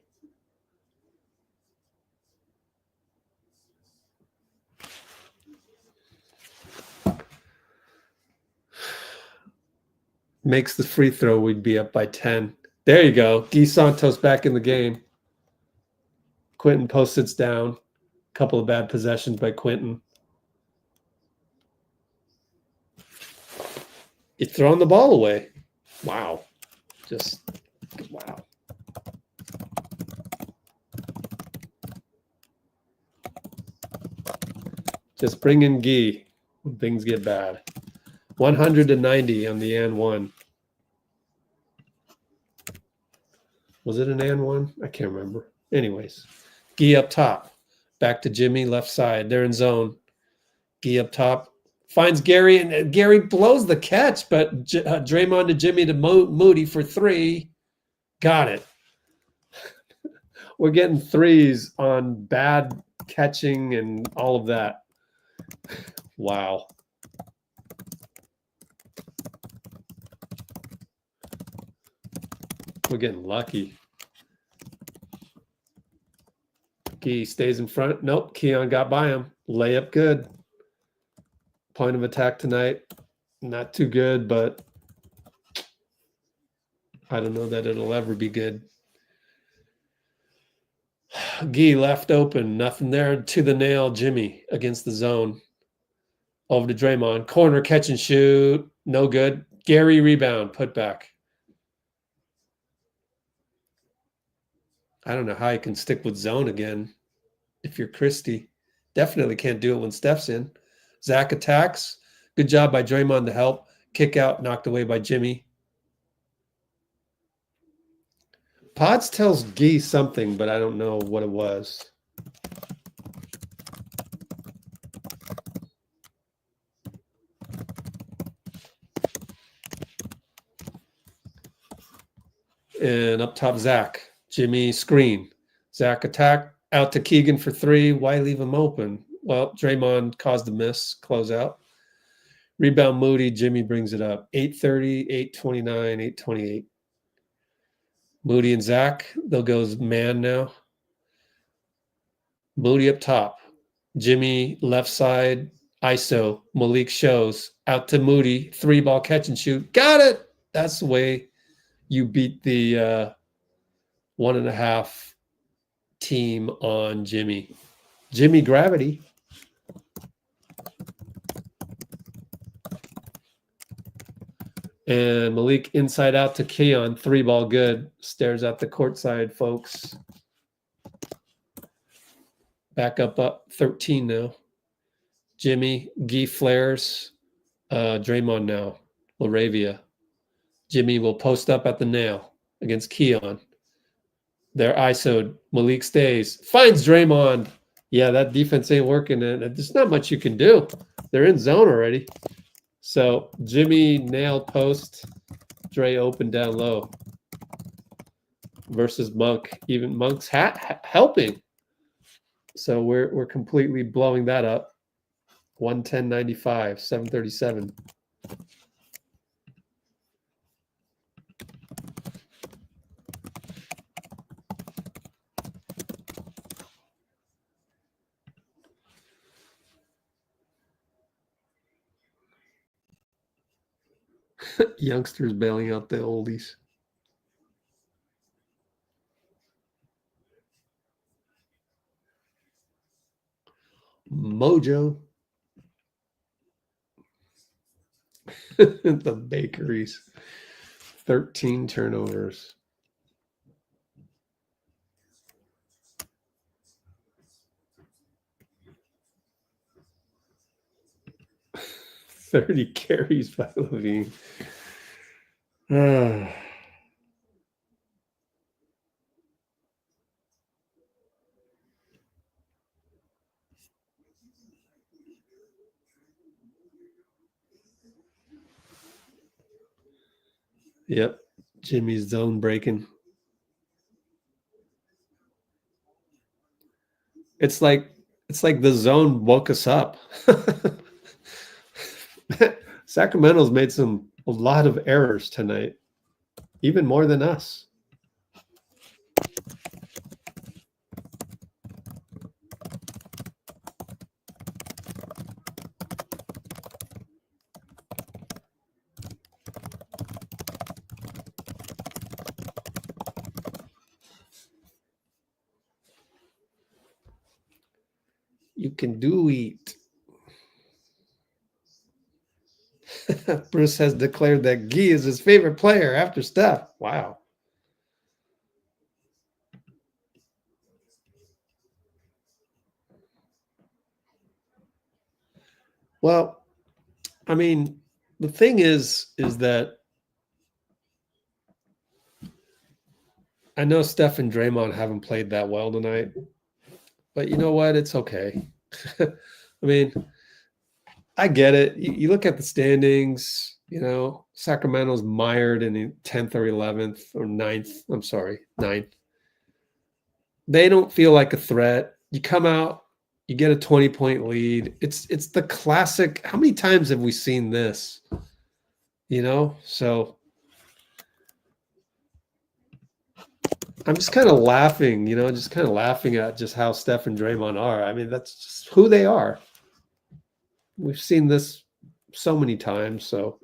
S1: Makes the free throw, we'd be up by 10. There you go. Guy Santos back in the game. Quinten Post sits down. Couple of bad possessions by Quinten. You're throwing the ball away. Wow. Just, wow. Just bring in Guy when things get bad. 190 on the and one. Was it an and one? I can't remember. Anyways, Guy up top. Back to Jimmy, left side. They're in zone. Guy up top. Finds Gary, and Gary blows the catch, but Draymond to Jimmy to Moody for three. Got it. We're getting threes on bad catching and all of that. Wow. We're getting lucky. Key stays in front. Nope, Keon got by him. Layup good. Point of attack tonight. Not too good, but I don't know that it'll ever be good. Guy left open. Nothing there. To the nail. Jimmy against the zone. Over to Draymond. Corner catch and shoot. No good. Gary rebound. Put back. I don't know how you can stick with zone again if you're Christie. Definitely can't do it when Steph's in. Zach attacks. Good job by Draymond to help. Kick out, knocked away by Jimmy. Podz tells Guy something, but I don't know what it was. And up top, Zach. Jimmy screen. Zach attack. Out to Keegan for three. Why leave him open? Well, Draymond caused a miss. Close out. Rebound Moody. Jimmy brings it up. 8:30, 8:29, 8:28. Moody and Zach. They'll go man now. Moody up top. Jimmy left side. ISO. Malik shows. Out to Moody. 3-ball catch and shoot. Got it. That's the way you beat the 1.5 team on Jimmy. Jimmy Gravity. And Malik inside out to Keon. 3-ball good. Stares at the court side, folks. Back up 13 now. Jimmy, Guy flares. Draymond now. Laravia. Jimmy will post up at the nail against Keon. They're ISO'd. Malik stays. Finds Draymond. Yeah, that defense ain't working. And there's not much you can do. They're in zone already. So Jimmy nail post. Dray open down low. Versus Monk. Even Monk's helping. So we're completely blowing that up. 110.95. 737. Youngsters bailing out the oldies. Mojo. The bakeries. 13 turnovers. "30 carries by Levine." Yep. Jimmy's zone breaking. It's like It's like the zone woke us up. Sacramento's made a lot of errors tonight, even more than us. You can do it. Bruce has declared that Gee is his favorite player after Steph. Wow. Well, I mean, the thing is that I know Steph and Draymond haven't played that well tonight, but you know what? It's okay. I mean, I get it. You look at the standings, you know, Sacramento's mired in the 10th or 11th or 9th. I'm sorry, 9th. They don't feel like a threat. You come out, you get a 20-point lead. It's the classic. How many times have we seen this? You know, so I'm just kind of laughing, you know, just kind of laughing at just how Steph and Draymond are. I mean, that's just who they are. We've seen this so many times, so.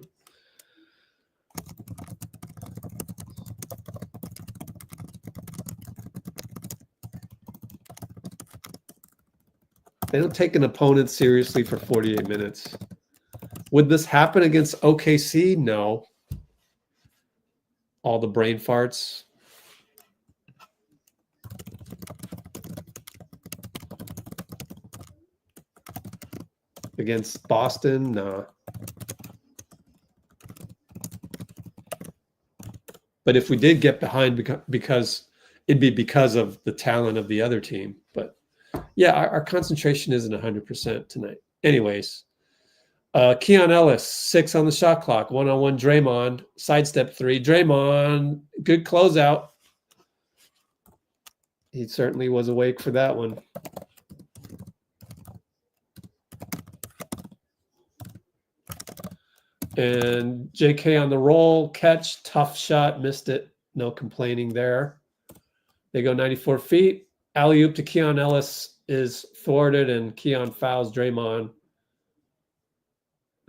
S1: They don't take an opponent seriously for 48 minutes. Would this happen against OKC? No. All the brain farts. Against Boston? No. But if we did get behind because it'd be because of the talent of the other team. But yeah, our concentration isn't 100% tonight. Anyways, Keon Ellis, 6 on the shot clock, 1-on-1 Draymond, sidestep 3. Draymond, good closeout. He certainly was awake for that one. And JK on the roll, catch, tough shot, missed it. No complaining there. They go 94 feet. Alley-oop to Keon Ellis is thwarted, and Keon fouls Draymond.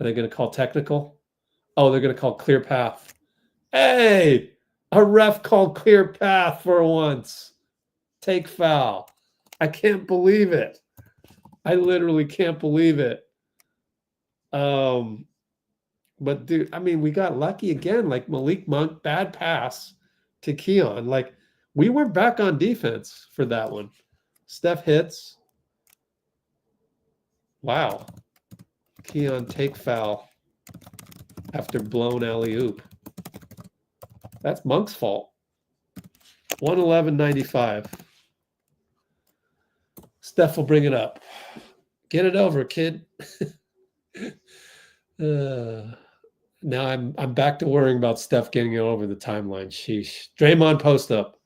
S1: Are they going to call technical? Oh, they're going to call clear path. Hey, a ref called clear path for once. Take foul. I can't believe it. I literally can't believe it. But dude, I mean, we got lucky again. Like Malik Monk, bad pass to Keon. Like we were back on defense for that one. Steph hits. Wow. Keon take foul after blown alley-oop. That's Monk's fault. 111.95. Steph will bring it up. Get it over, kid. Now I'm back to worrying about Steph getting it over the timeline. Sheesh. Draymond post up.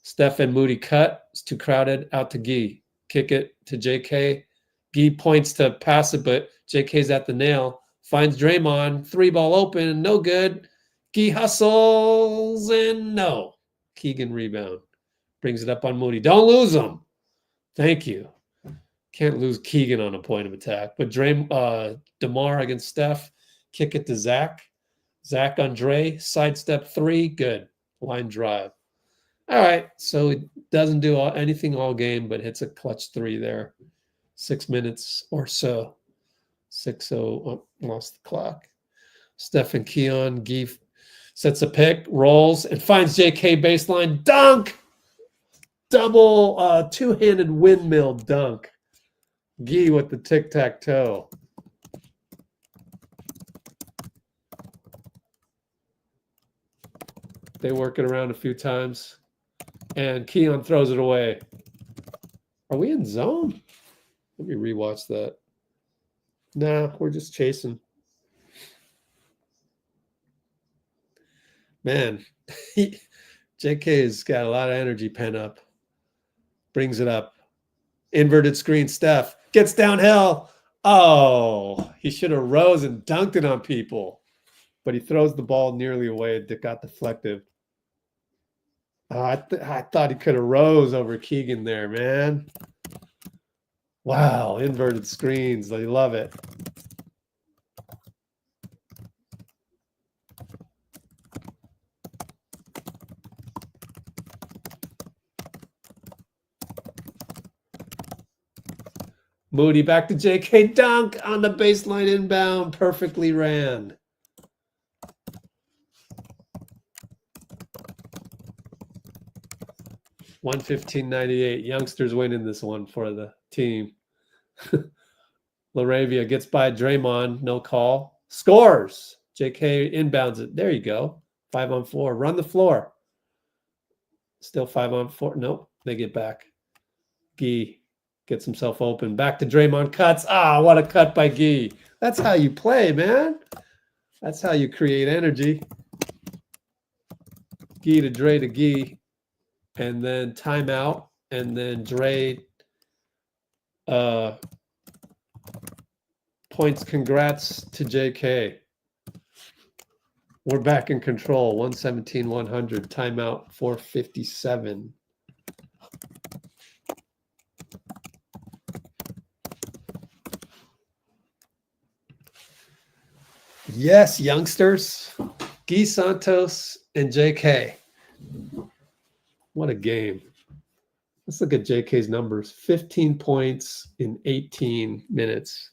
S1: Steph and Moody cut. It's too crowded. Out to Gee. Kick it to JK. Gee points to pass it, but JK's at the nail. Finds Draymond. 3-ball open. No good. Gee hustles and no. Keegan rebound. Brings it up on Moody. Don't lose him. Thank you. Can't lose Keegan on a point of attack. But DeMar against Steph. Kick it to Zach. Zach on Dray. Sidestep 3. Good. Line drive. All right. So it doesn't do anything all game, but hits a clutch 3 there. 6 minutes or so. 6-0. Oh, lost the clock. Steph and Keon. Gee sets a pick. Rolls. And finds JK baseline. Dunk! Double two-handed windmill dunk. Gee with the tic-tac-toe. They work it around a few times. And Keon throws it away. Are we in zone? Let me rewatch that. Nah, we're just chasing. Man, JK has got a lot of energy pent up. Brings it up. Inverted screen. Steph gets downhill. Oh, he should have rose and dunked it on people. But he throws the ball nearly away. It got deflected. I thought he could have rose over Keegan there, man. Wow, inverted screens. They love it. Moody back to JK. Dunk on the baseline inbound. Perfectly ran. $115.98. Youngsters winning this one for the team. Laravia gets by Draymond. No call. Scores. JK inbounds it. There you go. 5-on-4. Run the floor. Still 5-on-4. Nope. They get back. Gee gets himself open. Back to Draymond. Cuts. Ah, what a cut by Gee. That's how you play, man. That's how you create energy. Gee to Dray to Gee. And then timeout. And then Dray points congrats to JK. We're back in control. 117-100. Timeout 4:57. Yes, youngsters. Guy Santos and JK. What a game. Let's look at JK's numbers. 15 points in 18 minutes.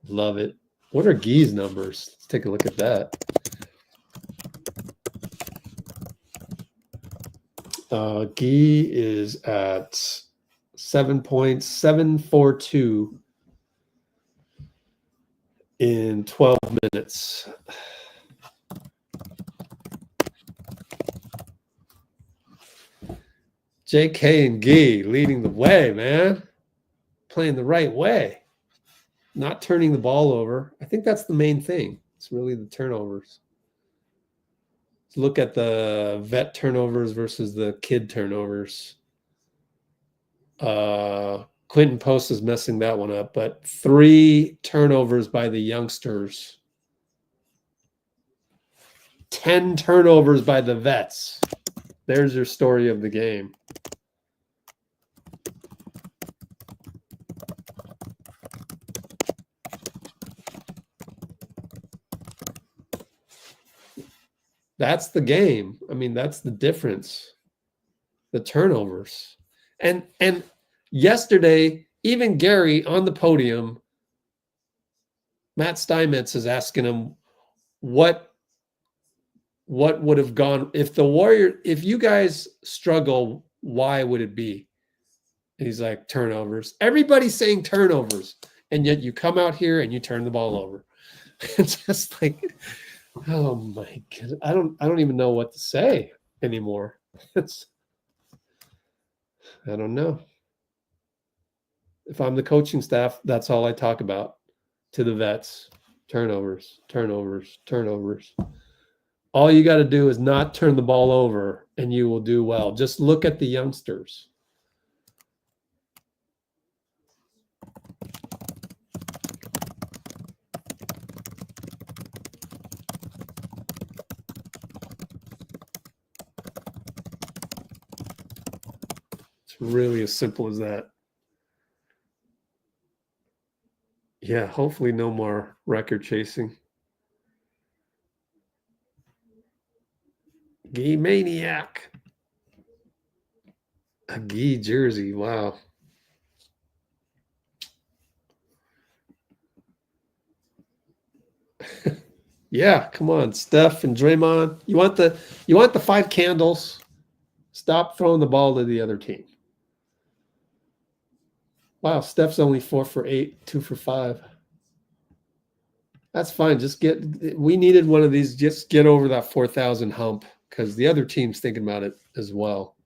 S1: Love it. What are Guy's numbers? Let's take a look at that. Guy is at 7 points, 7-4-2 in 12 minutes. JK and Guy leading the way, man. Playing the right way. Not turning the ball over. I think that's the main thing. It's really the turnovers. Let's look at the vet turnovers versus the kid turnovers. Quinten Post is messing that one up, but 3 turnovers by the youngsters. 10 turnovers by the vets. There's your story of the game. That's the game. I mean, that's the difference. The turnovers. And yesterday, even Gary on the podium, Matt Steinmetz is asking him what would have gone if you guys struggle, why would it be? And he's like, turnovers. Everybody's saying turnovers, and yet you come out here and you turn the ball over. It's just like, oh my God. I don't even know what to say anymore. I don't know. If I'm the coaching staff, that's all I talk about to the vets. Turnovers, turnovers, turnovers. All you got to do is not turn the ball over and you will do well. Just look at the youngsters. It's really as simple as that. Yeah, hopefully no more record chasing. Gee Maniac. A Gee jersey. Wow. Yeah, come on, Steph and Draymond. You want the 5 candles. Stop throwing the ball to the other team. Wow, Steph's only 4 for 8, 2 for 5. That's fine. We needed one of these. Just get over that 4,000 hump because the other team's thinking about it as well.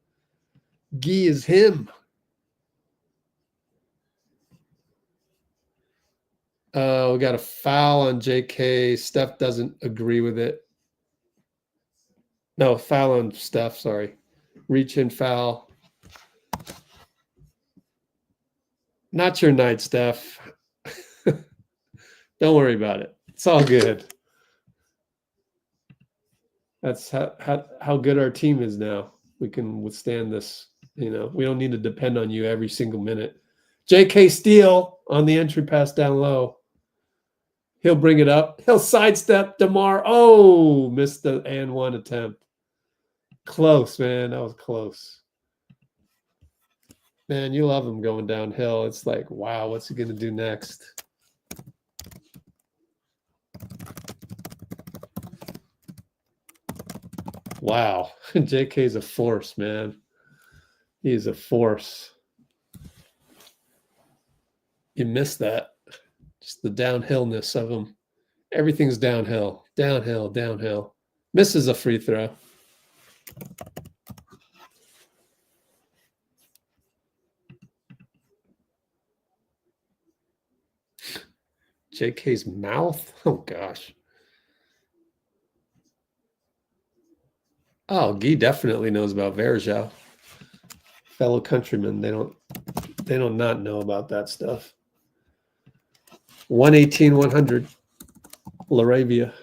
S1: Guy is him. We got a foul on JK. Steph doesn't agree with it. No, foul on Steph, sorry. Reach in foul. Not your night, Steph. Don't worry about it. It's all good. That's how good our team is now. We can withstand this. You know, we don't need to depend on you every single minute. J.K. Steele on the entry pass down low. He'll bring it up. He'll sidestep DeMar. Oh, missed the and one attempt. Close, man. That was close. Man, you love him going downhill. It's like, wow, what's he going to do next? Wow. JK's a force, man. He's a force. You missed that. Just the downhillness of him. Everything's downhill, downhill, downhill. Misses a free throw. JK's mouth? Oh, gosh. Oh, Guy definitely knows about Verjao. Fellow countrymen, they don't not know about that stuff. 118-100. Laravia.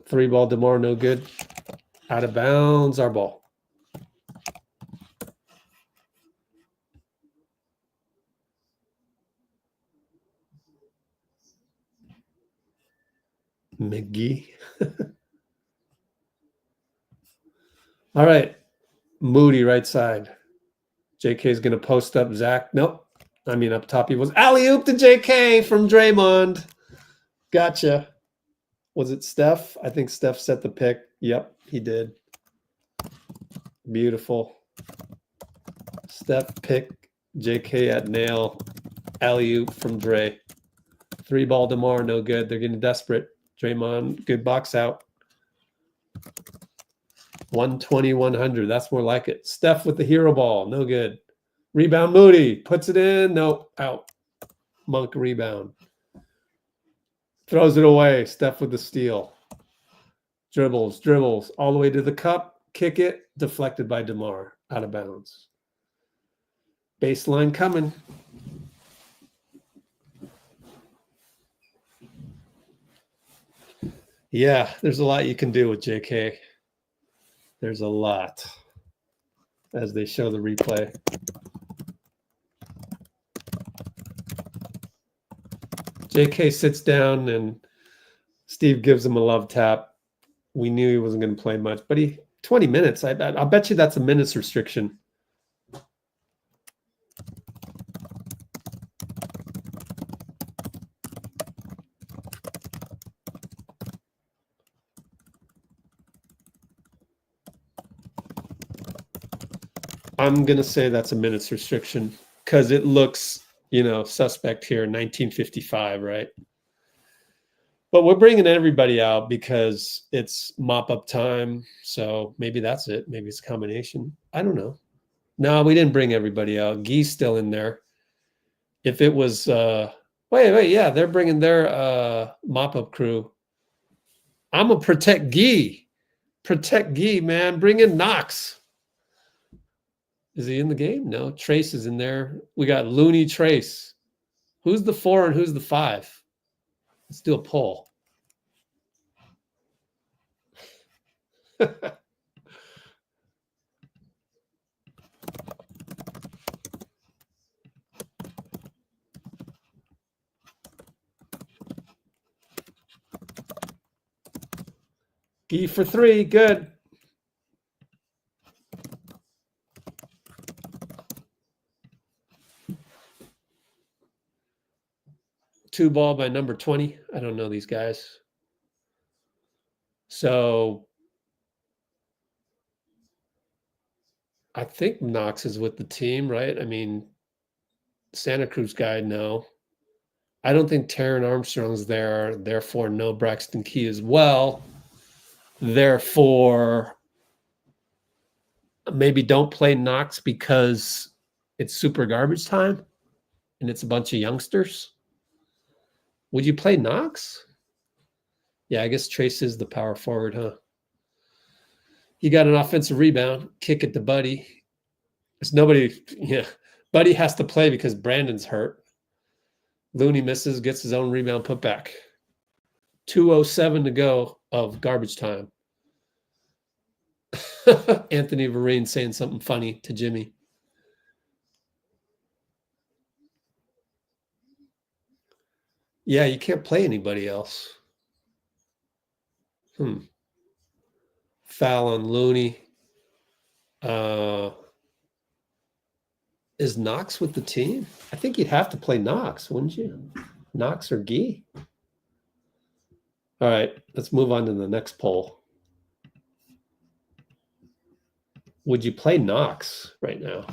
S1: 3-ball DeMar, no good. Out of bounds, our ball. McGee. All right. Moody, right side. JK is going to post up Zach. Nope. I mean, up top he was. Alley-oop to JK from Draymond. Gotcha. Was it Steph? I think Steph set the pick. Yep, he did. Beautiful. Steph pick. JK at nail. Alley-oop from Dray. 3-ball DeMar, no good. They're getting desperate. Draymond, good box out. 120-100. That's more like it. Steph with the hero ball. No good. Rebound Moody. Puts it in. No. Out. Monk rebound. Throws it away. Steph with the steal. Dribbles. All the way to the cup. Kick it. Deflected by DeMar. Out of bounds. Baseline coming. Yeah, there's a lot you can do with JK. There's a lot as they show the replay. JK sits down and Steve gives him a love tap. We knew he wasn't going to play much, but 20 minutes. I'll bet you that's a minutes restriction. I'm going to say that's a minutes restriction because it looks, suspect here, 1955, right? But we're bringing everybody out because it's mop-up time. So maybe that's it. Maybe it's a combination. I don't know. No, we didn't bring everybody out. Guy's still in there. If it was, wait, yeah, they're bringing their mop-up crew. I'm going to protect Guy. Protect Guy, man. Bring in Knox. Is he in the game? No. Trace is in there. We got Looney Trace. Who's the 4 and who's the 5? Let's do a poll. Gee for 3. Good. Two ball by number 20. I don't know these guys. So I think Knox is with the team, right? I mean, Santa Cruz guy, no. I don't think Taron Armstrong's there. Therefore, no Braxton Key as well. Therefore, maybe don't play Knox because it's super garbage time and it's a bunch of youngsters. Would you play Knox? Yeah, I guess Trace is the power forward, huh? He got an offensive rebound, kick it to Buddy. There's nobody, Buddy has to play because Brandon's hurt. Looney misses, gets his own rebound put back. 2:07 to go of garbage time. Anthony Vereen saying something funny to Jimmy. Yeah, you can't play anybody else. Foul on Looney. Is Knox with the team? I think you'd have to play Knox, wouldn't you? Knox or Gee? All right, let's move on to the next poll. Would you play Knox right now?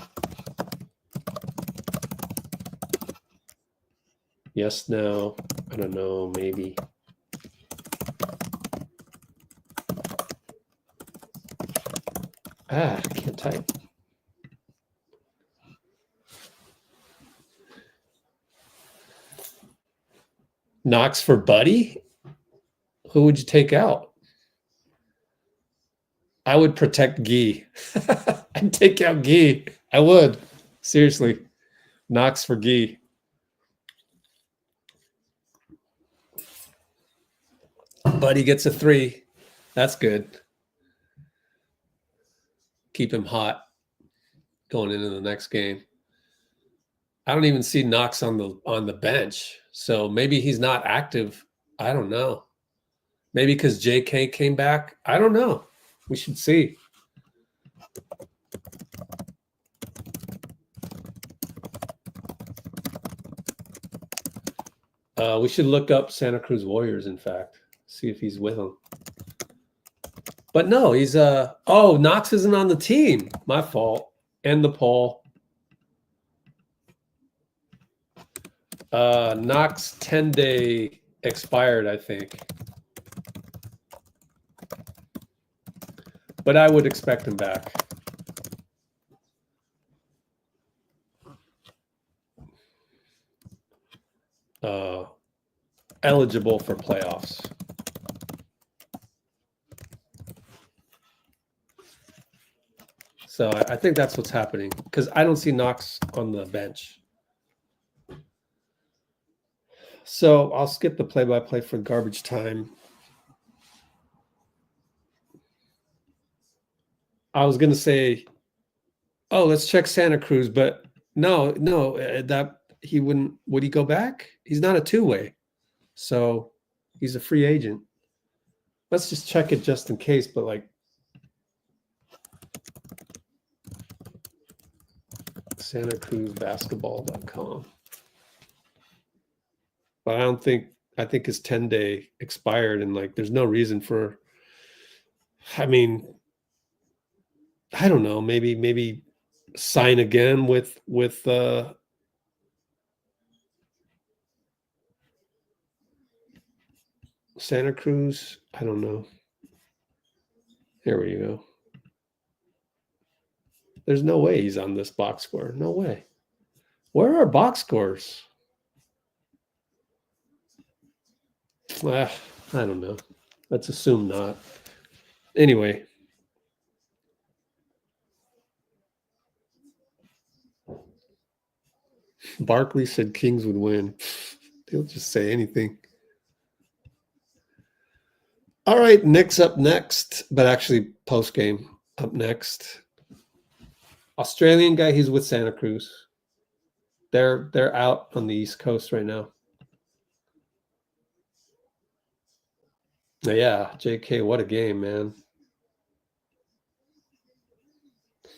S1: Yes, no, I don't know, maybe. I can't type. Knox for Buddy? Who would you take out? I would protect Gee. I'd take out Gee. I would. Seriously. Knox for Gee. Buddy gets a 3. That's good. Keep him hot going into the next game. I don't even see Knox on the bench. So maybe he's not active. I don't know. Maybe because JK came back. I don't know. We should see. We should look up Santa Cruz Warriors, in fact. See if he's with them. But no, he's oh, Knox isn't on the team. My fault. End the poll. Knox 10-day expired, I think. But I would expect him back. Eligible for playoffs. So I think that's what's happening because I don't see Knox on the bench. So I'll skip the play-by-play for garbage time. I was going to say, oh, let's check Santa Cruz, but no, that he wouldn't. Would he go back? He's not a two-way, so he's a free agent. Let's just check it just in case, but like SantaCruzBasketball.com. But I think his 10-day expired and like there's no reason for, I mean, I don't know, maybe sign again with Santa Cruz. I don't know. Here we go. There's no way he's on this box score. No way. Where are box scores? I don't know. Let's assume not. Anyway. Barkley said Kings would win. He'll just say anything. All right, Knicks up next, but actually post-game up next. Australian guy, he's with Santa Cruz. They're out on the East Coast right now. Yeah, JK, what a game, man.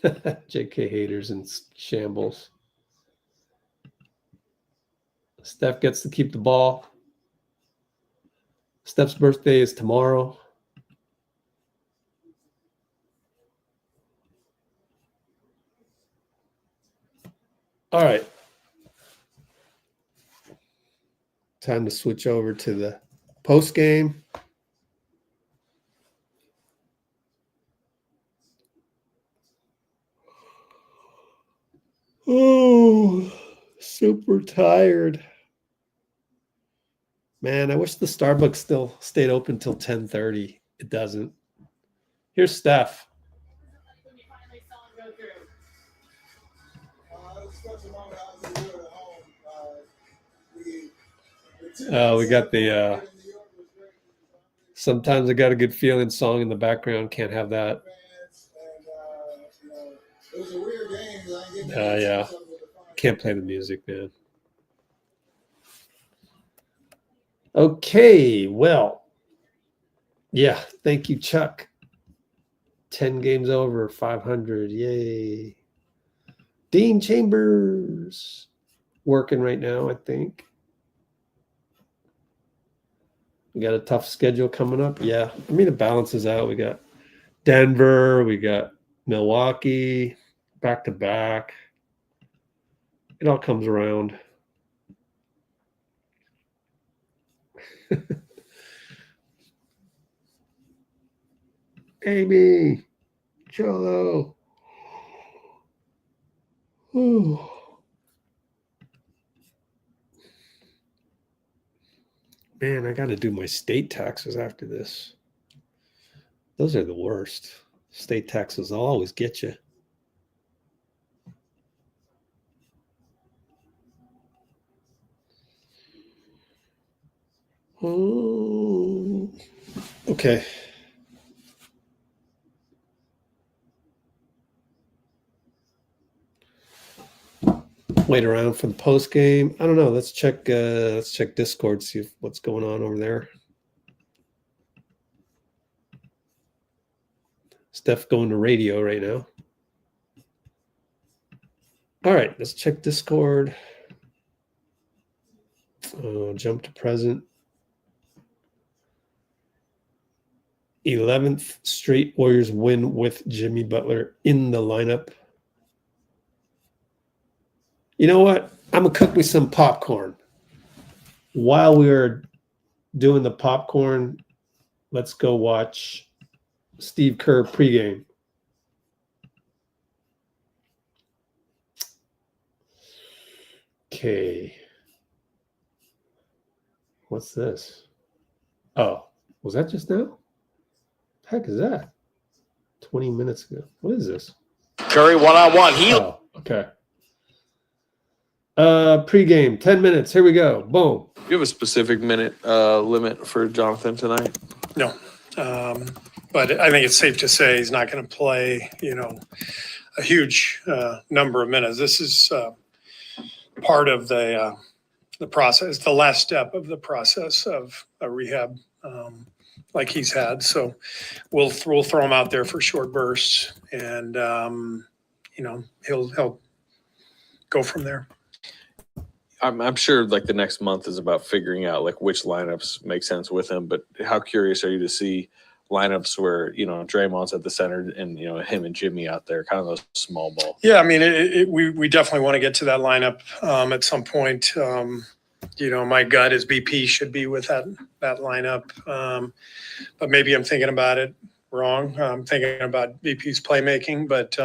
S1: JK haters and shambles. Steph gets to keep the ball. Steph's birthday is tomorrow. All right. Time to switch over to the post game. Oh, super tired. Man, I wish the Starbucks still stayed open till 10:30. It doesn't. Here's Steph. We got the sometimes I got a good feeling song in the background. Can't have that. Yeah. Can't play the music, man. Okay, well. Yeah, thank you, Chuck. 10 games over, 500. Yay. Dean Chambers working right now, I think. We got a tough schedule coming up. Yeah, I mean, it balances out. We got Denver, we got Milwaukee, back to back. It all comes around. Amy, Cholo. Ooh. Man, I got to do my state taxes after this. Those are the worst. State taxes will always get you. Oh, okay. Wait around for the post game. I don't know. Let's check Discord, see what's going on over there. Steph going to radio right now. All right, let's check Discord. Jump to present. 11th straight Warriors win with Jimmy Butler in the lineup. You know what? I'm going to cook me some popcorn. While we are doing the popcorn, let's go watch Steve Kerr pregame. Okay. What's this? Oh, was that just now? Heck is that? 20 minutes ago. What is this?
S6: Curry one-on-one.
S1: Oh, okay. Pregame, 10 minutes. Here we go. Boom.
S6: You have a specific minute limit for Jonathan tonight?
S3: No. But I think it's safe to say he's not going to play, a huge number of minutes. This is part of the process, the last step of the process of a rehab like he's had. So we'll throw him out there for short bursts, and he'll go from there.
S6: I'm sure like the next month is about figuring out like which lineups make sense with him, but how curious are you to see lineups where, Draymond's at the center and, him and Jimmy out there, kind of those small ball?
S3: Yeah, I mean, we definitely want to get to that lineup at some point. My gut is BP should be with that lineup. But maybe I'm thinking about it wrong. I'm thinking about BP's playmaking, but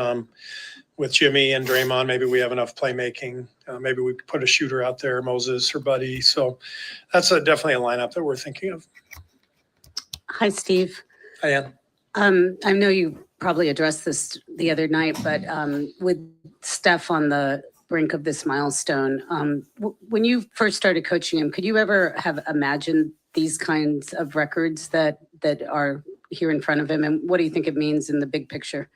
S3: with Jimmy and Draymond, maybe we have enough playmaking. Maybe we could put a shooter out there, Moses or Buddy. So that's definitely a lineup that we're thinking of.
S4: Hi, Steve.
S3: Hi, Ann.
S4: I know you probably addressed this the other night, but with Steph on the brink of this milestone, when you first started coaching him, could you ever have imagined these kinds of records that are here in front of him? And what do you think it means in the big picture?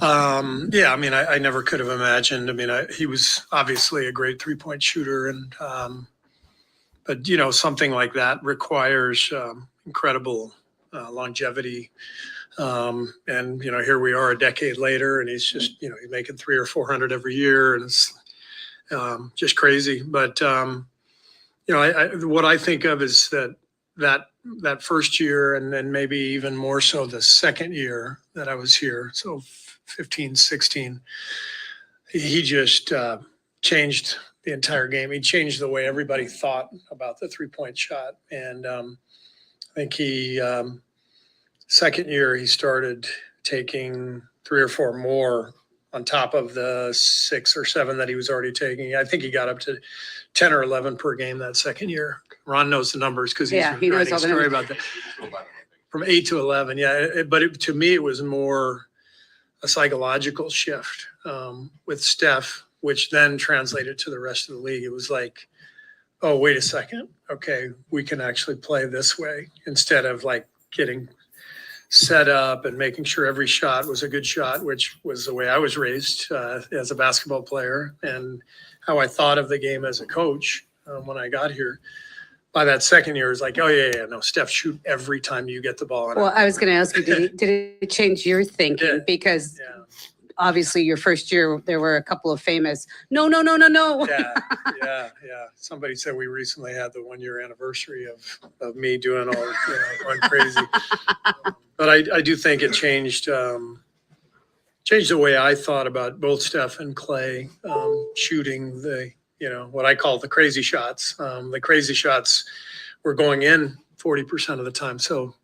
S3: Yeah, I mean, I never could have imagined. I mean, he was obviously a great three-point shooter, and but something like that requires incredible longevity. And here we are a decade later, and he's just he's making 300 or 400 every year, and it's just crazy. But what I think of is that first year, and then maybe even more so the second year that I was here, so 15, 16, he just changed the entire game. He changed the way everybody thought about the three-point shot. And I think second year, he started taking 3 or 4 more on top of the 6 or 7 that he was already taking. I think he got up to 10 or 11 per game that second year. Ron knows the numbers because he's
S4: he knows
S3: writing
S4: all
S3: a
S4: the
S3: story
S4: numbers.
S3: about that. From 8 to 11, yeah. But to me, it was more a psychological shift with Steph, which then translated to the rest of the league. It was like, oh, wait a second. Okay, we can actually play this way instead of like getting set up and making sure every shot was a good shot, which was the way I was raised as a basketball player and how I thought of the game as a coach when I got here. By that second year, it's like, oh, yeah, no, Steph, shoot every time you get the ball.
S4: Well, I was going to ask you, did it change your thinking?
S3: Yeah.
S4: Because
S3: Yeah.
S4: obviously your first year, there were a couple of famous, no.
S3: Yeah. Somebody said we recently had the 1-year anniversary of me doing all, going crazy. But I do think it changed the way I thought about both Steph and Clay shooting the, what I call the crazy shots. The crazy shots were going in 40% of the time. So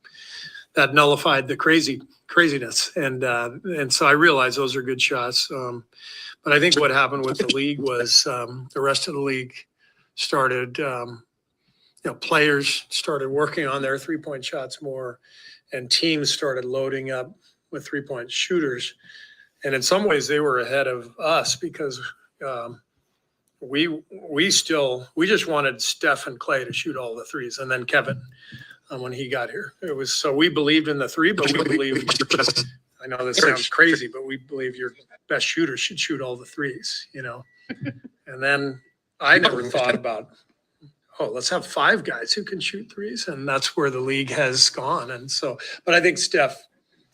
S3: that nullified the craziness. And so I realized those are good shots. But I think what happened with the league was the rest of the league started, players started working on their 3-point shots more, and teams started loading up with 3-point shooters. And in some ways they were ahead of us because we just wanted Steph and Clay to shoot all the threes, and then Kevin when he got here. It was so we believed in the three, but we believed. I know this sounds crazy, but we believe your best shooter should shoot all the threes, And then I never thought about, let's have 5 guys who can shoot threes, and that's where the league has gone. And so, but I think Steph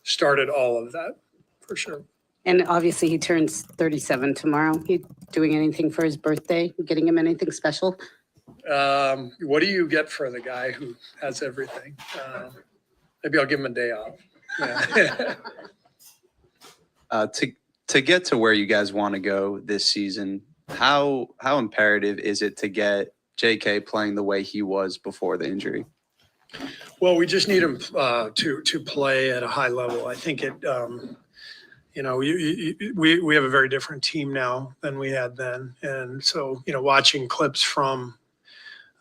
S3: started all of that for sure.
S4: And obviously he turns 37 tomorrow. He doing anything for his birthday? Getting him anything special?
S3: What do you get for the guy who has everything? Maybe I'll give him a day off. Yeah.
S7: To get to where you guys want to go this season, how imperative is it to get JK playing the way he was before the injury?
S3: Well, we just need him to play at a high level. I think it. We have a very different team now than we had then, and so watching clips from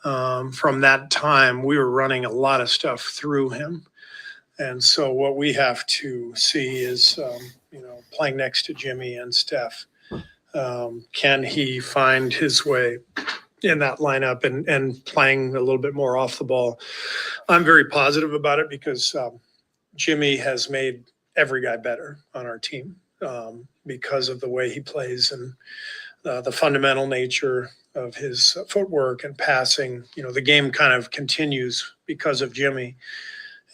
S3: that time, we were running a lot of stuff through him, and so what we have to see is playing next to Jimmy and Steph. Can he find his way in that lineup and playing a little bit more off the ball? I'm very positive about it because Jimmy has made every guy better on our team because of the way he plays and the fundamental nature of his footwork and passing. The game kind of continues because of Jimmy.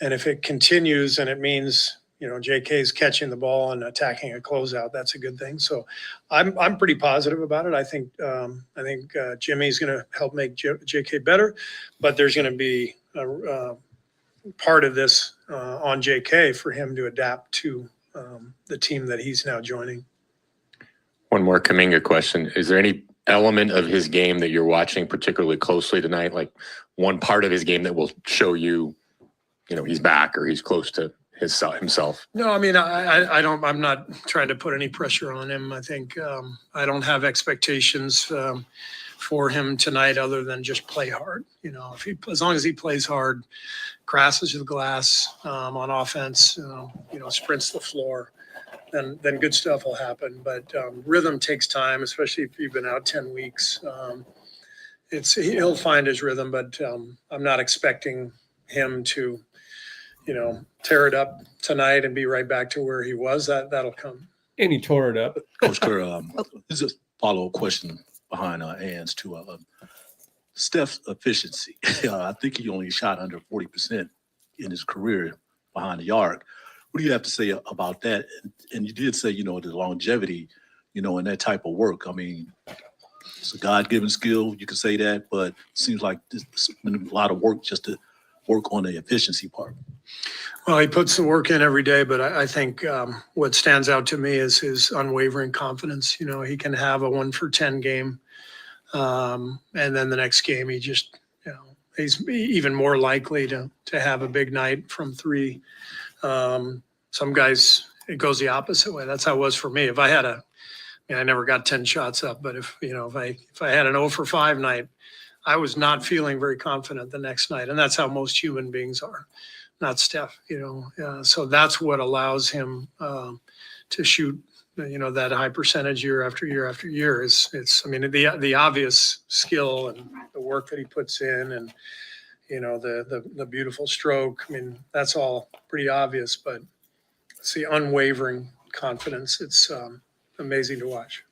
S3: And if it continues and it means, JK is catching the ball and attacking a closeout, that's a good thing. So I'm pretty positive about it. I think Jimmy's going to help make JK better, but there's going to be part of this on JK for him to adapt to the team that he's now joining.
S8: One more Kaminga question. Is there any element of his game that you're watching particularly closely tonight? Like one part of his game that will show you, he's back or he's close to himself?
S3: No, I mean, I'm not trying to put any pressure on him. I think I don't have expectations for him tonight other than just play hard. As long as he plays hard, crashes the glass on offense, sprints the floor, then good stuff will happen. But rhythm takes time, especially if you've been out 10 weeks. He'll find his rhythm, but I'm not expecting him to, tear it up tonight and be right back to where he was. That'll come.
S1: And he tore it up.
S9: Coach Kerr, this is a follow-up question behind Ann's to Steph's efficiency. I think he only shot under 40% in his career behind the arc. What do you have to say about that? And you did say, the longevity, in that type of work. I mean, it's a God-given skill, you could say that, but it seems like there's been a lot of work just to work on the efficiency part.
S3: Well, he puts the work in every day, but I think what stands out to me is his unwavering confidence. He can have a 1 for 10 game. And then the next game, he just, he's even more likely to have a big night from 3. Some guys, it goes the opposite way. That's how it was for me. If I had I never got 10 shots up, but if I had an 0 for 5 night, I was not feeling very confident the next night. And that's how most human beings are, not Steph, so that's what allows him to shoot that high percentage year after year after year I mean, the obvious skill and the work that he puts in, and the beautiful stroke. I mean, that's all pretty obvious, but it's the unwavering confidence. It's amazing to watch.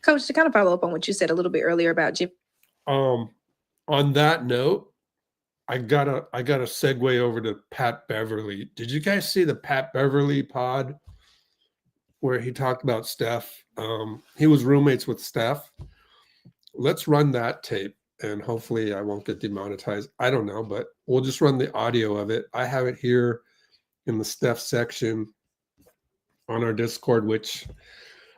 S10: Coach, to kind of follow up on what you said a little bit earlier about Jim.
S1: On that note, I gotta segue over to Pat Beverly. Did you guys see the Pat Beverly pod where he talked about Steph? He was roommates with Steph. Let's run that tape, and hopefully I won't get demonetized. I don't know, but we'll just run the audio of it. I have it here in the Steph section on our Discord, which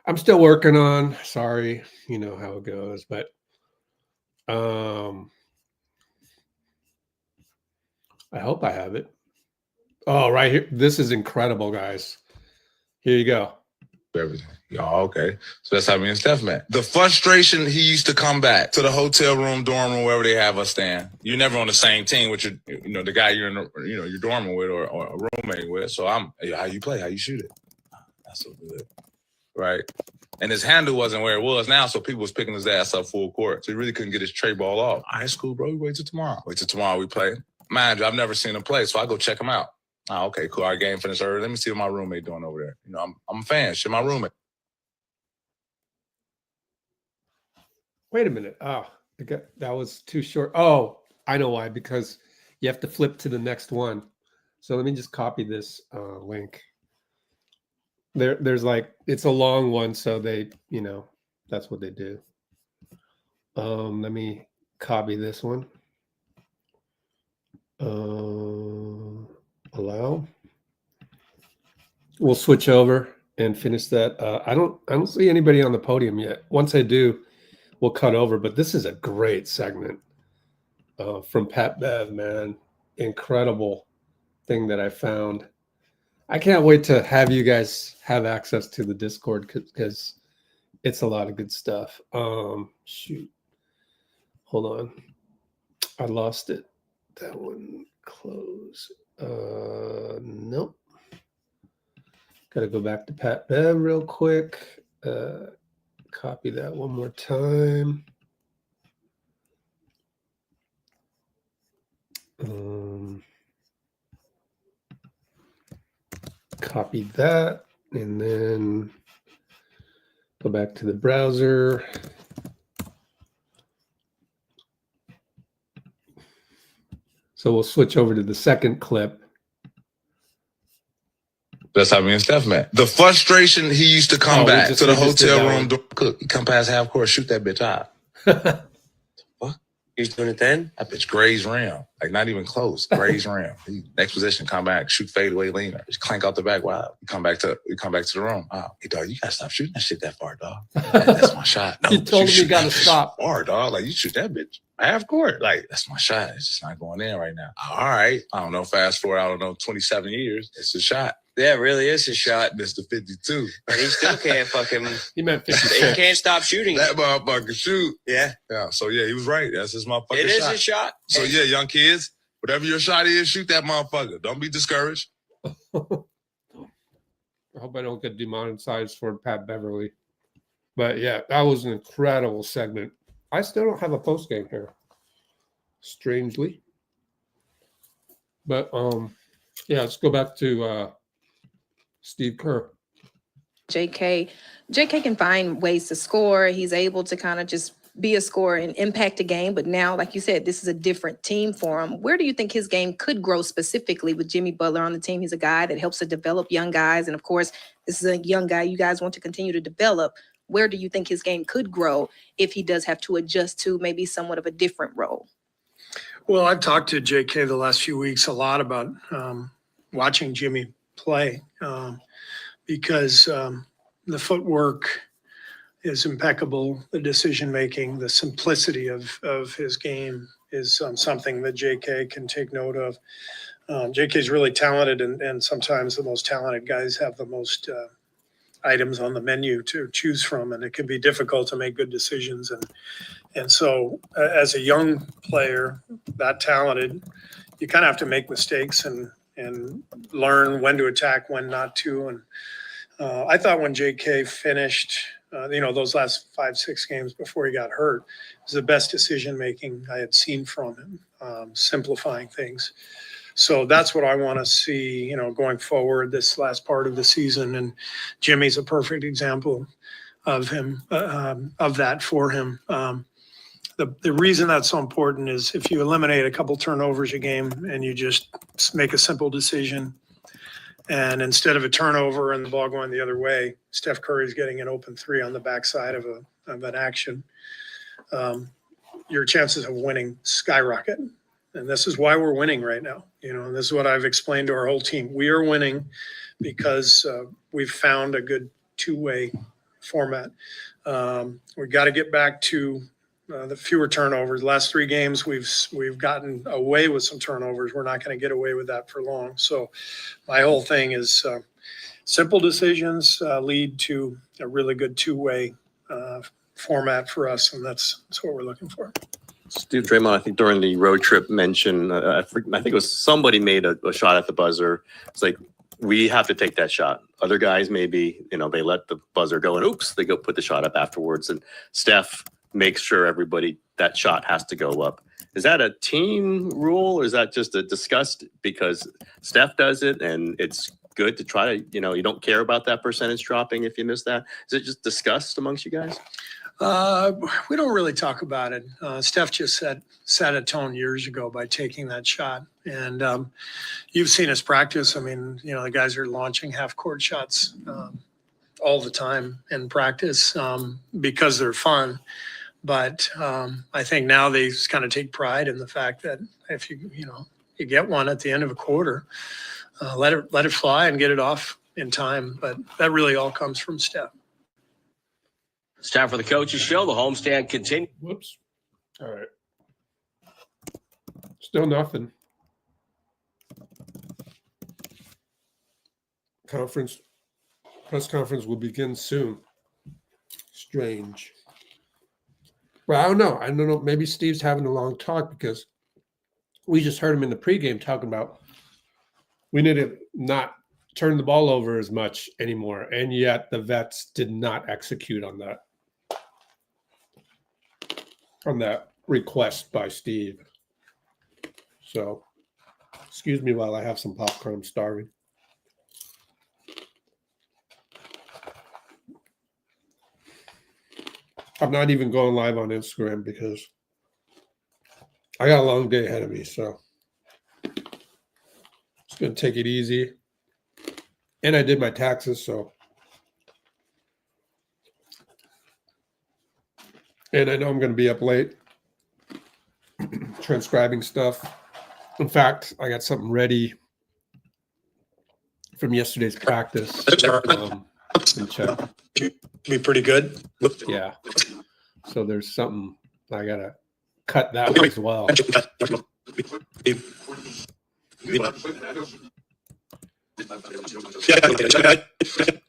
S1: I'm still working on. Sorry, you know how it goes, but I hope I have it. Oh, right here. This is incredible, guys. Here you go.
S11: Everything. Oh, okay. So that's how me and Steph met. The frustration, he used to come back to the hotel room, dorm room, wherever they have us staying. You're never on the same team with your, the guy you're in, your dorm with or a roommate with. So hey, how you play? How you shoot it? That's so good. Right. And his handle wasn't where it was now, so people was picking his ass up full court. So he really couldn't get his tray ball off. All right, school, bro. We wait till tomorrow. Wait till tomorrow we play. Mind you, I've never seen him play, so I go check him out. Oh, okay, cool. Our game finished early. Let me see what my roommate doing over there. I'm a fan. She's my roommate.
S1: Wait a minute. Oh, that was too short. Oh, I know why. Because you have to flip to the next one. So let me just copy this link. There's like, it's a long one, so they, that's what they do. Let me copy this one. Allow. We'll switch over and finish that. I don't see anybody on the podium yet. Once I do, we'll cut over. But this is a great segment from Pat Bev, man. Incredible thing that I found. I can't wait to have you guys have access to the Discord because it's a lot of good stuff. Shoot. Hold on. I lost it. That one. Close. Nope. Got to go back to Pat Bev real quick. Copy that one more time. Copy that and then go back to the browser. So we'll switch over to the second clip.
S11: That's how me and Steph met. The frustration, he used to come back to the hotel room. Cook, he come past half court, shoot that bitch out. What? He's doing it then? That bitch graze rim. Like not even close. Graze rim. Next position, come back, shoot fadeaway leaner. Just clank out the back wild. We come back to the room. Oh, hey dog, you gotta stop shooting that shit that far, dog. That's my shot. No,
S1: you told me you gotta stop.
S11: Far, dog. Like you shoot that bitch half court. Like that's my shot. It's just not going in right now. All right. I don't know. Fast forward, 27 years. It's a shot. Yeah, it really is his shot. Mr. 52. And he still can't fucking.
S1: He meant 50.
S11: He can't stop shooting. That motherfucker shoot. Yeah. Yeah. So yeah, he was right. That's his motherfucking shot. It is his shot. So yeah, young kids, whatever your shot is, shoot that motherfucker. Don't be discouraged.
S1: I hope I don't get demonetized for Pat Beverly. But yeah, that was an incredible segment. I still don't have a post game here, strangely. But yeah, let's go back to Steve Kerr.
S10: JK can find ways to score. He's able to kind of just be a scorer and impact a game. But now, like you said, this is a different team for him. Where do you think his game could grow specifically with Jimmy Butler on the team? He's a guy that helps to develop young guys. And of course, this is a young guy you guys want to continue to develop. Where do you think his game could grow if he does have to adjust to maybe somewhat of a different role?
S3: Well, I've talked to JK the last few weeks a lot about watching Jimmy play because the footwork is impeccable. The decision-making, the simplicity of his game is something that JK can take note of. JK is really talented, and sometimes the most talented guys have the most items on the menu to choose from, and it can be difficult to make good decisions. And so as a young player that talented, you kind of have to make mistakes and learn when to attack, when not to. I thought when JK finished, those last 5-6 games before he got hurt, it was the best decision-making I had seen from him, simplifying things. So that's what I want to see, going forward this last part of the season. And Jimmy's a perfect example of him, of that for him. The reason that's so important is if you eliminate a couple turnovers a game and you just make a simple decision, and instead of a turnover and the ball going the other way, Steph Curry's getting an open three on the backside of an action, your chances of winning skyrocket. And this is why we're winning right now. And this is what I've explained to our whole team. We are winning because we've found a good two-way format. We've got to get back to the fewer turnovers. Last 3 games, we've gotten away with some turnovers. We're not going to get away with that for long. So my whole thing is simple decisions lead to a really good two-way format for us, and that's what we're looking for.
S12: Steve, Draymond, I think during the road trip mentioned, I think it was somebody made a shot at the buzzer. It's like, we have to take that shot. Other guys maybe, they let the buzzer go and oops, they go put the shot up afterwards. And Steph makes sure that shot has to go up. Is that a team rule or is that just a discussed because Steph does it and it's good to try to, you don't care about that percentage dropping if you miss that? Is it just discussed amongst you guys?
S3: We don't really talk about it. Steph just set a tone years ago by taking that shot. And you've seen us practice. I mean, the guys are launching half-court shots all the time in practice because they're fun. But I think now they just kind of take pride in the fact that if you get one at the end of a quarter, let it fly and get it off in time. But that really all comes from Steph.
S13: It's time for the coaches show. The homestand continues.
S1: Whoops. All right. Still nothing. Press conference will begin soon. Strange. Well, I don't know. Maybe Steve's having a long talk because we just heard him in the pregame talking about we need to not turn the ball over as much anymore. And yet the vets did not execute on that. On that request by Steve. So, excuse me while I have some popcorn. I'm starving. I'm not even going live on Instagram because I got a long day ahead of me. So, just going to take it easy. And I did my taxes, so. And I know I'm going to be up late transcribing stuff. In fact, I got something ready from yesterday's practice. Check.
S3: Be pretty good.
S1: Yeah. So there's something I got to cut that one as well.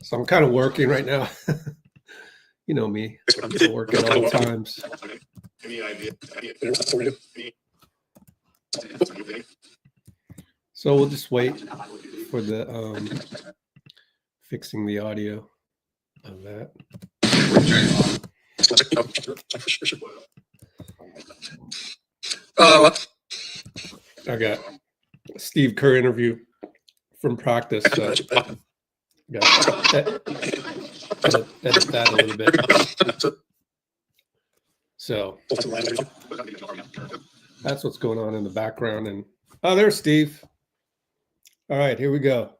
S1: So I'm kind of working right now. You know me. I work at all times. So we'll just wait for the fixing the audio of that. I got Steve Kerr interview from practice. Got edit that a little bit. So that's what's going on in the background. And oh, there's Steve. All right, here we go.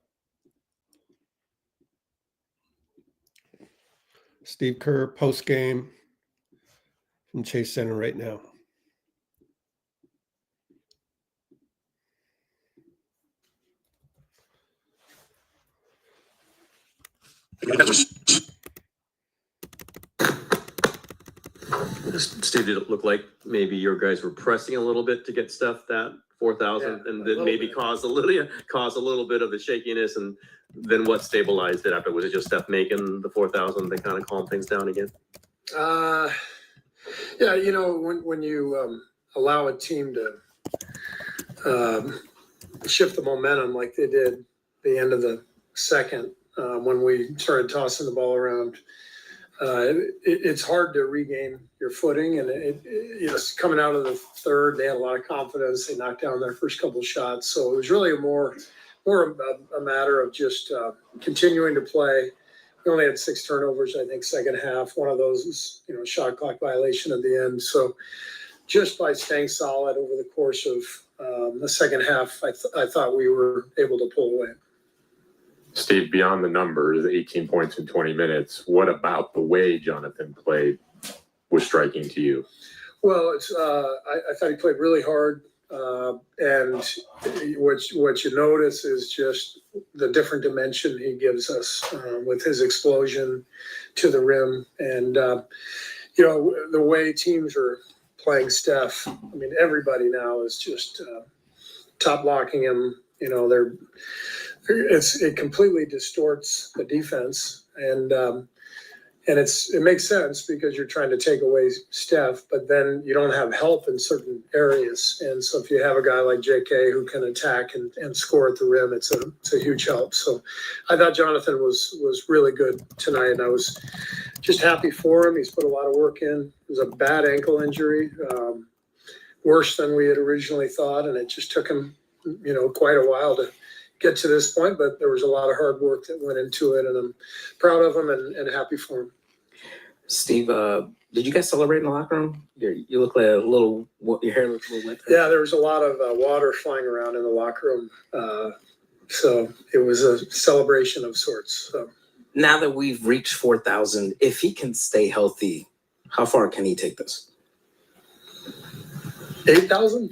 S1: Steve Kerr, post game from Chase Center right now.
S12: Steve, did it look like maybe your guys were pressing a little bit to get Steph that 4,000 and then maybe cause a little bit of the shakiness, and then what stabilized it after? Was it just Steph making the 4,000 that kind of calmed things down again?
S3: Yeah, you know, when you allow a team to shift the momentum like they did at the end of the second, when we started tossing the ball around. It's hard to regain your footing, and coming out of the third, they had a lot of confidence. They knocked down their first couple of shots, so it was really more a matter of just continuing to play. We only had 6 turnovers, I think, second half. One of those was, shot clock violation at the end. So just by staying solid over the course of the second half, I thought we were able to pull away.
S8: Steve, beyond the numbers, 18 points in 20 minutes, what about the way Jonathan played was striking to you?
S3: Well, I thought he played really hard. And what you notice is just the different dimension he gives us with his explosion to the rim. And, the way teams are playing Steph, I mean, everybody now is just top blocking him. It completely distorts the defense. And it makes sense because you're trying to take away Steph, but then you don't have help in certain areas. And so if you have a guy like JK who can attack and score at the rim, it's a huge help. So I thought Jonathan was really good tonight, and I was just happy for him. He's put a lot of work in. It was a bad ankle injury, worse than we had originally thought, and it just took him, quite a while to get to this point, but there was a lot of hard work that went into it, and I'm proud of him and happy for him.
S14: Steve, did you guys celebrate in the locker room? You look like your hair looks a little wet.
S3: Yeah, there was a lot of water flying around in the locker room. So it was a celebration of sorts. So.
S14: Now that we've reached 4,000, if he can stay healthy, how far can he take this?
S3: 8,000?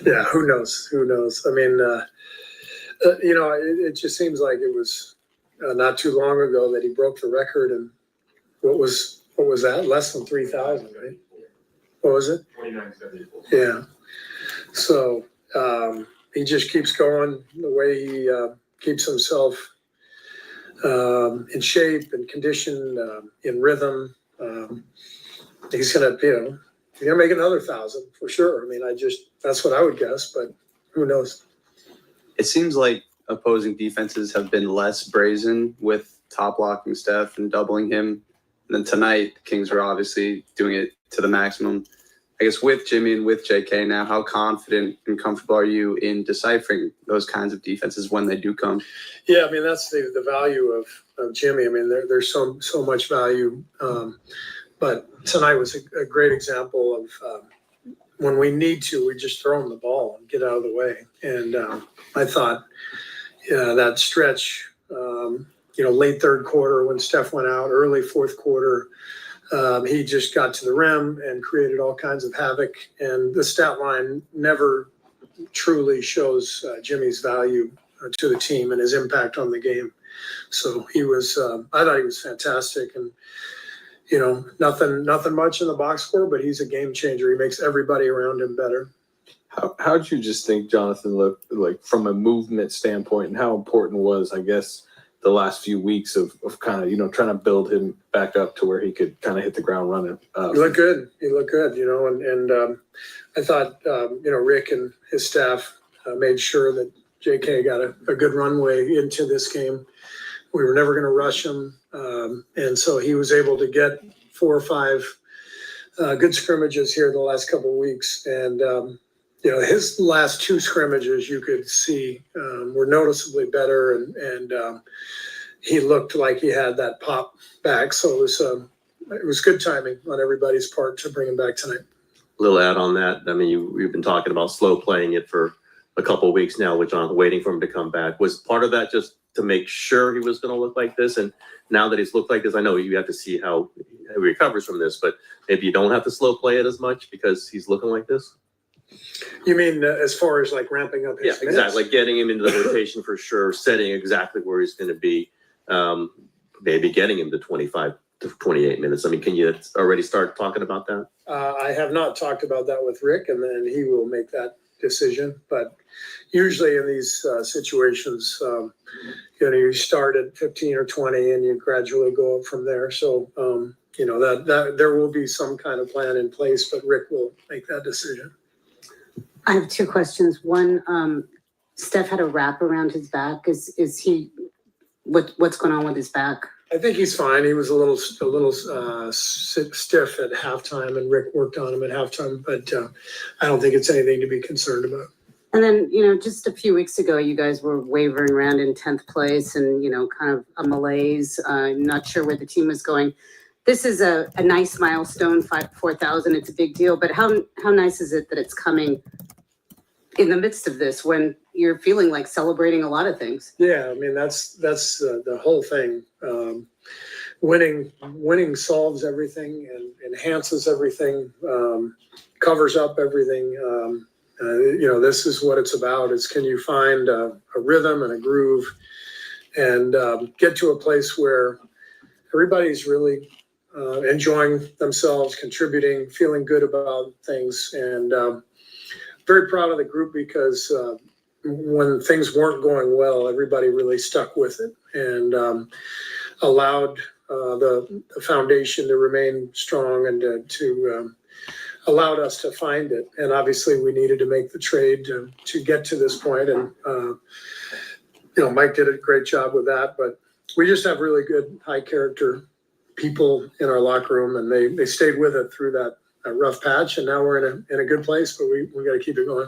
S3: Yeah, who knows? I mean, it just seems like it was not too long ago that he broke the record, and what was that? Less than 3,000, right? What was it?
S8: 2974.
S3: Yeah. So he just keeps going the way he keeps himself in shape and condition, in rhythm. He's gonna make another 1,000 for sure. I mean, that's what I would guess, but who knows?
S7: It seems like opposing defenses have been less brazen with top blocking Steph and doubling him. And then tonight, the Kings were obviously doing it to the maximum. I guess with Jimmy and with JK now, how confident and comfortable are you in deciphering those kinds of defenses when they do come?
S3: Yeah, I mean, that's the value of Jimmy. I mean, there's so much value. But tonight was a great example of when we need to, we just throw him the ball and get out of the way. And I thought that stretch, late third quarter when Steph went out, early fourth quarter, he just got to the rim and created all kinds of havoc. And the stat line never truly shows Jimmy's value to the team and his impact on the game. So I thought he was fantastic. And nothing much in the box score, but he's a game changer. He makes everybody around him better.
S6: How'd you just think Jonathan looked like from a movement standpoint, and how important was, I guess, the last few weeks of kind of, trying to build him back up to where he could kind of hit the ground running?
S3: He looked good. And I thought, Rick and his staff made sure that JK got a good runway into this game. We were never going to rush him. And so he was able to get 4 or 5 good scrimmages here the last couple of weeks. And, his last 2 scrimmages you could see were noticeably better. And he looked like he had that pop back. So it was good timing on everybody's part to bring him back tonight.
S12: Little add on that. I mean, we've been talking about slow playing it for a couple of weeks now with Jonathan, waiting for him to come back. Was part of that just to make sure he was going to look like this? And now that he's looked like this, I know you have to see how he recovers from this, but maybe you don't have to slow play it as much because he's looking like this?
S3: You mean as far as like ramping up his minutes?
S12: Exactly. Like getting him into the rotation for sure, setting exactly where he's going to be, maybe getting him to 25 to 28 minutes. I mean, can you already start talking about that?
S3: I have not talked about that with Rick, and then he will make that decision. But usually in these situations, you start at 15 or 20 and you gradually go up from there. So, that there will be some kind of plan in place, but Rick will make that decision.
S4: I have 2 questions. One, Steph had a wrap around his back. Is he, what's going on with his back?
S3: I think he's fine. He was a little stiff at halftime, and Rick worked on him at halftime. But I don't think it's anything to be concerned about.
S4: And then, you know, just a few weeks ago, you guys were wavering around in 10th place and, you know, kind of a malaise. Not sure where the team was going. This is a nice milestone, 4,000. It's a big deal. But how nice is it that it's coming in the midst of this when you're feeling like celebrating a lot of things?
S3: Yeah, I mean, that's the whole thing. Winning solves everything and enhances everything, covers up everything. You know, this is what it's about. It's can you find a rhythm and a groove and get to a place where everybody's really enjoying themselves, contributing, feeling good about things. And very proud of the group because when things weren't going well, everybody really stuck with it and allowed the foundation to remain strong and to allowed us to find it. And obviously we needed to make the trade to get to this point. And, you know, Mike did a great job with that, but we just have really good high character people in our locker room and they stayed with it through that rough patch. And now we're in a good place, but we got to keep it going.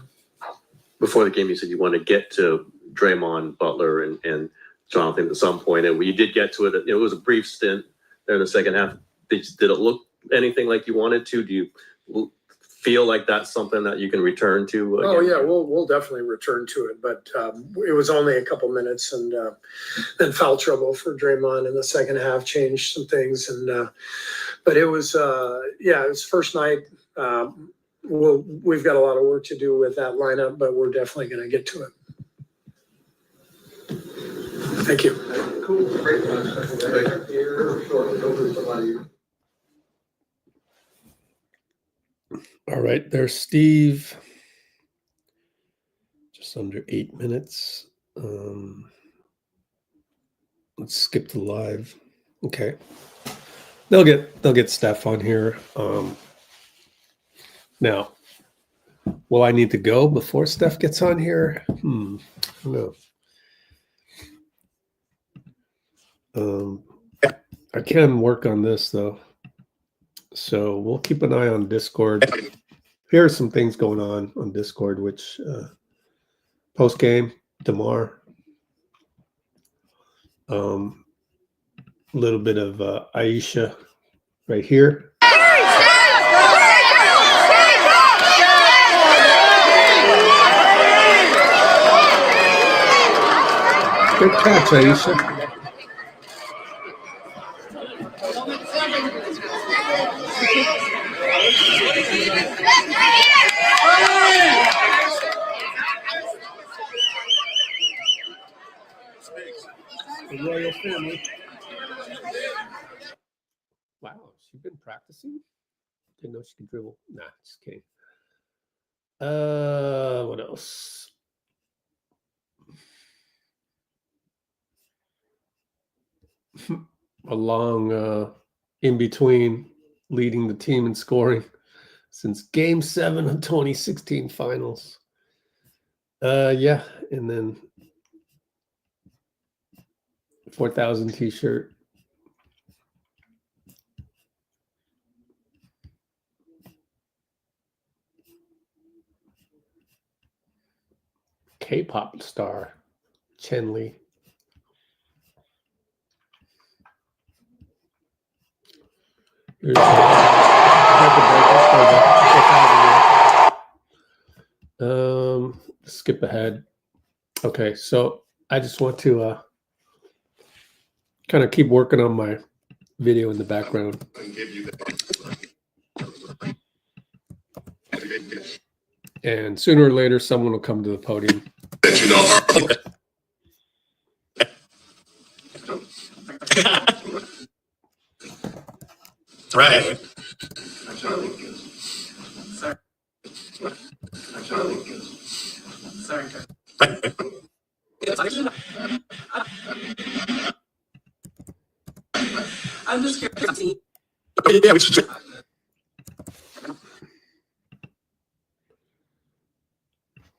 S12: Before the game, you said you want to get to Draymond, Butler, and Jonathan at some point, and you did get to it. It was a brief stint there in the second half. Did it look anything like you wanted to? Do you feel like that's something that you can return to again?
S3: Oh yeah, we'll definitely return to it, but it was only a couple minutes, and then foul trouble for Draymond in the second half changed some things, and but it was it was first night. We've got a lot of work to do with that lineup, but we're definitely going to get to it. Thank you.
S1: All right, there's Steve. Just under 8 minutes. Let's skip to live. Okay. They'll get Steph on here. Now, will I need to go before Steph gets on here? I don't know. I can work on this though. So we'll keep an eye on Discord. Here are some things going on Discord, which Postgame, Demar, a little bit of Aisha right here. Good catch, Aisha. The royal family. Wow, she's been practicing? Didn't know she could dribble. Nah, just kidding. What else? A long in between leading the team in scoring since Game 7 of 2016 finals. Yeah, and then 4,000 t-shirt. K-pop star Chen Li. Skip ahead. Okay, so I just want to kind of keep working on my video in the background. And sooner or later, someone will come to the podium.
S15: Right. Sorry. I'm just curious. Yeah,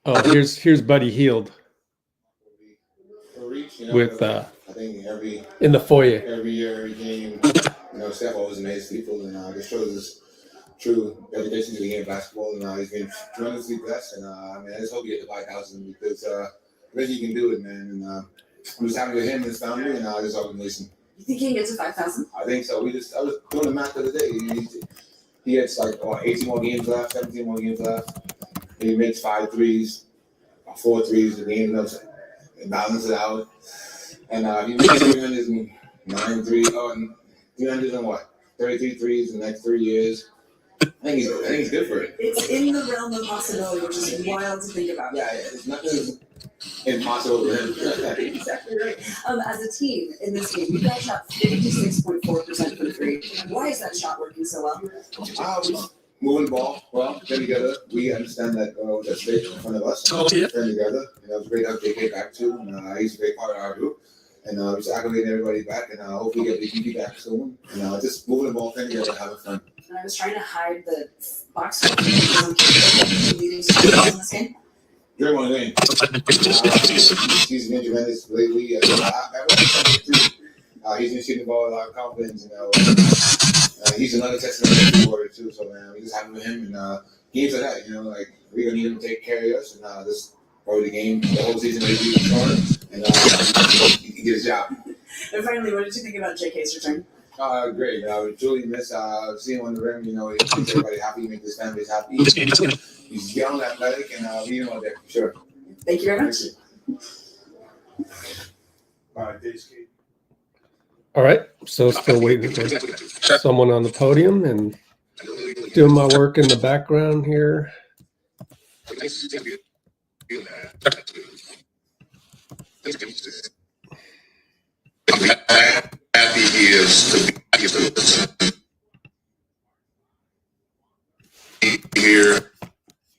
S1: oh, here's Buddy Hield.
S2: preach. You know,
S1: with
S2: I think
S1: in the foyer.
S2: every year, every game, Steph always amazes people, and just shows his true dedication to the game of basketball. And he's been tremendously blessed. And I just hope he gets to 5,000 because I think he can do it, man. And I'm just happy with him and his family, and I just hope he listen.
S15: You think he can get to 5,000?
S2: I think so. I was doing the math the other day. He gets like 18 more games left, 17 more games left. He makes 5 threes, 4 threes. The game and balances it out. And he makes 309 threes. And 300 and what? 33 threes in the next 3 years. I think he's good for it.
S15: It's in the realm of possibility, which is wild to think about.
S2: Yeah, it's nothing impossible for him.
S15: Exactly right. As a team in this game, you guys shot 56.4% from 3. Why is that shot working so well?
S2: Moving the ball well, playing together. We understand that that space in front of us. Playing together. It was great to have JK back too. And he's a great part of our group. And just acclimating everybody back, and hopefully get the DP back soon. And just moving the ball, playing together, having fun.
S15: And I was trying to hide the box score because I'm leading scorers in this game.
S2: Draymond Green. He's been tremendous lately. He's been shooting the ball with a lot of confidence. He's another testament to the Warriors too. So man, we just happy with him. And games like that, we're gonna need him to take care of us. And this probably the game, the whole season, maybe started. And he did his job.
S15: And finally, what did you think about JK's return?
S2: Great. We truly miss seeing him on the rim. He makes everybody happy, make his families happy. He's young, athletic, and leave him out there for sure.
S15: Thank you very much.
S1: All right, so still waiting for someone on the podium and doing my work in the background here.
S2: Happy he is to be here.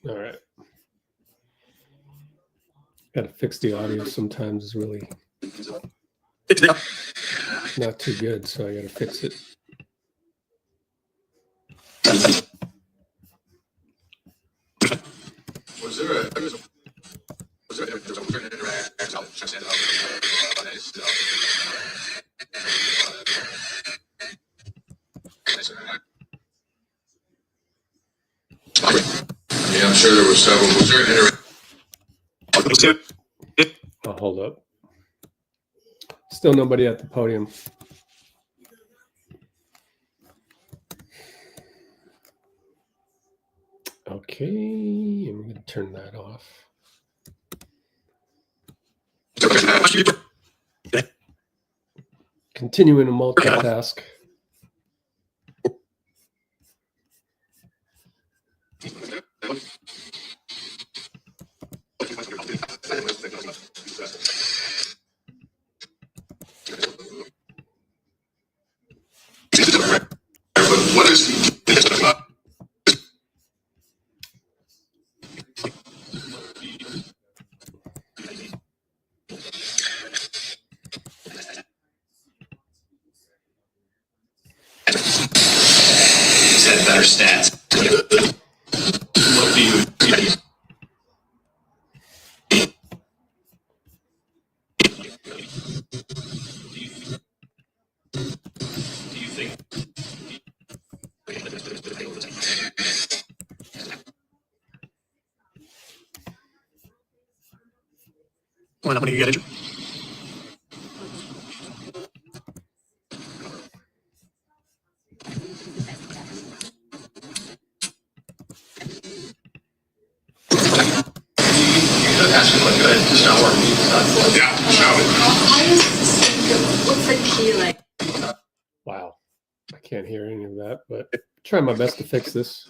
S1: All right. Got to fix the audio sometimes. It's really not too good, so I got to fix it.
S2: Yeah, I'm sure there were several. Was there
S1: I'll hold up. Still nobody at the podium. Okay, I'm going to turn that off. Continuing to multitask.
S2: What is he?
S13: He's had better stats. What do you think?
S9: How many you get?
S13: Actually look good, just not working.
S2: Yeah,
S15: What's the key like?
S1: Wow. I can't hear any of that, but try my best to fix this.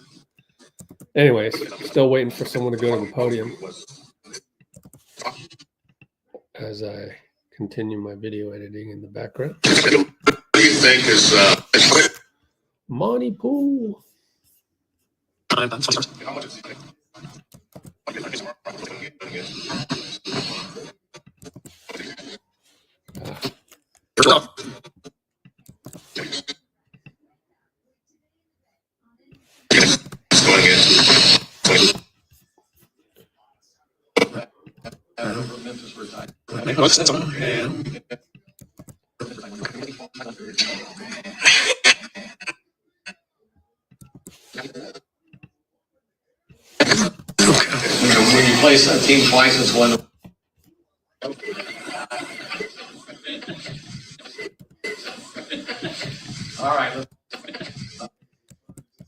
S1: Anyways, still waiting for someone to go to the podium as I continue my video editing in the background.
S2: What do you think is
S1: Monty Pool.
S2: going into?
S13: I don't remember Memphis retired. When you play a team twice, it's one.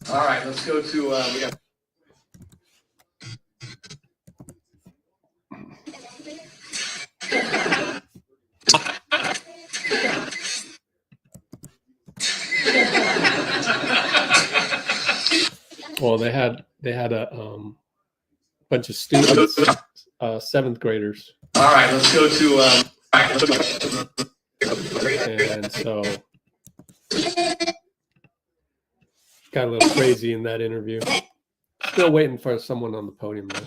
S13: All right, let's go to, we got.
S1: Well, they had a bunch of students, seventh graders,
S13: All right, let's go to,
S1: and so got a little crazy in that interview. Still waiting for someone on the podium though.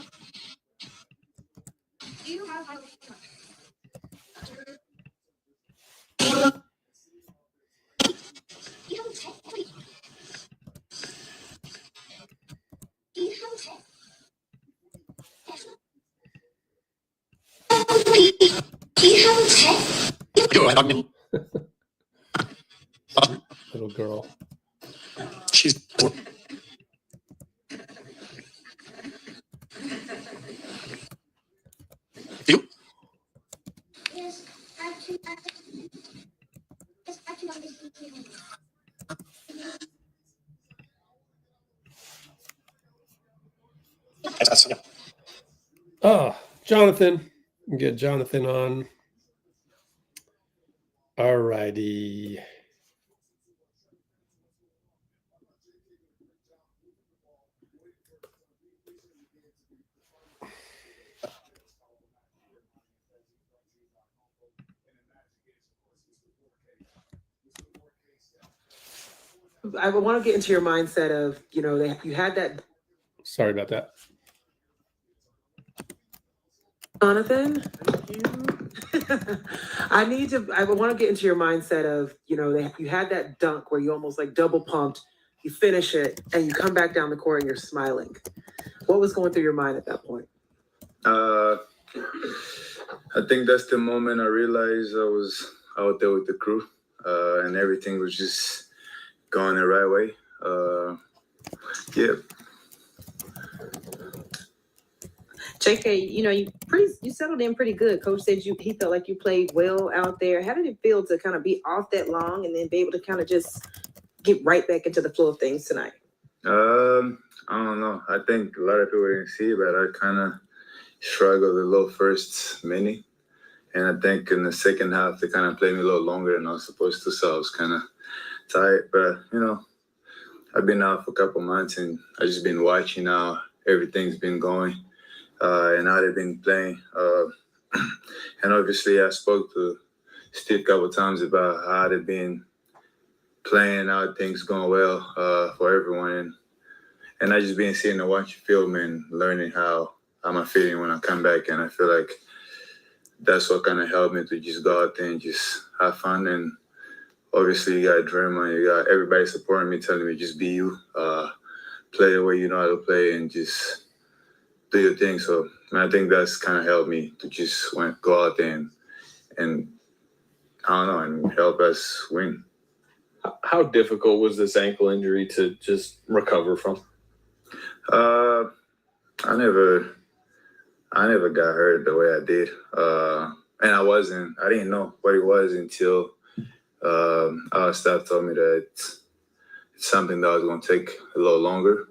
S1: Little girl.
S8: She's you.
S1: Oh, Jonathan. Get Jonathan on. All righty.
S16: I would want to get into your mindset of, you know, you had that.
S1: Sorry about that.
S16: Jonathan, I would want to get into your mindset of, you know, you had that dunk where you almost like double pumped, you finish it, and you come back down the court and you're smiling. What was going through your mind at that point?
S17: I think that's the moment I realized I was out there with the crew, and everything was just going the right way. Yeah.
S10: JK, you know, you settled in pretty good. Coach said he felt like you played well out there. How did it feel to kind of be off that long and then be able to kind of just get right back into the flow of things tonight?
S17: I don't know. I think a lot of people didn't see it, but I kind of struggled a little first minute. And I think in the second half, they kind of played me a little longer than I was supposed to, so I was kind of tired. But, you know, I've been out for a couple months, and I've just been watching how everything's been going and how they've been playing. And obviously, I spoke to Steve a couple of times about how they've been playing, how things going well for everyone. And I just been sitting and watching film and learning how I'm feeling when I come back. And I feel like that's what kind of helped me to just go out there and just have fun. And obviously, you got Draymond, you got everybody supporting me, telling me just be you, play the way you know how to play, and just do your thing. So I think that's kind of helped me to just go out there and I don't know, and help us win.
S6: How difficult was this ankle injury to just recover from?
S17: I never got hurt the way I did. And I didn't know what it was until our staff told me that it's something that was going to take a little longer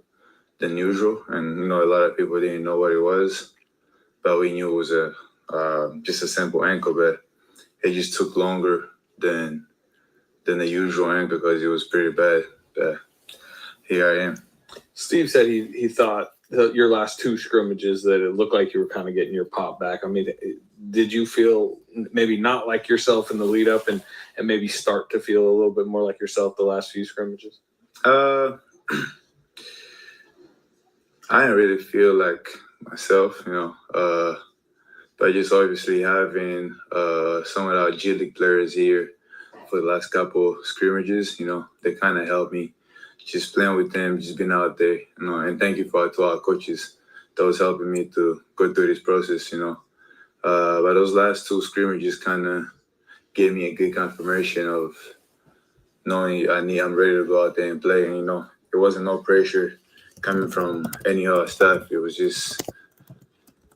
S17: than usual. And, you know, a lot of people didn't know what it was, but we knew it was just a simple ankle, but it just took longer than the usual ankle because it was pretty bad. But here I am.
S6: Steve said he thought your last two scrimmages that it looked like you were kind of getting your pop back. I mean, did you feel maybe not like yourself in the lead up and maybe start to feel a little bit more like yourself the last few scrimmages?
S17: I didn't really feel like myself, you know, but just obviously having some of our G League players here for the last couple scrimmages, you know, they kind of helped me. Just playing with them, just being out there, you know, and thank you to our coaches that was helping me to go through this process, you know. But those last two scrimmages kind of gave me a good confirmation of knowing I'm ready to go out there and play. And, there wasn't no pressure coming from any other staff. It was just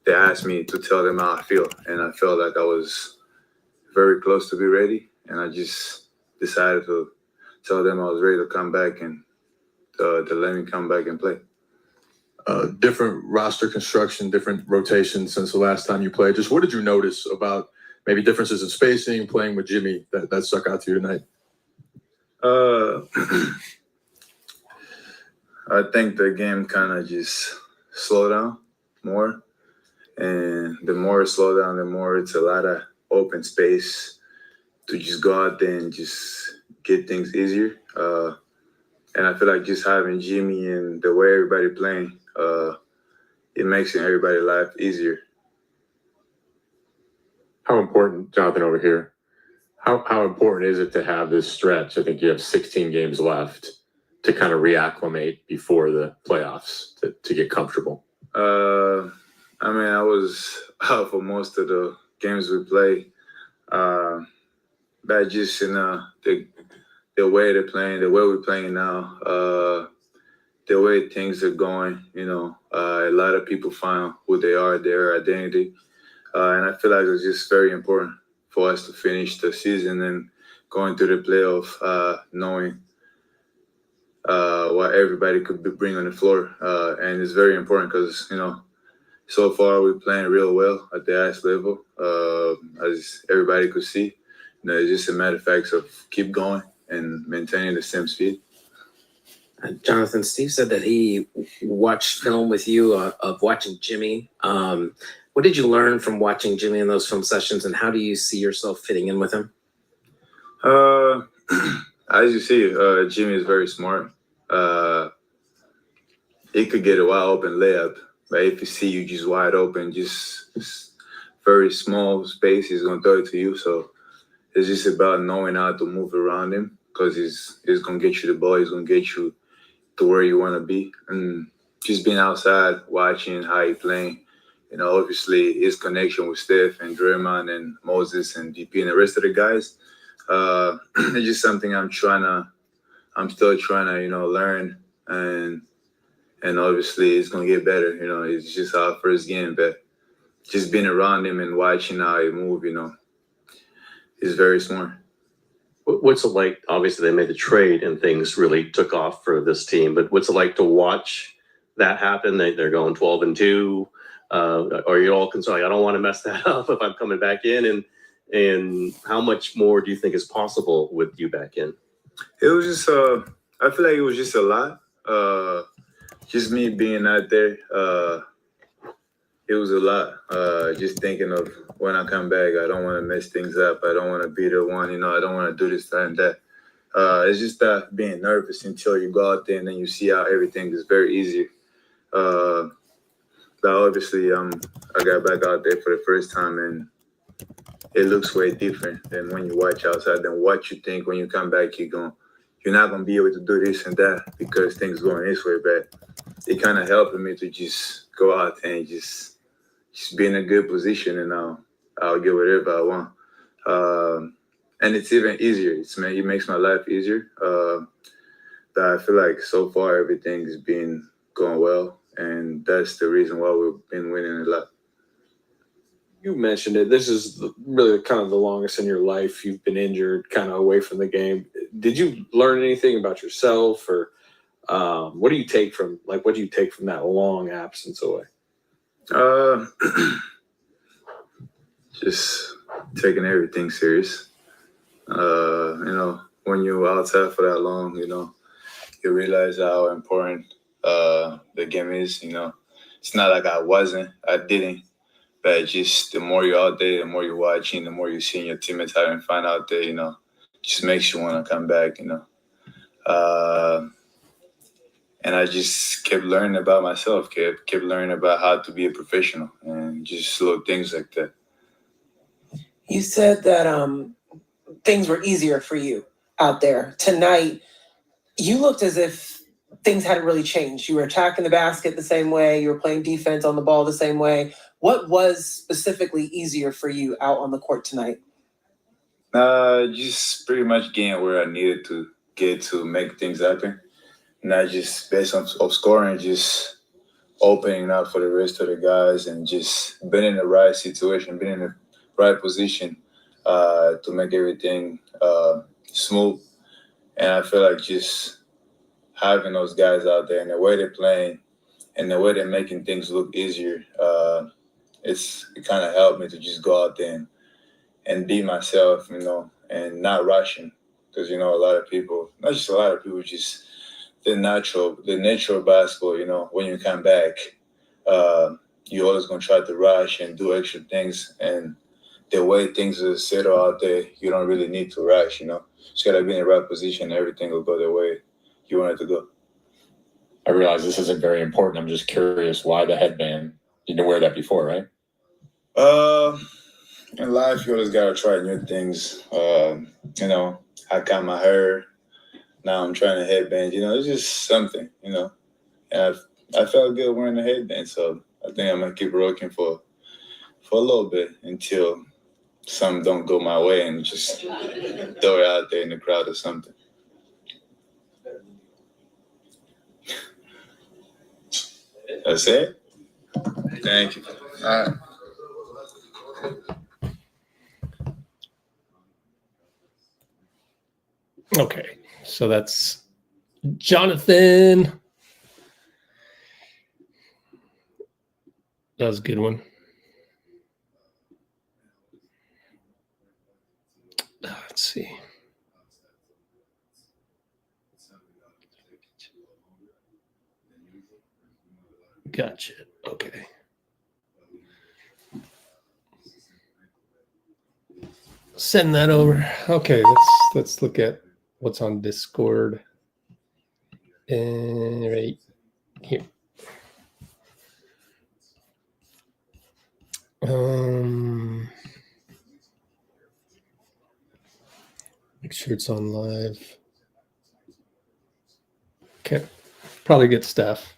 S17: they asked me to tell them how I feel, and I felt like I was very close to be ready, and I just decided to tell them I was ready to come back and to let me come back and play.
S18: Different roster construction, different rotations since the last time you played. Just what did you notice about maybe differences in spacing, playing with Jimmy that stuck out to you tonight?
S17: I think the game kind of just slowed down more. And the more it slowed down, the more it's a lot of open space to just go out there and just get things easier. And I feel like just having Jimmy and the way everybody playing, it makes everybody's life easier.
S8: How important, Jonathan, over here, how important is it to have this stretch? I think you have 16 games left to kind of reacclimate before the playoffs to get comfortable.
S17: I mean, I was out for most of the games we played. But just the way they're playing, the way we're playing now, the way things are going, a lot of people find who they are, their identity. And I feel like it's just very important for us to finish the season and going to the playoff, knowing what everybody could bring on the floor. And it's very important because, so far we're playing real well at the highest level, as everybody could see. It's just a matter of fact of keep going and maintaining the same speed.
S14: Jonathan, Steve said that he watched film with you of watching Jimmy. What did you learn from watching Jimmy in those film sessions, and how do you see yourself fitting in with him?
S17: As you see, Jimmy is very smart. He could get a wide open layup, but if you see you just wide open, just very small space, he's gonna throw it to you. So it's just about knowing how to move around him, because he's gonna get you the ball, he's gonna get you to where you want to be, and just being outside watching how he playing. Obviously his connection with Steph and Draymond and Moses and DP and the rest of the guys. It's just something I'm still trying to, learn, and obviously it's gonna get better. It's just our first game, but just being around him and watching how he move, is very smart.
S12: What's it like? Obviously, they made the trade and things really took off for this team. But what's it like to watch that happen? They're going 12-2. Are you all concerned? Like, I don't want to mess that up if I'm coming back in. And how much more do you think is possible with you back in?
S17: It was just, I feel like it was just a lot. Just me being out there, it was a lot. Just thinking of when I come back, I don't want to mess things up. I don't want to be the one, I don't want to do this, that, and that. It's just that being nervous until you go out there and then you see how everything is very easy. But obviously, I got back out there for the first time, and it looks way different than when you watch outside than what you think when you come back. You're not going to be able to do this and that because things going this way. But it kind of helped me to just go out there and just be in a good position, and I'll get whatever I want. And it's even easier. It makes my life easier. But I feel like so far everything has been going well, and that's the reason why we've been winning a lot.
S6: You mentioned it. This is really kind of the longest in your life you've been injured, kind of away from the game. Did you learn anything about yourself, or what do you take from that long absence away?
S17: Just taking everything serious. When you're outside for that long, you realize how important the game is. It's not like I didn't. But just the more you're out there, the more you're watching, the more you're seeing your teammates having fun out there, just makes you want to come back, And I just kept learning about myself, kept learning about how to be a professional, and just little things like that.
S16: You said that things were easier for you out there. Tonight, you looked as if things hadn't really changed. You were attacking the basket the same way. You were playing defense on the ball the same way. What was specifically easier for you out on the court tonight?
S17: Just pretty much getting where I needed to get to make things happen. Not just based on scoring, just opening up for the rest of the guys and just being in the right situation, being in the right position to make everything smooth. And I feel like just having those guys out there and the way they're playing and the way they're making things look easier, it kind of helped me to just go out there and be myself, and not rushing. Because, a lot of people, not just a lot of people, just the nature of basketball, when you come back, you're always going to try to rush and do extra things. And the way things are settled out there, you don't really need to rush, Just got to be in the right position and everything will go the way you want it to go.
S8: I realize this isn't very important. I'm just curious why the headband. You didn't wear that before, right?
S17: In life, you always got to try new things. I cut my hair. Now I'm trying to headband. It's just something, And I felt good wearing the headband, so I think I'm gonna keep rocking for a little bit until some don't go my way and just throw it out there in the crowd or something. That's it. Thank you. All right.
S1: Okay, so that's Jonathan. That was a good one. Let's see. Gotcha. Okay. Send that over. Okay, let's look at what's on Discord. Right here. Make sure it's on live. Okay, probably get Steph.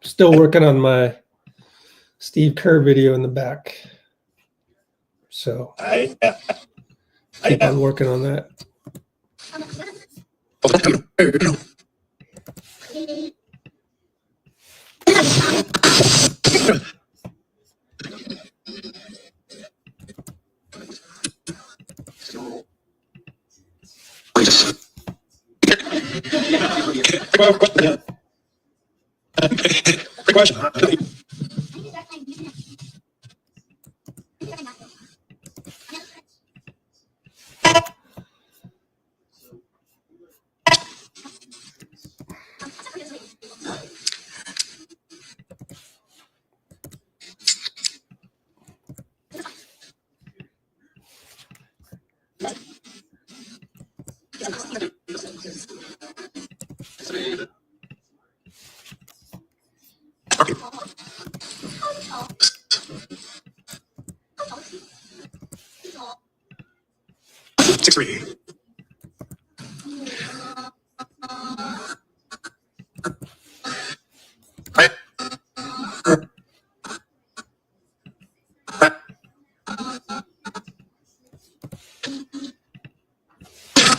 S1: Still working on my Steve Kerr video in the back. So keep on working on that.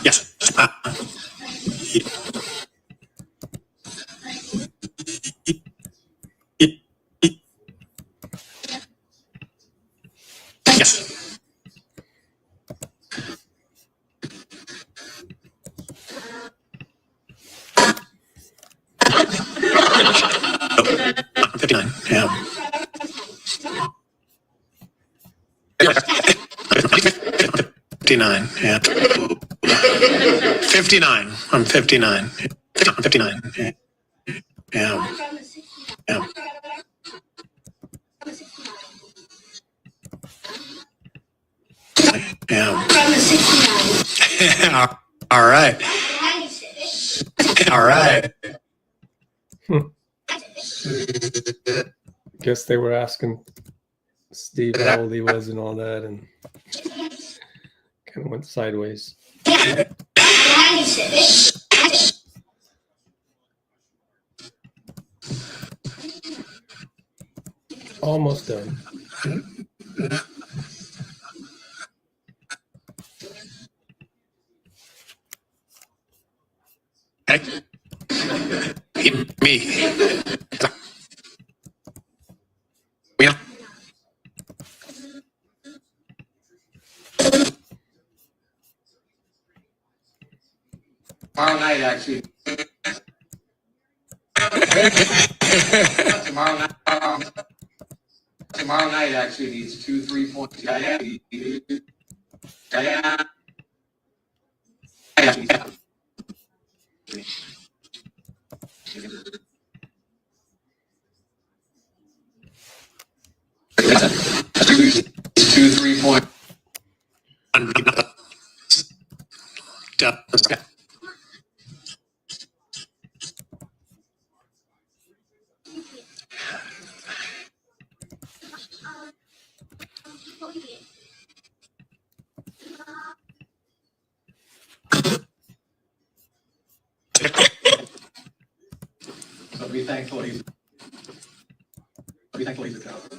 S13: Yes. Yes. Oh, 59. Yeah. 59. Yeah. 59. I'm 59. I'm 59. Yeah. Yeah. Yeah. All right. All right.
S1: Guess they were asking Steve how old he was and all that, and kind of went sideways. Almost done.
S13: Me. Yeah. Tomorrow night, actually. Tomorrow night actually needs 2 3-point. Two 3-point. So be thankful he's a coward.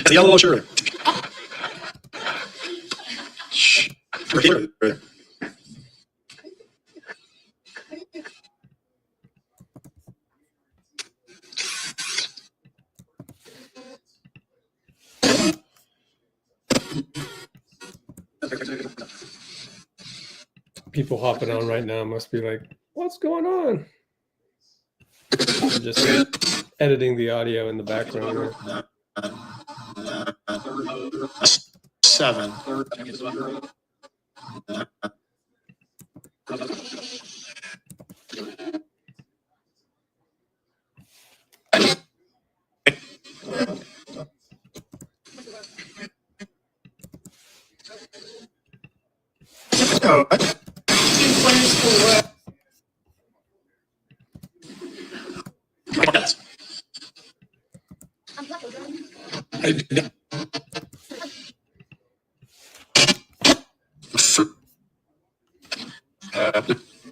S12: The yellow shirt.
S1: People hopping on right now must be like, what's going on? I'm just editing the audio in the background.
S13: 7.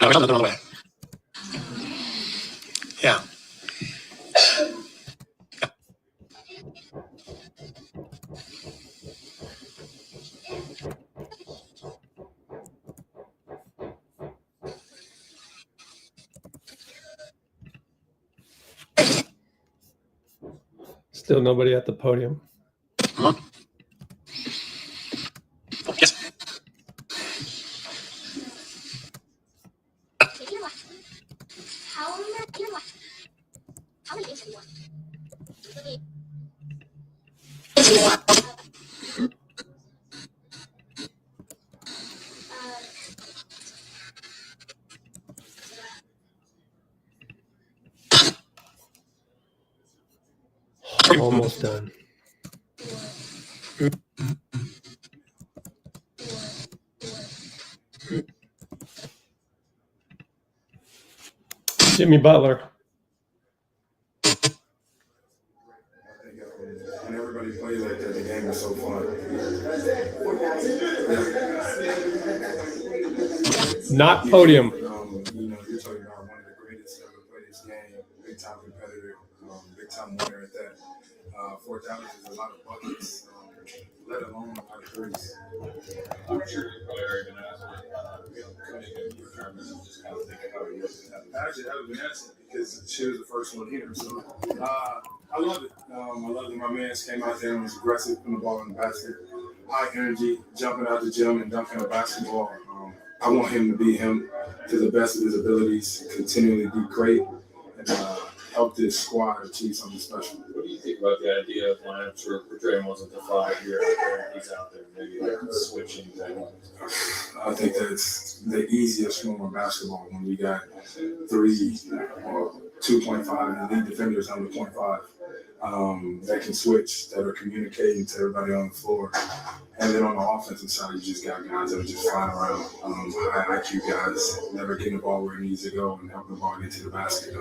S13: Another way. Yeah.
S1: Still nobody at the podium.
S13: Yes.
S1: Almost done. Jimmy Butler.
S2: When everybody plays like that, the game is so fun.
S1: Not podium.
S2: You know, you're talking about one of the greatest ever played this game, big time competitor, big time winner at that. 4,000 is a lot of buckets, let alone a lot of threes. I'm sure you probably already been asked Kuminga, your comments, just kind of thinking how he was. Actually, I haven't been asked because she was the first one here. So I love it. I love that my man came out there and was aggressive, putting the ball in the basket, high energy, jumping out the gym and dunking a basketball. I want him to be him to the best of his abilities, continually be great, and help this squad achieve something special.
S6: What do you think about the idea of lineups where Draymond's at the 5 here and he's out there, maybe like switching things?
S2: I think that's the easiest form of basketball when we got 3 or 2.5 elite defenders on the 0.5 that can switch, that are communicating to everybody on the floor. And then on the offensive side, you just got guys that are just flying around, high IQ guys, never getting the ball where it needs to go and helping the ball get to the basket.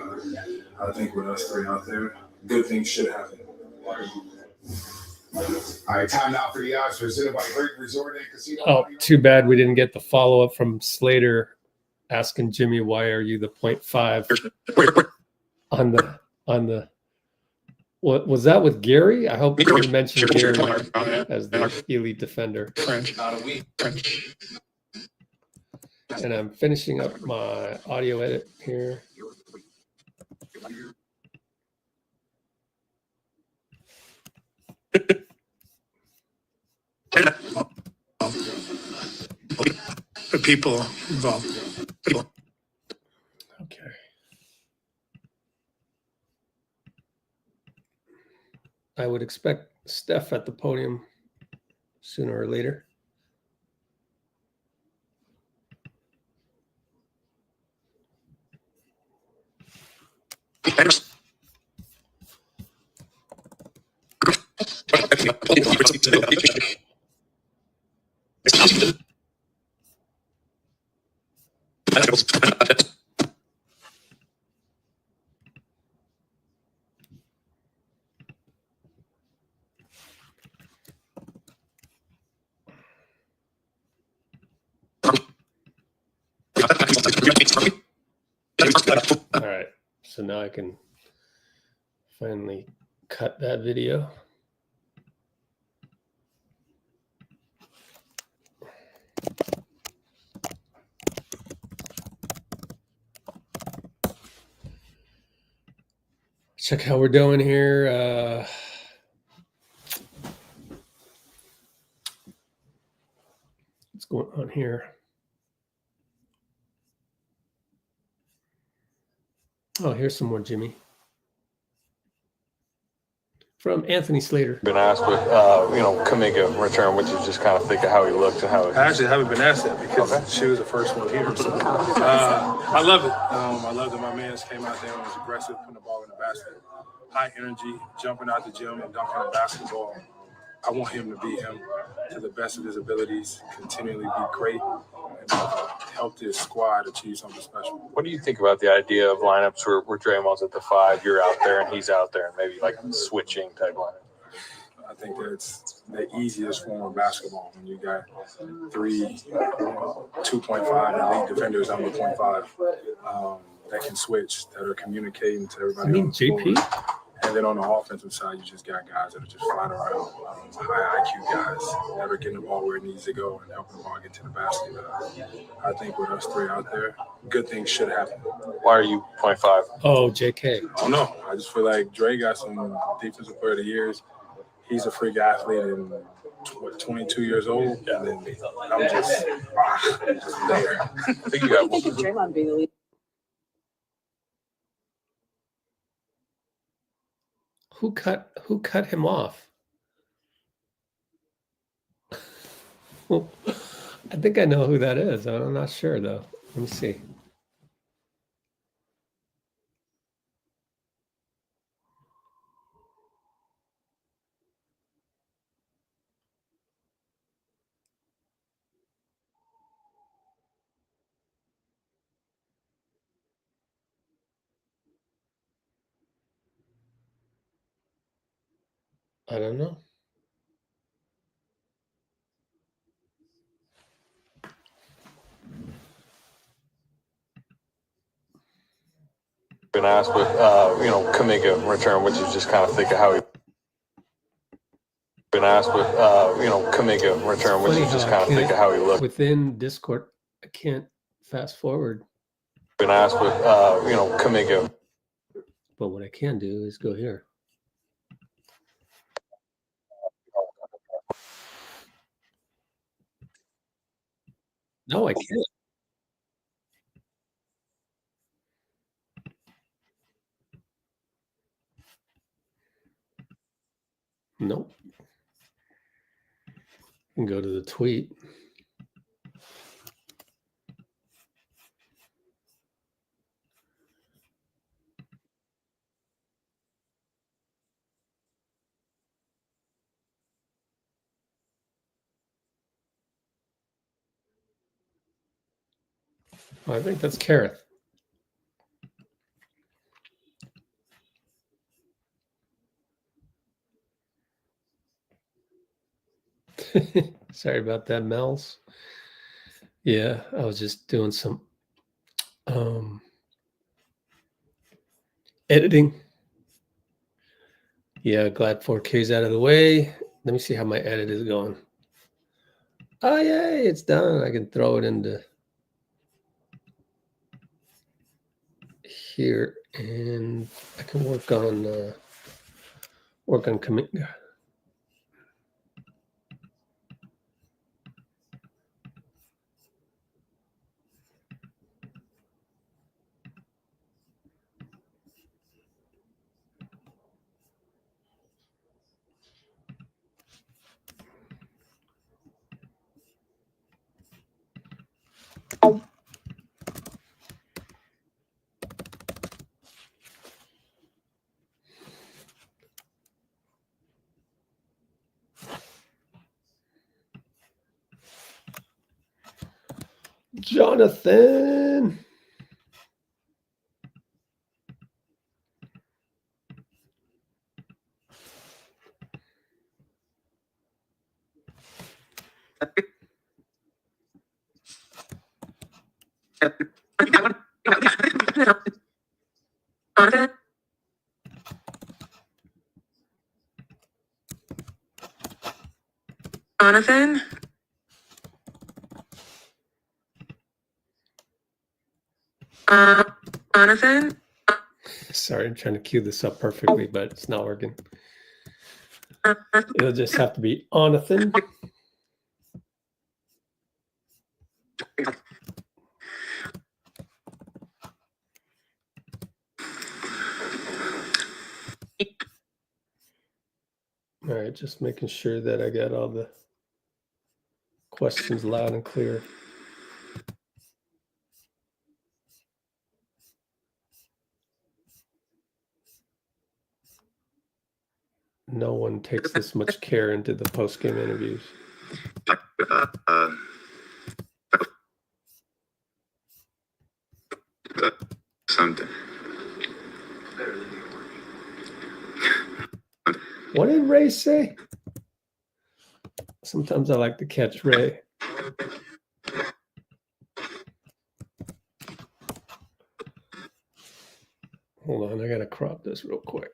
S2: I think with us 3 out there, good things should happen. All right, timeout for the yards presented by Great Resort and Casino.
S1: Oh, too bad we didn't get the follow-up from Slater asking Jimmy, why are you the 0.5 on the what was that with Gary? I hope you mentioned Gary as the elite defender. And I'm finishing up my audio edit here.
S3: The people involved.
S1: Okay. I would expect Steph at the podium sooner or later. All right, so now I can finally cut that video. Check how we're doing here. What's going on here? Oh, here's some more Jimmy. From Anthony Slater.
S6: Been asked with, Kaminga return, which is just kind of think of how he looked and how it.
S19: I actually haven't been asked that because she was the first one here. So, I love it. I love that my man came out there and was aggressive, putting the ball in the basket. High energy, jumping out the gym and dunking the basketball. I want him to be him to the best of his abilities, continually be great, and help this squad achieve something special.
S6: What do you think about the idea of lineups where Draymond's at the 5, you're out there, and he's out there, and maybe like switching type lineup?
S19: I think that's the easiest form of basketball when you got 3 2.5 elite defenders on the 0.5 that can switch, that are communicating to everybody.
S1: I mean, JP.
S19: And then on the offensive side, you just got guys that are just flying around, high IQ guys that are getting the ball where it needs to go and helping the ball get to the basket. I think with us 3 out there, good things should happen.
S6: Why are you 0.5?
S1: Oh, JK.
S19: I don't know. I just feel like Dray got some defensive player of the years. He's a freak athlete and 22 years old. And then I'm just there.
S6: I think you got one.
S15: Draymond being the lead.
S1: Who cut him off? Well, I think I know who that is. I'm not sure though. Let me see. I don't know.
S6: Been asked with, Kuminga return, which is just kind of think of how he. Been asked with, Kuminga return, which is just kind of think of how he looked.
S1: Within Discord, I can't fast forward.
S6: Been asked with, Kuminga.
S1: But what I can do is go here. No, I can't. Nope. You can go to the tweet. I think that's Kareth. Sorry about that, Mel's. Yeah, I was just doing some editing. Yeah, glad 4K's out of the way. Let me see how my edit is going. Oh, yay, it's done. I can throw it into here, and I can work on Kaminga. Jonathan.
S20: Jonathan? Jonathan?
S1: Sorry, I'm trying to cue this up perfectly, but it's not working. It'll just have to be Jonathan. All right, just making sure that I got all the questions loud and clear. No one takes this much care into the post-game interviews.
S17: Something.
S1: What did Ray say? Sometimes I like to catch Ray. Hold on, I gotta crop this real quick.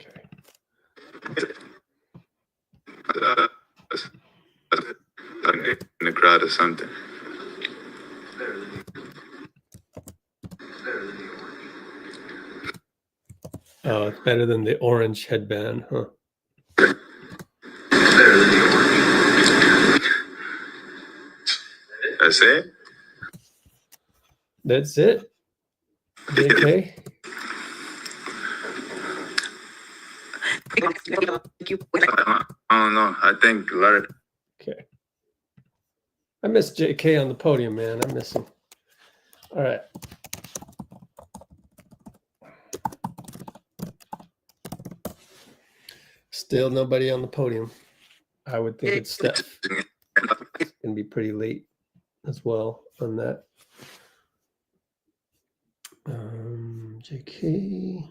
S1: Okay.
S17: In the crowd or something.
S1: Oh, it's better than the orange headband, huh?
S17: That's it?
S1: That's it. JK?
S17: I don't know. I think a lot of.
S1: Okay. I miss JK on the podium, man. I miss him. All right. Still nobody on the podium. I would think it's Steph. It's going to be pretty late as well on that. JK.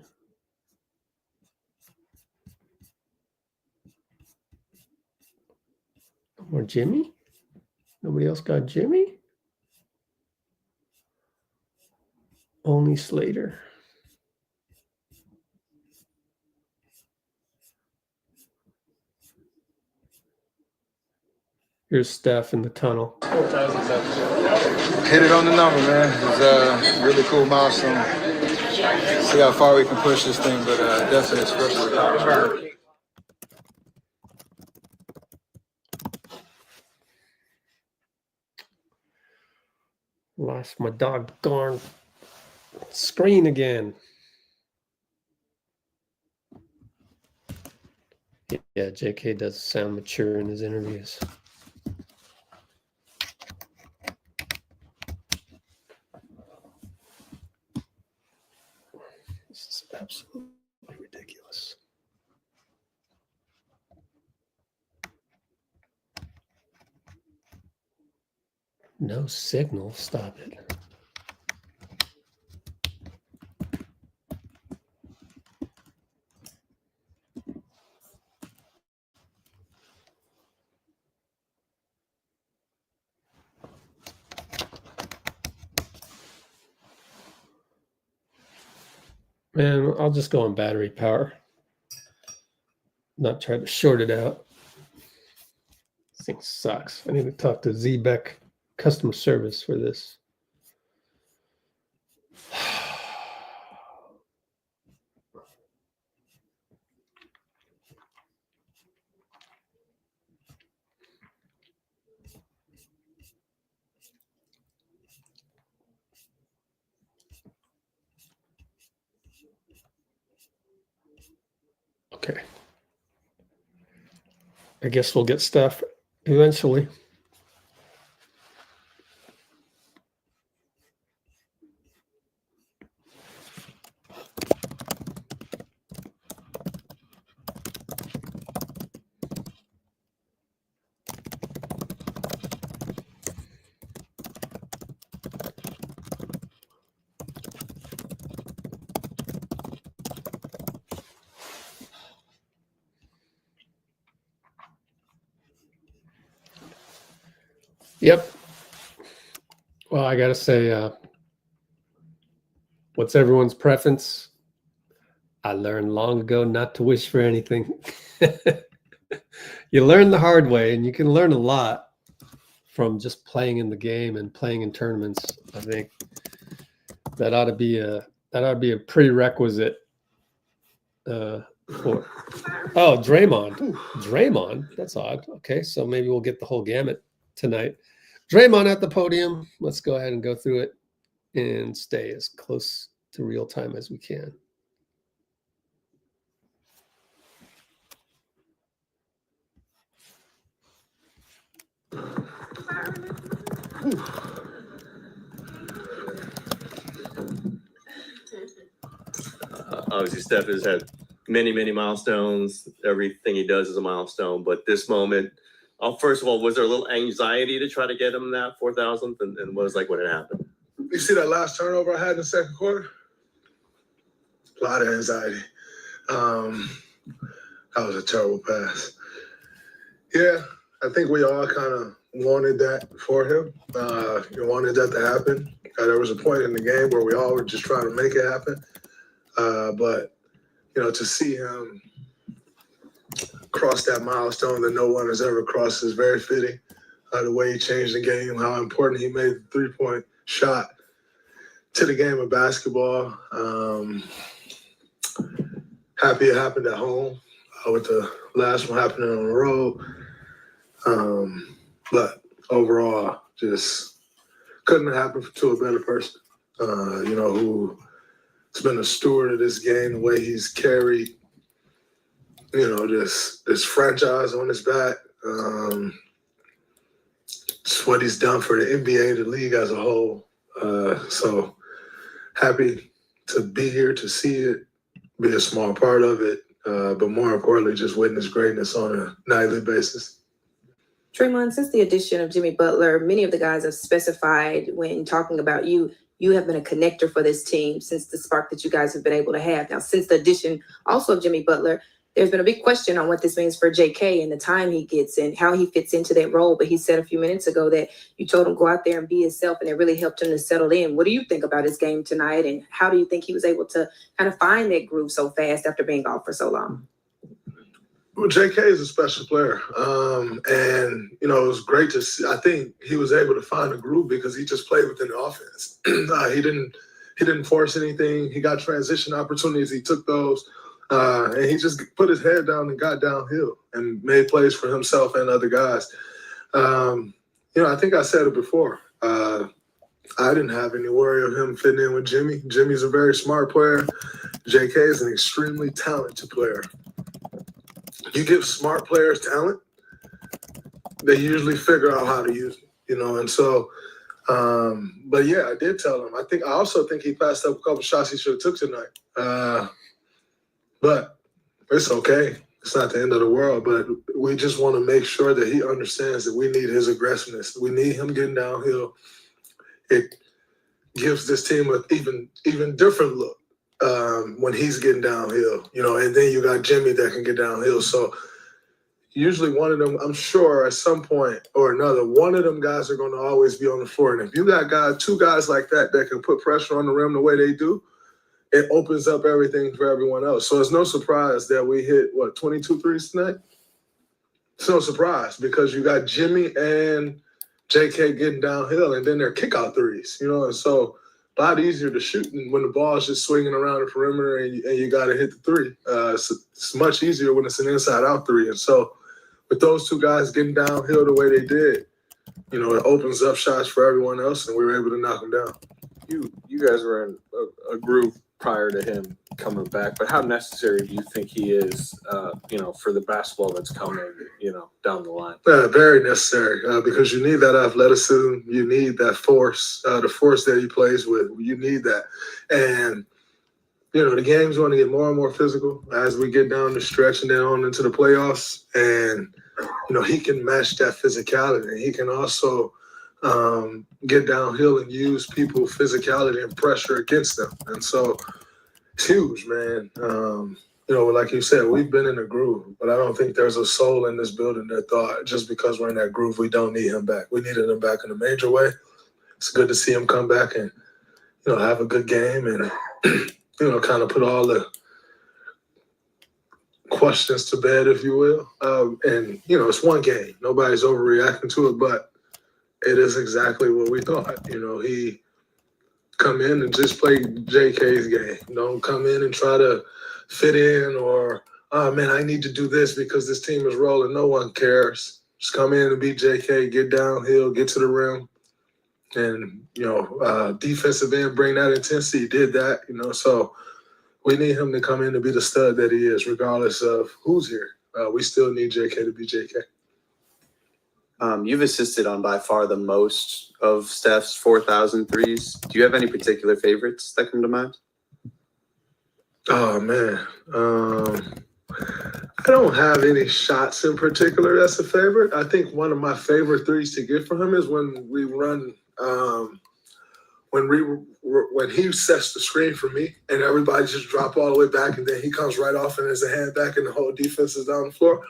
S1: Or Jimmy? Nobody else got Jimmy? Only Slater. Here's Steph in the tunnel.
S21: Hit it on the number, man. It was a really cool milestone. See how far we can push this thing, but definitely a special accomplishment.
S1: Lost my doggone screen again. Yeah, JK does sound mature in his interviews. This is absolutely ridiculous. No signal, stop it. And I'll just go on battery power. Not try to short it out. This thing sucks. I need to talk to Zbeck customer service for this. Okay. I guess we'll get stuff eventually. Yep. Well, I gotta say, what's everyone's preference? I learned long ago not to wish for anything. You learn the hard way, and you can learn a lot from just playing in the game and playing in tournaments. I think that ought to be a prerequisite for. Oh, Draymond. That's odd. Okay, so maybe we'll get the whole gamut tonight. Draymond at the podium. Let's go ahead and go through it and stay as close to real time as we can.
S12: Obviously, Steph has had many milestones. Everything he does is a milestone. But this moment, first of all, was there a little anxiety to try to get him that 4,000th? And what was like when it happened?
S19: You see that last turnover I had in the second quarter? A lot of anxiety. That was a terrible pass. Yeah, I think we all kind of wanted that for him. You wanted that to happen. There was a point in the game where we all were just trying to make it happen. But, you know, to see him cross that milestone that no one has ever crossed is very fitting. The way he changed the game, how important he made the three-point shot to the game of basketball. Happy it happened at home with the last one happening on the road. But overall, just couldn't have happened to a better person, you know, who's been a steward of this game, the way he's carried, you know, this franchise on his back. It's what he's done for the NBA, the league as a whole. So happy to be here to see it, be a small part of it, but more importantly, just witness greatness on a nightly basis.
S10: Draymond, since the addition of Jimmy Butler, many of the guys have specified when talking about you have been a connector for this team since the spark that you guys have been able to have. Now, since the addition also of Jimmy Butler, there's been a big question on what this means for JK and the time he gets and how he fits into that role. But he said a few minutes ago that you told him go out there and be himself, and it really helped him to settle in. What do you think about his game tonight, and how do you think he was able to kind of find that groove so fast after being off for so long?
S19: Well, JK is a special player. And, you know, it was great to see. I think he was able to find a groove because he just played within the offense. He didn't force anything. He got transition opportunities. He took those. And he just put his head down and got downhill and made plays for himself and other guys. You know, I think I said it before. I didn't have any worry of him fitting in with Jimmy. Jimmy's a very smart player. JK is an extremely talented player. You give smart players talent, they usually figure out how to use it, you know. And so, but yeah, I did tell him. I also think he passed up a couple shots he should have took tonight. But it's okay. It's not the end of the world. But we just want to make sure that he understands that we need his aggressiveness. We need him getting downhill. It gives this team an even different look when he's getting downhill, you know. And then you got Jimmy that can get downhill. So usually one of them, I'm sure at some point or another, one of them guys are going to always be on the floor. And if you got two guys like that can put pressure on the rim the way they do,
S5: it opens up everything for everyone else. So it's no surprise that we hit, 22 threes tonight? It's no surprise because you got Jimmy and JK getting downhill and then they're kick-out threes, and so a lot easier to shoot when the ball is just swinging around the perimeter and you got to hit the three. It's much easier when it's an inside-out three. And so with those two guys getting downhill the way they did, it opens up shots for everyone else, and we were able to knock them down.
S6: You guys were in a groove prior to him coming back, but how necessary do you think he is, for the basketball that's coming, down the line?
S5: Very necessary because you need that athleticism, you need that force, the force that he plays with. You need that, and the game's going to get more and more physical as we get down the stretch and then on into the playoffs. And he can match that physicality. He can also get downhill and use people's physicality and pressure against them. And so it's huge, man. Like you said, we've been in a groove, but I don't think there's a soul in this building that thought just because we're in that groove, we don't need him back. We needed him back in a major way. It's good to see him come back and, have a good game and, kind of put all the questions to bed, if you will. And, it's one game. Nobody's overreacting to it, but it is exactly what we thought. He come in and just play JK's game. Don't come in and try to fit in or, oh, man, I need to do this because this team is rolling. No one cares. Just come in and beat JK, get downhill, get to the rim. And, defensive end, bring that intensity. He did that, so we need him to come in to be the stud that he is, regardless of who's here. We still need JK to be JK.
S7: You've assisted on by far the most of Steph's 4,000 threes. Do you have any particular favorites that come to mind?
S5: Oh, man. I don't have any shots in particular that's a favorite. I think one of my favorite threes to get from him is when we run when he sets the screen for me and everybody just drop all the way back and then he comes right off and there's a hand back and the whole defense is down the floor.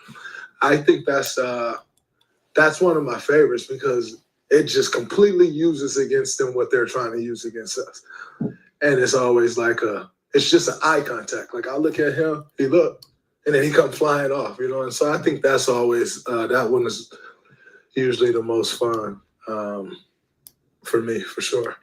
S5: I think that's one of my favorites because it just completely uses against them what they're trying to use against us. And it's always like it's just an eye contact. Like I look at him, he look, and then he comes flying off, And so I think that's always, that one is usually the most fun for me, for sure.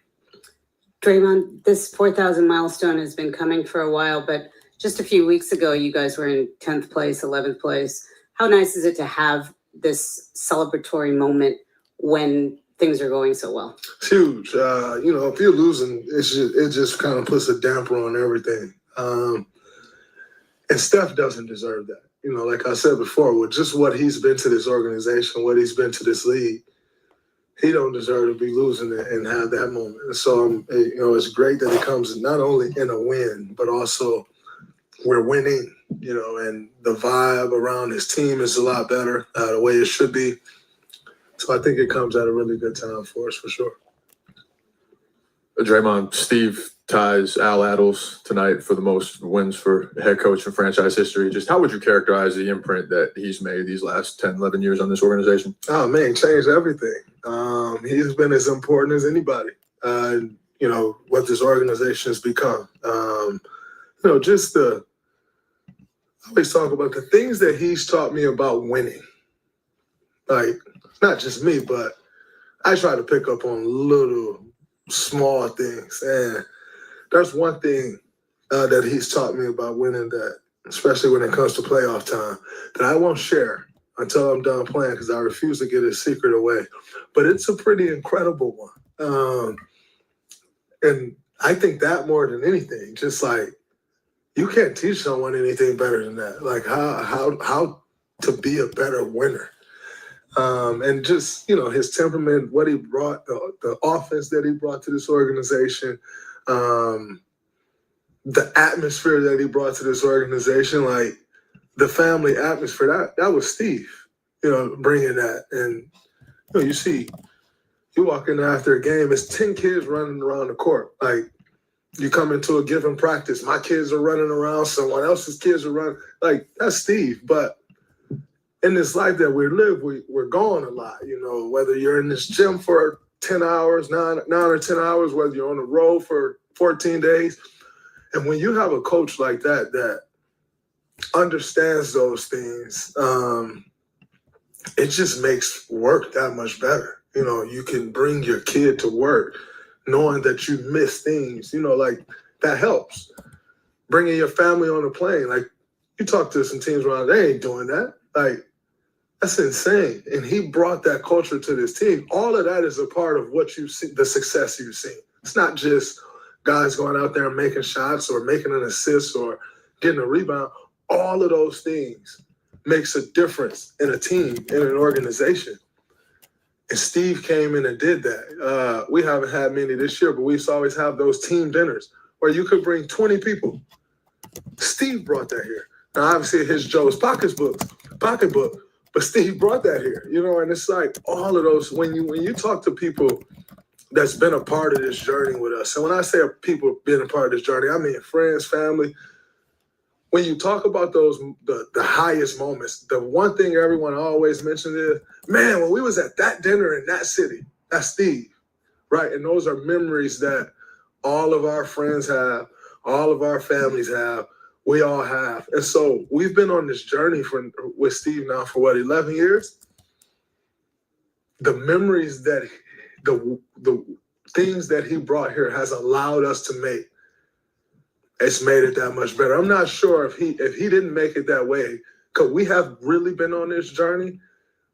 S4: Draymond, this 4,000 milestone has been coming for a while, but just a few weeks ago, you guys were in 10th place, 11th place. How nice is it to have this celebratory moment when things are going so well?
S5: It's huge. If you're losing, it just kind of puts a damper on everything. And Steph doesn't deserve that. Like I said before, with just what he's been to this organization, what he's been to this league, he don't deserve to be losing it and have that moment. And so, it's great that it comes not only in a win, but also we're winning, and the vibe around his team is a lot better, the way it should be. So I think it comes at a really good time for us, for sure.
S18: Draymond, Steve ties Al Attles tonight for the most wins for head coach in franchise history. Just how would you characterize the imprint that he's made these last 10, 11 years on this organization?
S5: Oh, man, changed everything. He's been as important as anybody, what this organization has become. I always talk about the things that he's taught me about winning. Like, not just me, but I try to pick up on little, small things. And there's one thing that he's taught me about winning that, especially when it comes to playoff time, that I won't share until I'm done playing because I refuse to get his secret away. But it's a pretty incredible one. And I think that more than anything, just like, you can't teach someone anything better than that. Like how to be a better winner. And just, his temperament, what he brought, the offense that he brought to this organization, the atmosphere that he brought to this organization, like the family atmosphere, that was Steve, bringing that. And, you walk in after a game, it's 10 kids running around the court. Like, you come into a given practice, my kids are running around, someone else's kids are running. Like, that's Steve. But in this life that we live, we're gone a lot, whether you're in this gym for 10 hours, 9 or 10 hours, whether you're on the road for 14 days. And when you have a coach like that that understands those things, it just makes work that much better. You know, you can bring your kid to work knowing that you miss things, you know, like that helps. Bringing your family on a plane, like you talk to some teams around, they ain't doing that. Like, that's insane. And he brought that culture to this team. All of that is a part of what you see, the success you've seen. It's not just guys going out there and making shots or making an assist or getting a rebound. All of those things makes a difference in a team, in an organization. And Steve came in and did that. We haven't had many this year, but we used to always have those team dinners where you could bring 20 people. Steve brought that here. Now, obviously, his Joe's pocketbook, but Steve brought that here, you know, and it's like all of those, when you talk to people that's been a part of this journey with us, and when I say people being a part of this journey, I mean friends, family. When you talk about those, the highest moments, the one thing everyone always mentions is, man, when we was at that dinner in that city, that's Steve, right? And those are memories that all of our friends have, all of our families have, we all have. And so we've been on this journey with Steve now for what, 11 years? The memories that, the things that he brought here has allowed us to make. It's made it that much better. I'm not sure if he didn't make it that way, because we have really been on this journey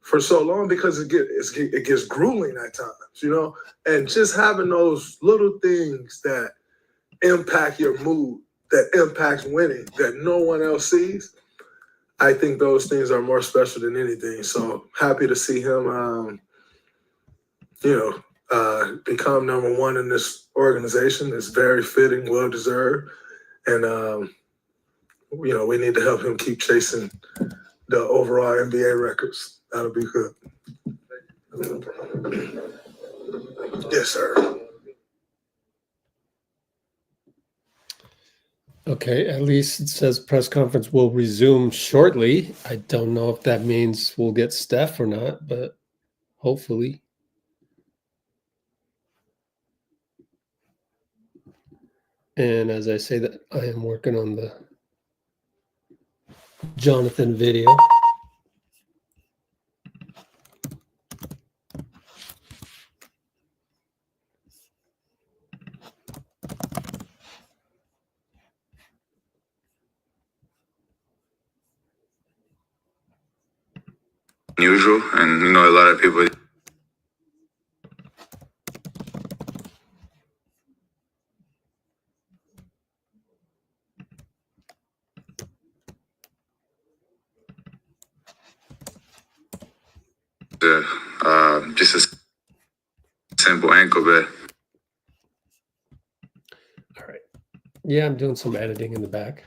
S5: for so long, because it gets grueling at times, you know? And just having those little things that impact your mood, that impact winning, that no one else sees, I think those things are more special than anything. So happy to see him, become number one in this organization. It's very fitting, well-deserved. And, we need to help him keep chasing the overall NBA records. That'll be good. Yes, sir.
S1: Okay, at least it says press conference will resume shortly. I don't know if that means we'll get Steph or not, but hopefully. And as I say that, I am working on the Jonathan video.
S17: Unusual, and a lot of people. Just a simple ankle bet.
S1: All right. Yeah, I'm doing some editing in the back.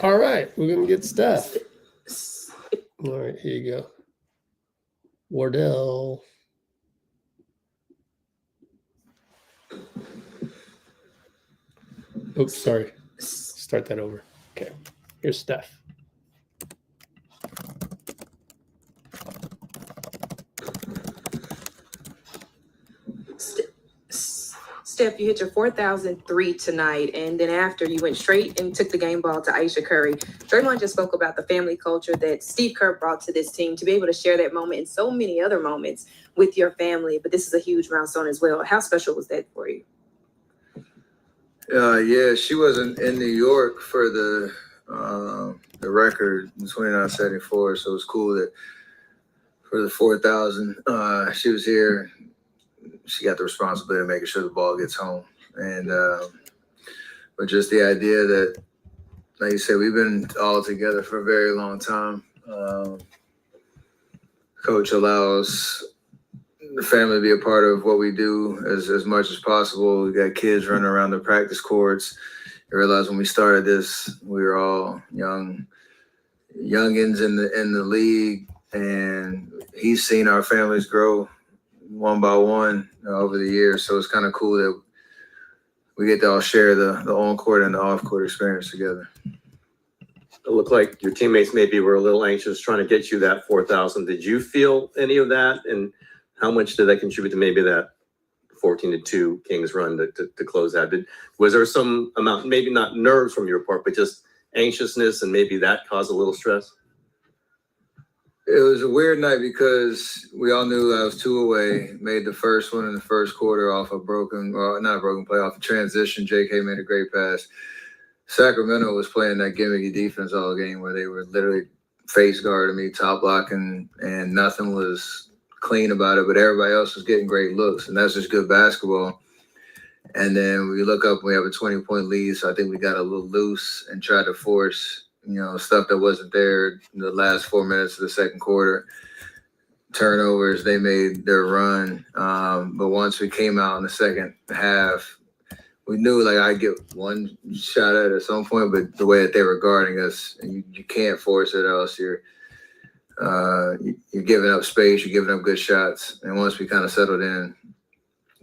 S1: All right, we're gonna get Steph. All right, here you go. Wardell. Oops, sorry. Start that over. Okay, here's Steph.
S10: Steph, you hit your 4,003 tonight, and then after you went straight and took the game ball to Aisha Curry. Draymond just spoke about the family culture that Steve Kerr brought to this team, to be able to share that moment and so many other moments with your family. But this is a huge milestone as well. How special was that for you?
S21: Yeah, she wasn't in New York for the record in 2974, so it was cool that for the 4,000, she was here she got the responsibility of making sure the ball gets home. And but just the idea that, like you said, we've been all together for a very long time. Coach allows the family to be a part of what we do as much as possible. We got kids running around the practice courts. I realized when we started this, we were all youngins in the league, and he's seen our families grow one by one over the years. So it's kind of cool that we get to all share the on-court and the off-court experience together.
S12: It looked like your teammates maybe were a little anxious trying to get you that 4,000. Did you feel any of that? And how much did that contribute to maybe that 14-2 Kings run to close that? Was there some amount, maybe not nerves from your part, but just anxiousness, and maybe that caused a little stress?
S21: It was a weird night because we all knew I was 2 away, made the first one in the first quarter off a not a broken play, off a transition. JK made a great pass. Sacramento was playing that gimmicky defense all game where they were literally face guarding me, top blocking, and nothing was clean about it, but everybody else was getting great looks, and that's just good basketball. And then we look up and we have a 20-point lead, so I think we got a little loose and tried to force, stuff that wasn't there in the last 4 minutes of the second quarter. Turnovers, they made their run. But once we came out in the second half, we knew I'd get one shot at it at some point, but the way that they were guarding us, you can't force it, else you're giving up space, you're giving up good shots. And once we kind of settled in,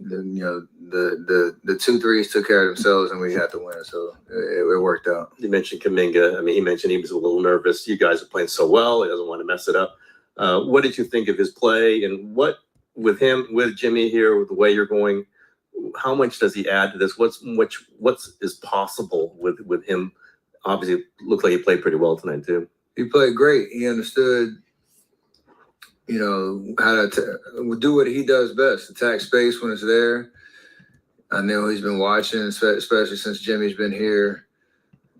S21: the 2 threes took care of themselves, and we had to win. So it worked out.
S12: You mentioned Kaminga. I mean, he mentioned he was a little nervous. You guys are playing so well, he doesn't want to mess it up. What did you think of his play, and what with him, with Jimmy here, with the way you're going, how much does he add to this? What is possible with him? Obviously, it looked like he played pretty well tonight too.
S21: He played great. He understood, how to do what he does best, attack space when it's there. I know he's been watching, especially since Jimmy's been here.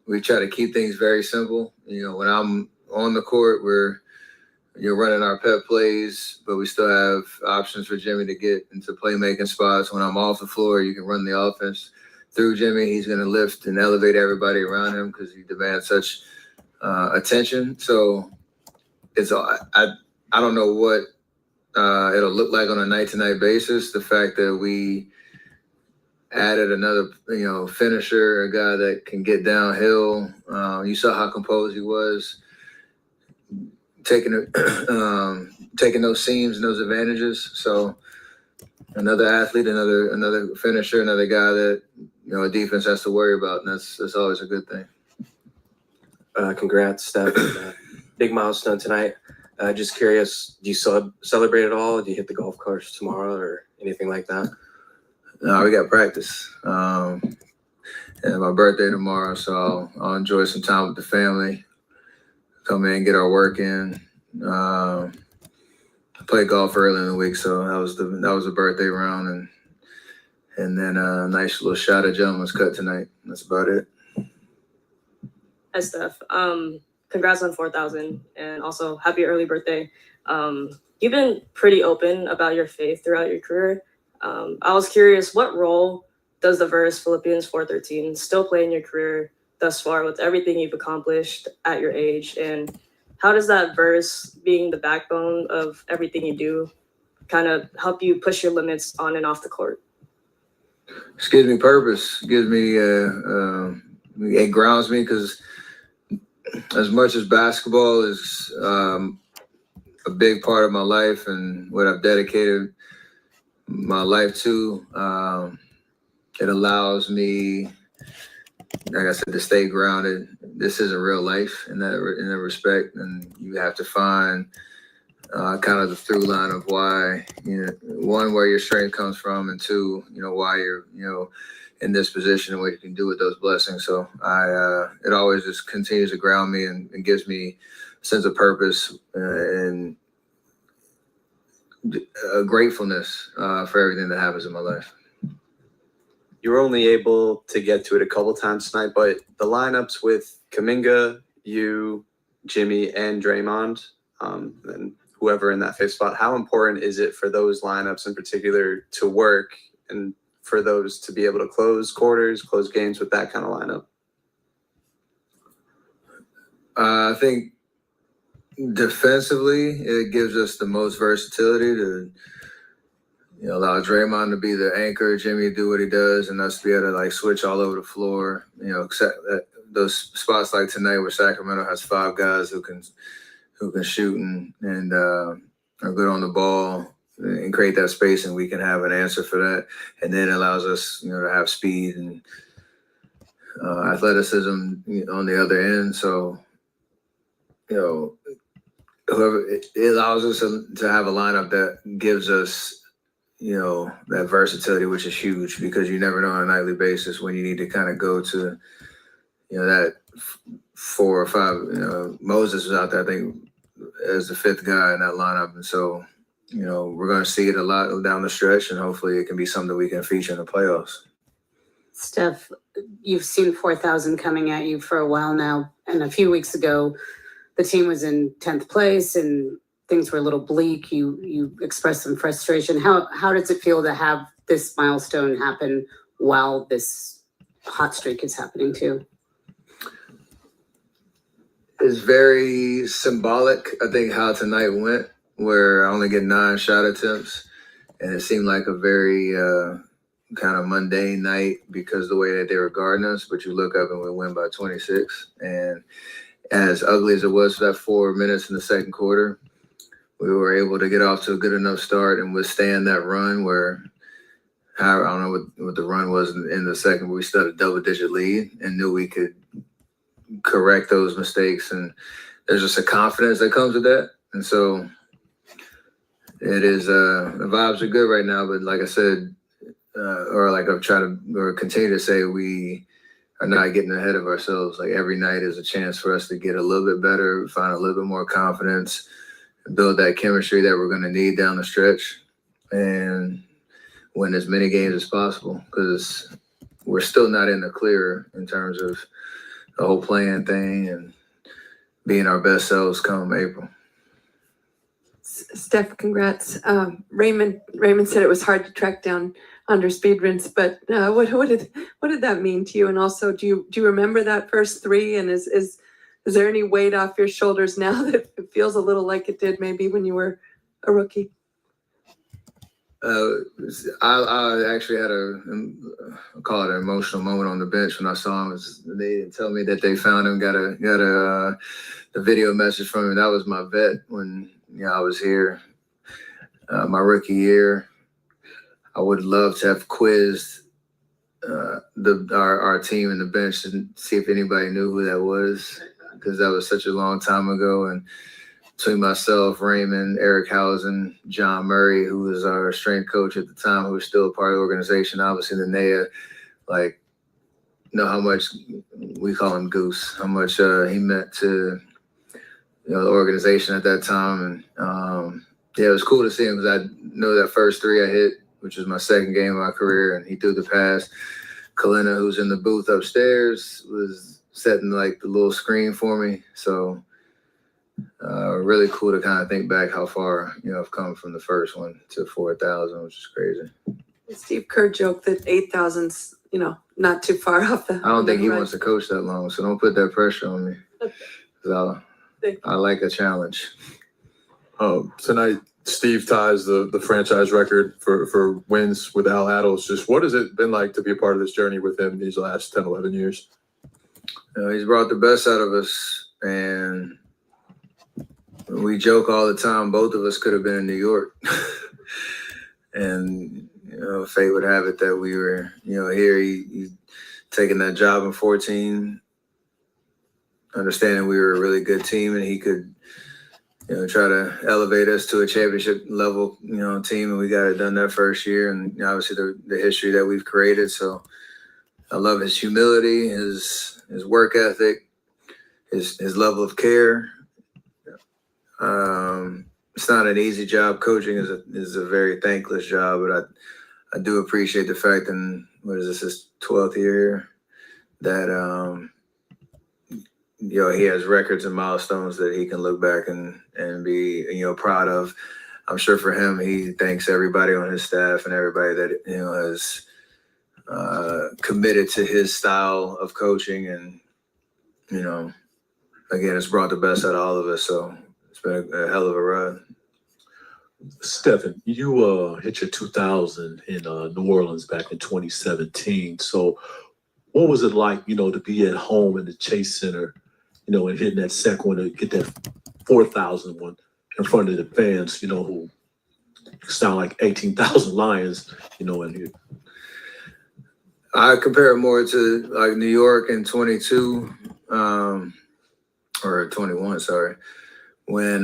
S21: We try to keep things very simple. When I'm on the court, we're running our pep plays, but we still have options for Jimmy to get into playmaking spots. When I'm off the floor, you can run the offense through Jimmy. He's going to lift and elevate everybody around him because he demands such attention. So I don't know what it'll look like on a night-to-night basis. The fact that we added another, finisher, a guy that can get downhill. You saw how composed he was, taking those seams and those advantages. So another athlete, another finisher, another guy that a defense has to worry about, and that's always a good thing.
S11: Congrats, Steph. Big milestone tonight. Just curious, do you celebrate at all? Do you hit the golf course tomorrow or anything like that?
S21: No, we got practice. And my birthday tomorrow, so I'll enjoy some time with the family. Come in, get our work in. Play golf early in the week, so that was the birthday round, and then a nice little shot of gentleman's cut tonight. That's about it.
S22: Hi, Steph. Congrats on 4,000, and also happy early birthday. You've been pretty open about your faith throughout your career. I was curious, what role does the verse Philippians 4:13 still play in your career thus far with everything you've accomplished at your age? And how does that verse, being the backbone of everything you do, kind of help you push your limits on and off the court?
S21: It gives me purpose. It gives me, it grounds me because as much as basketball is a big part of my life and what I've dedicated my life to, it allows me, like I said, to stay grounded. This isn't real life in that respect, and you have to find kind of the through line of why, one, where your strength comes from, and two, why you're, in this position and what you can do with those blessings. So it always just continues to ground me and gives me a sense of purpose and gratefulness for everything that happens in my life.
S7: You were only able to get to it a couple times tonight, but the lineups with Kuminga, you, Jimmy, and Draymond, and whoever in that fifth spot. How important is it for those lineups in particular to work and for those to be able to close quarters, close games with that kind of lineup?
S21: I think defensively, it gives us the most versatility to, allow Draymond to be the anchor, Jimmy do what he does, and us to be able to like switch all over the floor. Except those spots like tonight where Sacramento has 5 guys who can shoot and are good on the ball and create that space, and we can have an answer for that. And then it allows us, to have speed and athleticism on the other end. So, whoever it allows us to have a lineup that gives us, that versatility, which is huge because you never know on a nightly basis when you need to kind of go to, that 4 or 5. Moses was out there, I think, as the 5th guy in that lineup, and so we're going to see it a lot down the stretch, and hopefully it can be something we can feature in the playoffs.
S4: Steph, you've seen 4,000 coming at you for a while now, and a few weeks ago, the team was in 10th place and things were a little bleak. You expressed some frustration. How does it feel to have this milestone happen while this hot streak is happening too?
S21: It's very symbolic, I think, how tonight went, where I only get 9 shot attempts, and it seemed like a very kind of mundane night because of the way that they were guarding us, but you look up and we win by 26. And as ugly as it was for that 4 minutes in the second quarter, we were able to get off to a good enough start and withstand that run where, I don't know what the run was in the second, but we still had a double-digit lead and knew we could correct those mistakes. And there's just a confidence that comes with that. And so it is, the vibes are good right now, but like I said, or like I've tried to, or continue to say, we are not getting ahead of ourselves. Like every night is a chance for us to get a little bit better, find a little bit more confidence, build that chemistry that we're going to need down the stretch, and win as many games as possible, because we're still not in the clear in terms of the whole playing thing and being our best selves come April.
S20: Steph, congrats. Raymond said it was hard to track down under speed rinse, but what did that mean to you? And also, do you remember that first 3? And is there any weight off your shoulders now that it feels a little like it did maybe when you were a rookie?
S21: I actually had I'll call it an emotional moment on the bench when I saw him. They tell me that they found him, got a video message from him. That was my vet when I was here, my rookie year. I would love to have quizzed our team and the bench to see if anybody knew who that was, because that was such a long time ago. And between myself, Raymond, Eric Housen, John Murray, who was our strength coach at the time, who was still a part of the organization, obviously the NAIA, know how much, we call him Goose, how much he meant to the organization at that time. And it was cool to see him, because I know that first 3 I hit, which was my second game of my career, and he threw the pass. Kalina, who's in the booth upstairs, was setting the little screen for me. So really cool to kind of think back how far, I've come from the first one to 4,000, which is crazy.
S20: Steve Kerr joked that 8,000's, not too far off the.
S21: I don't think he wants to coach that long, so don't put that pressure on me. 'Cause I like a challenge.
S18: Tonight, Steve ties the franchise record for wins with Al Attles. Just what has it been like to be a part of this journey with him these last 10, 11 years?
S21: He's brought the best out of us, and we joke all the time, both of us could have been in New York. And, fate would have it that we were, here. He taking that job in 14, understanding we were a really good team, and he could, try to elevate us to a championship level, team. And we got it done that first year. And obviously the history that we've created. So I love his humility, his work ethic, his level of care. It's not an easy job. Coaching is a very thankless job, but I do appreciate the fact, and what is this, his 12th year, that he has records and milestones that he can look back and be, proud of. I'm sure for him, he thanks everybody on his staff and everybody that, has committed to his style of coaching. And, again, it's brought the best out of all of us. So it's been a hell of a ride.
S9: Stephen, you hit your 2000 in New Orleans back in 2017. So what was it like, to be at home in the Chase Center, and hitting that second one to get that 4,000 one in front of the fans, who sound like 18,000 Lions, in here?
S21: I compare it more to like New York in 22, or 21, sorry, when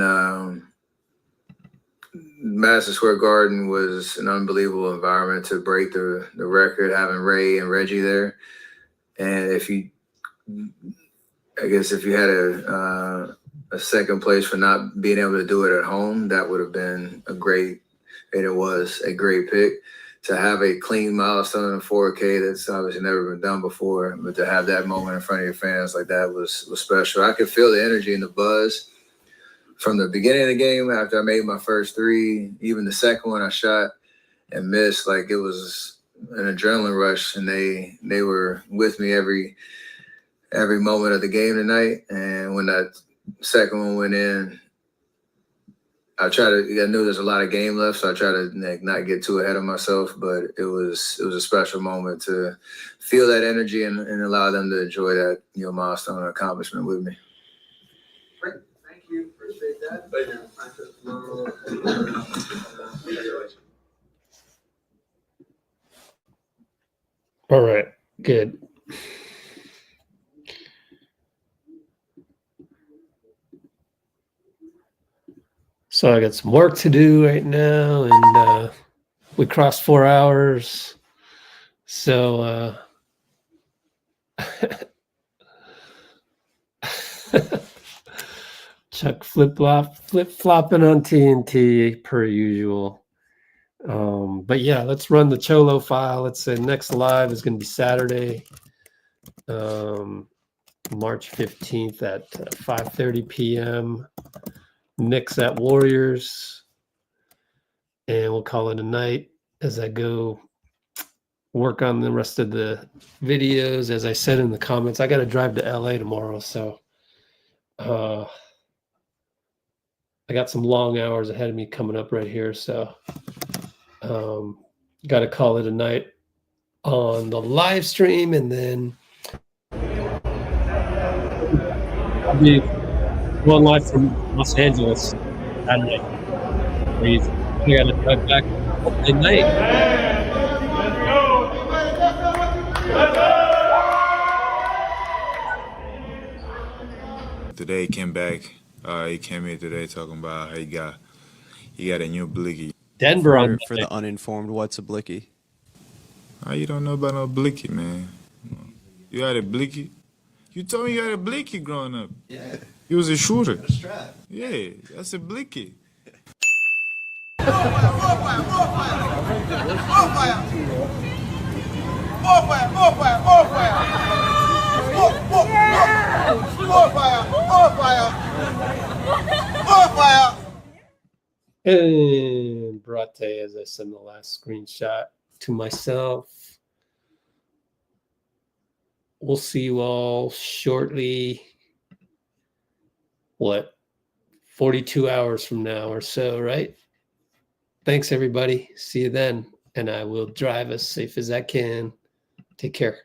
S21: Madison Square Garden was an unbelievable environment to break the record, having Ray and Reggie there. And if you had a second place for not being able to do it at home, that would have been it was a great pick. To have a clean milestone in 4K, that's obviously never been done before, but to have that moment in front of your fans like that was special. I could feel the energy and the buzz from the beginning of the game after I made my first three, even the second one I shot and missed. Like, it was an adrenaline rush, and they were with me every moment of the game tonight. And when that second one went in, I knew there's a lot of game left, so I try to not get too ahead of myself, but it was a special moment to feel that energy and allow them to enjoy that, milestone and accomplishment with me.
S5: Great. Thank you. Appreciate that. Thank you.
S1: All right, good. So I got some work to do right now, and we crossed 4 hours. So Chuck flip-flopping on TNT per usual. But yeah, let's run the Cholo file. Let's say next live is going to be Saturday, March 15th at 5:30 p.m. Knicks at Warriors, and we'll call it a night as I go work on the rest of the videos. As I said in the comments, I got to drive to LA tomorrow, so I got some long hours ahead of me coming up right here, so got to call it a night on the live stream, and then I'll be going live from Los Angeles Saturday. Crazy. I gotta drive back at night.
S17: Today he came back. He came here today talking about how he got a new blicky.
S1: Denver on
S14: for the uninformed, what's a blicky?
S17: You don't know about no blicky, man. You had a blicky? You told me you had a blicky growing up.
S14: Yeah.
S17: You was a shooter.
S14: A strap.
S17: Yeah, that's a blicky.
S1: And Brate, as I said in the last screenshot, to myself. We'll see you all shortly. 42 hours from now or so, right? Thanks, everybody. See you then. And I will drive as safe as I can. Take care.